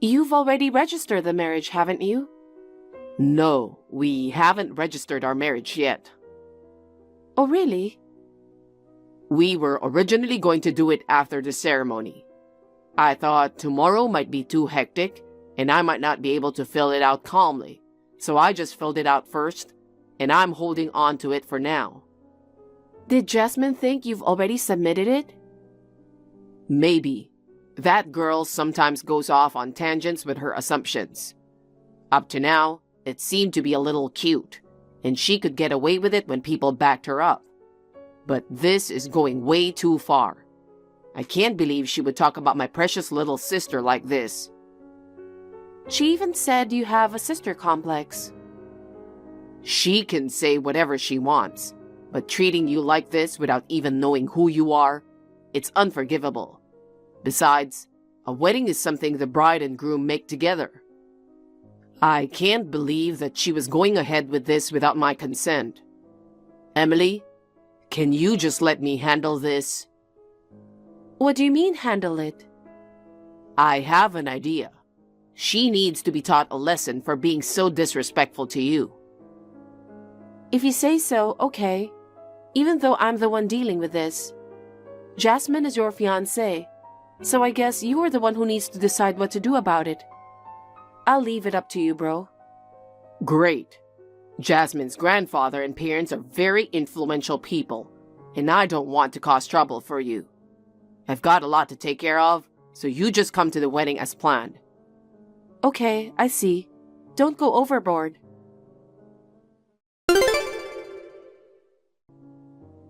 You've already registered the marriage, haven't you? No, we haven't registered our marriage yet. Oh, really? We were originally going to do it after the ceremony. I thought tomorrow might be too hectic, and I might not be able to fill it out calmly, so I just filled it out first, and I'm holding on to it for now. Did Jasmine think you've already submitted it? Maybe. That girl sometimes goes off on tangents with her assumptions. Up to now, it seemed to be a little cute, and she could get away with it when people backed her up. But this is going way too far. I can't believe she would talk about my precious little sister like this. She even said you have a sister complex. She can say whatever she wants, but treating you like this without even knowing who you are, it's unforgivable. Besides, a wedding is something the bride and groom make together. I can't believe that she was going ahead with this without my consent. Emily, can you just let me handle this? What do you mean, handle it? I have an idea. She needs to be taught a lesson for being so disrespectful to you. If you say so, okay. Even though I'm the one dealing with this. Jasmine is your fiancée, so I guess you are the one who needs to decide what to do about it. I'll leave it up to you, bro. Great. Jasmine's grandfather and parents are very influential people, and I don't want to cause trouble for you. I've got a lot to take care of, so you just come to the wedding as planned. Okay, I see. Don't go overboard.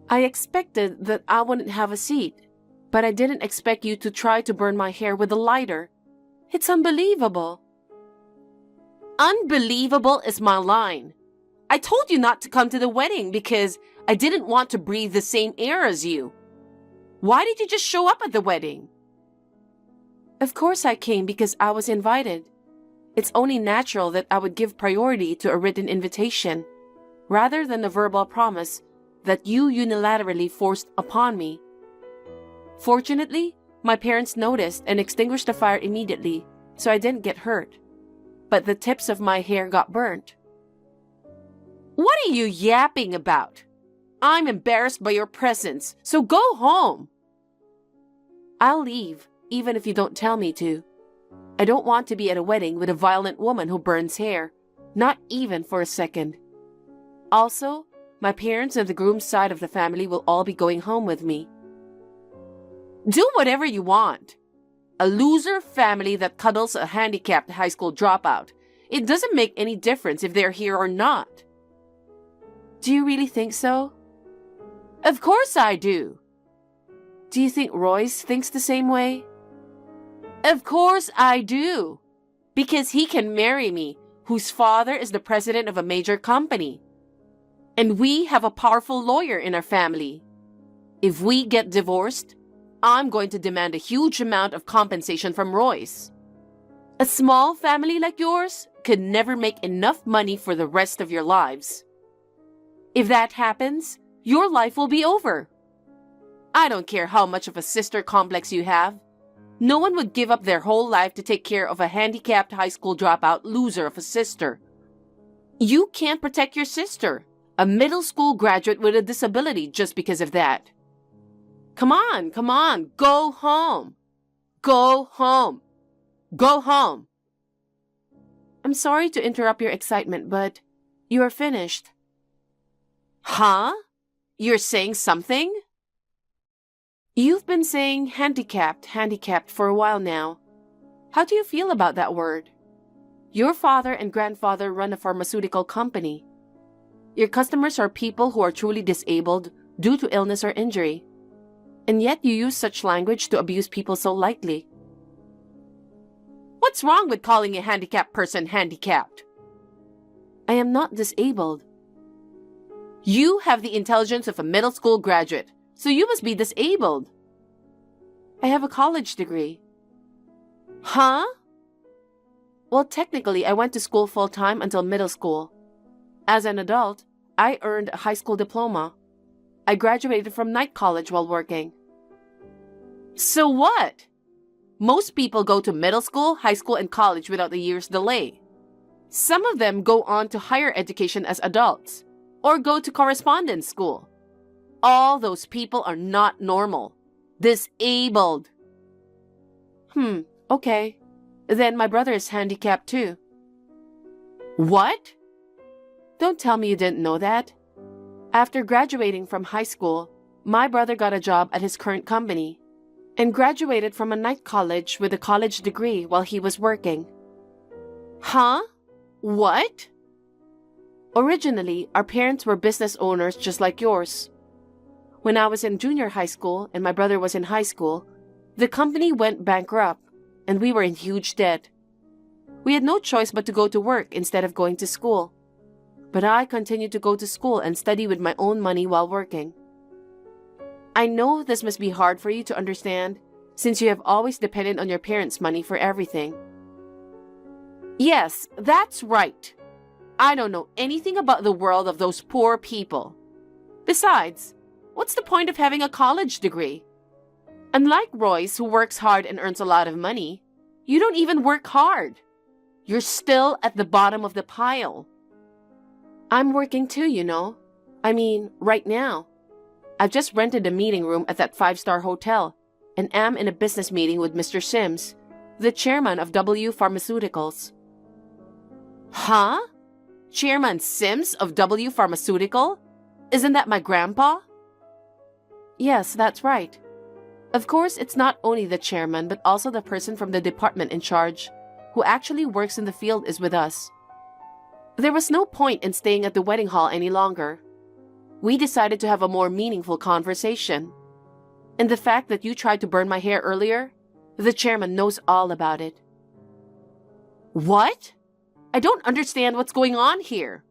I expected that I wouldn't have a seat, but I didn't expect you to try to burn my hair with a lighter. It's unbelievable. Unbelievable is my line. I told you not to come to the wedding because I didn't want to breathe the same air as you. Why did you just show up at the wedding? Of course I came because I was invited. It's only natural that I would give priority to a written invitation, rather than a verbal promise that you unilaterally forced upon me. Fortunately, my parents noticed and extinguished the fire immediately, so I didn't get hurt. But the tips of my hair got burnt. What are you yapping about? I'm embarrassed by your presence, so go home. I'll leave, even if you don't tell me to. I don't want to be at a wedding with a violent woman who burns hair, not even for a second. Also, my parents and the groom's side of the family will all be going home with me. Do whatever you want. A loser family that cuddles a handicapped high school dropout. It doesn't make any difference if they're here or not. Do you really think so? Of course I do. Do you think Royce thinks the same way? Of course I do. Because he can marry me, whose father is the president of a major company. And we have a powerful lawyer in our family. If we get divorced, I'm going to demand a huge amount of compensation from Royce. A small family like yours could never make enough money for the rest of your lives. If that happens, your life will be over. I don't care how much of a sister complex you have. No one would give up their whole life to take care of a handicapped high school dropout loser of a sister. You can't protect your sister, a middle school graduate with a disability, just because of that. Come on, go home. Go home. Go home. I'm sorry to interrupt your excitement, but you are finished. Huh? You're saying something? You've been saying handicapped for a while now. How do you feel about that word? Your father and grandfather run a pharmaceutical company. Your customers are people who are truly disabled due to illness or injury. And yet you use such language to abuse people so lightly. What's wrong with calling a handicapped person handicapped? I am not disabled. You have the intelligence of a middle school graduate, so you must be disabled. I have a college degree. Huh? Well, technically, I went to school full-time until middle school. As an adult, I earned a high school diploma. I graduated from night college while working. So what? Most people go to middle school, high school, and college without a year's delay. Some of them go on to higher education as adults, or go to correspondence school. All those people are not normal. Disabled. Okay. Then my brother is handicapped too. What? Don't tell me you didn't know that. After graduating from high school, my brother got a job at his current company and graduated from a night college with a college degree while he was working. Huh? What? Originally, our parents were business owners just like yours. When I was in junior high school and my brother was in high school, the company went bankrupt and we were in huge debt. We had no choice but to go to work instead of going to school. But I continued to go to school and study with my own money while working. I know this must be hard for you to understand since you have always depended on your parents' money for everything. Yes, that's right. I don't know anything about the world of those poor people. Besides, what's the point of having a college degree? Unlike Royce, who works hard and earns a lot of money, you don't even work hard. You're still at the bottom of the pile. I'm working too, you know. I mean, right now. I've just rented a meeting room at that 5-star hotel and am in a business meeting with Mr. Sims, the chairman of W Pharmaceuticals. Huh? Chairman Sims of W Pharmaceutical? Isn't that my grandpa? Yes, that's right. Of course, it's not only the chairman, but also the person from the department in charge, who actually works in the field, is with us. There was no point in staying at the wedding hall any longer. We decided to have a more meaningful conversation. And the fact that you tried to burn my hair earlier, the chairman knows all about it. What? I don't understand what's going on here.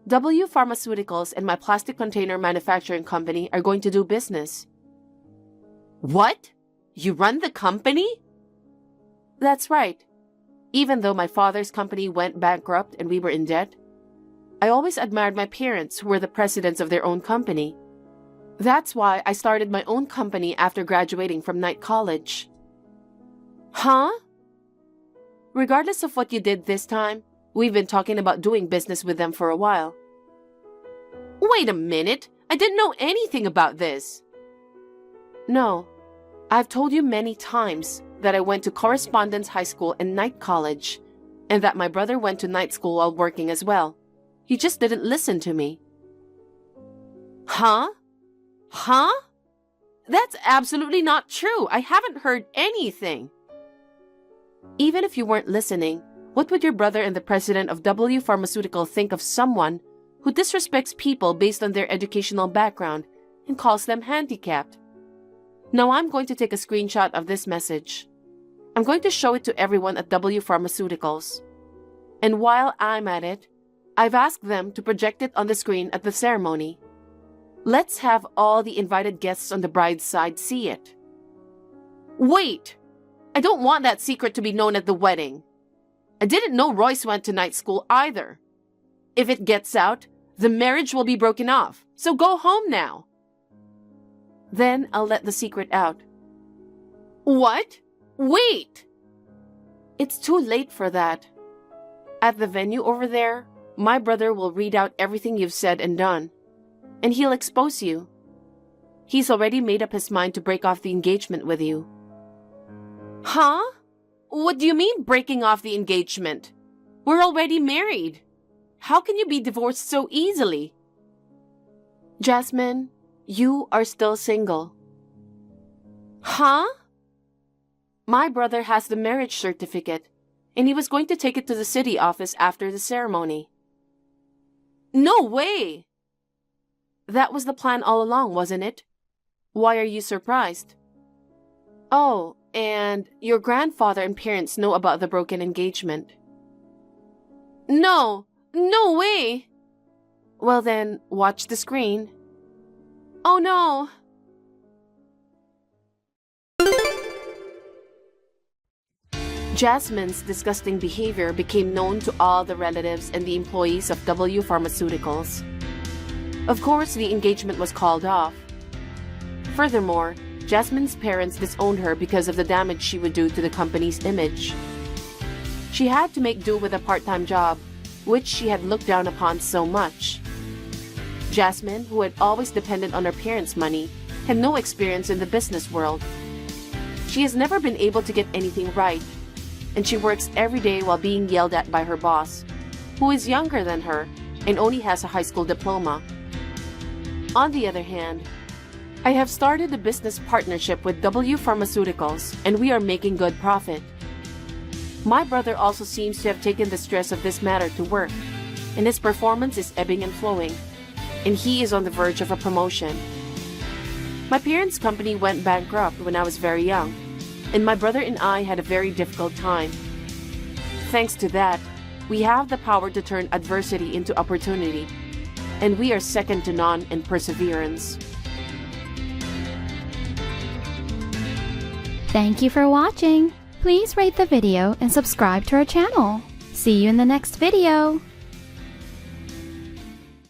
W Pharmaceuticals and my plastic container manufacturing company are going to do business. What? You run the company? That's right. Even though my father's company went bankrupt and we were in debt, I always admired my parents, who were the presidents of their own company. That's why I started my own company after graduating from Knight College. Huh? Regardless of what you did this time, we've been talking about doing business with them for a while. Wait a minute! I didn't know anything about this! No, I've told you many times that I went to Correspondence High School and Knight College, and that my brother went to night school while working as well. He just didn't listen to me. Huh? Huh? That's absolutely not true. I haven't heard anything. Even if you weren't listening, what would your brother and the president of W Pharmaceutical think of someone who disrespects people based on their educational background and calls them handicapped? Now I'm going to take a screenshot of this message. I'm going to show it to everyone at W Pharmaceuticals. And while I'm at it, I've asked them to project it on the screen at the ceremony. Let's have all the invited guests on the bride's side see it. Wait! I don't want that secret to be known at the wedding. I didn't know Royce went to night school either. If it gets out, the marriage will be broken off, so go home now. Then I'll let the secret out. What? Wait! It's too late for that. At the venue over there, my brother will read out everything you've said and done, and he'll expose you. He's already made up his mind to break off the engagement with you. Huh? What do you mean breaking off the engagement? We're already married. How can you be divorced so easily? Jasmine, you are still single. Huh? My brother has the marriage certificate, and he was going to take it to the city office after the ceremony. No way! That was the plan all along, wasn't it? Why are you surprised? Oh, and your grandfather and parents know about the broken engagement. No way! Well then, watch the screen. Oh no! Jasmine's disgusting behavior became known to all the relatives and the employees of W Pharmaceuticals. Of course, the engagement was called off. Furthermore, Jasmine's parents disowned her because of the damage she would do to the company's image. She had to make do with a part-time job, which she had looked down upon so much. Jasmine, who had always depended on her parents' money, had no experience in the business world. She has never been able to get anything right, and she works every day while being yelled at by her boss, who is younger than her and only has a high school diploma. On the other hand, I have started a business partnership with W Pharmaceuticals, and we are making good profit. My brother also seems to have taken the stress of this matter to work, and his performance is ebbing and flowing, and he is on the verge of a promotion. My parents' company went bankrupt when I was very young, and my brother and I had a very difficult time. Thanks to that, we have the power to turn adversity into opportunity, and we are second to none in perseverance. Thank you for watching. Please rate the video and subscribe to our channel. See you in the next video.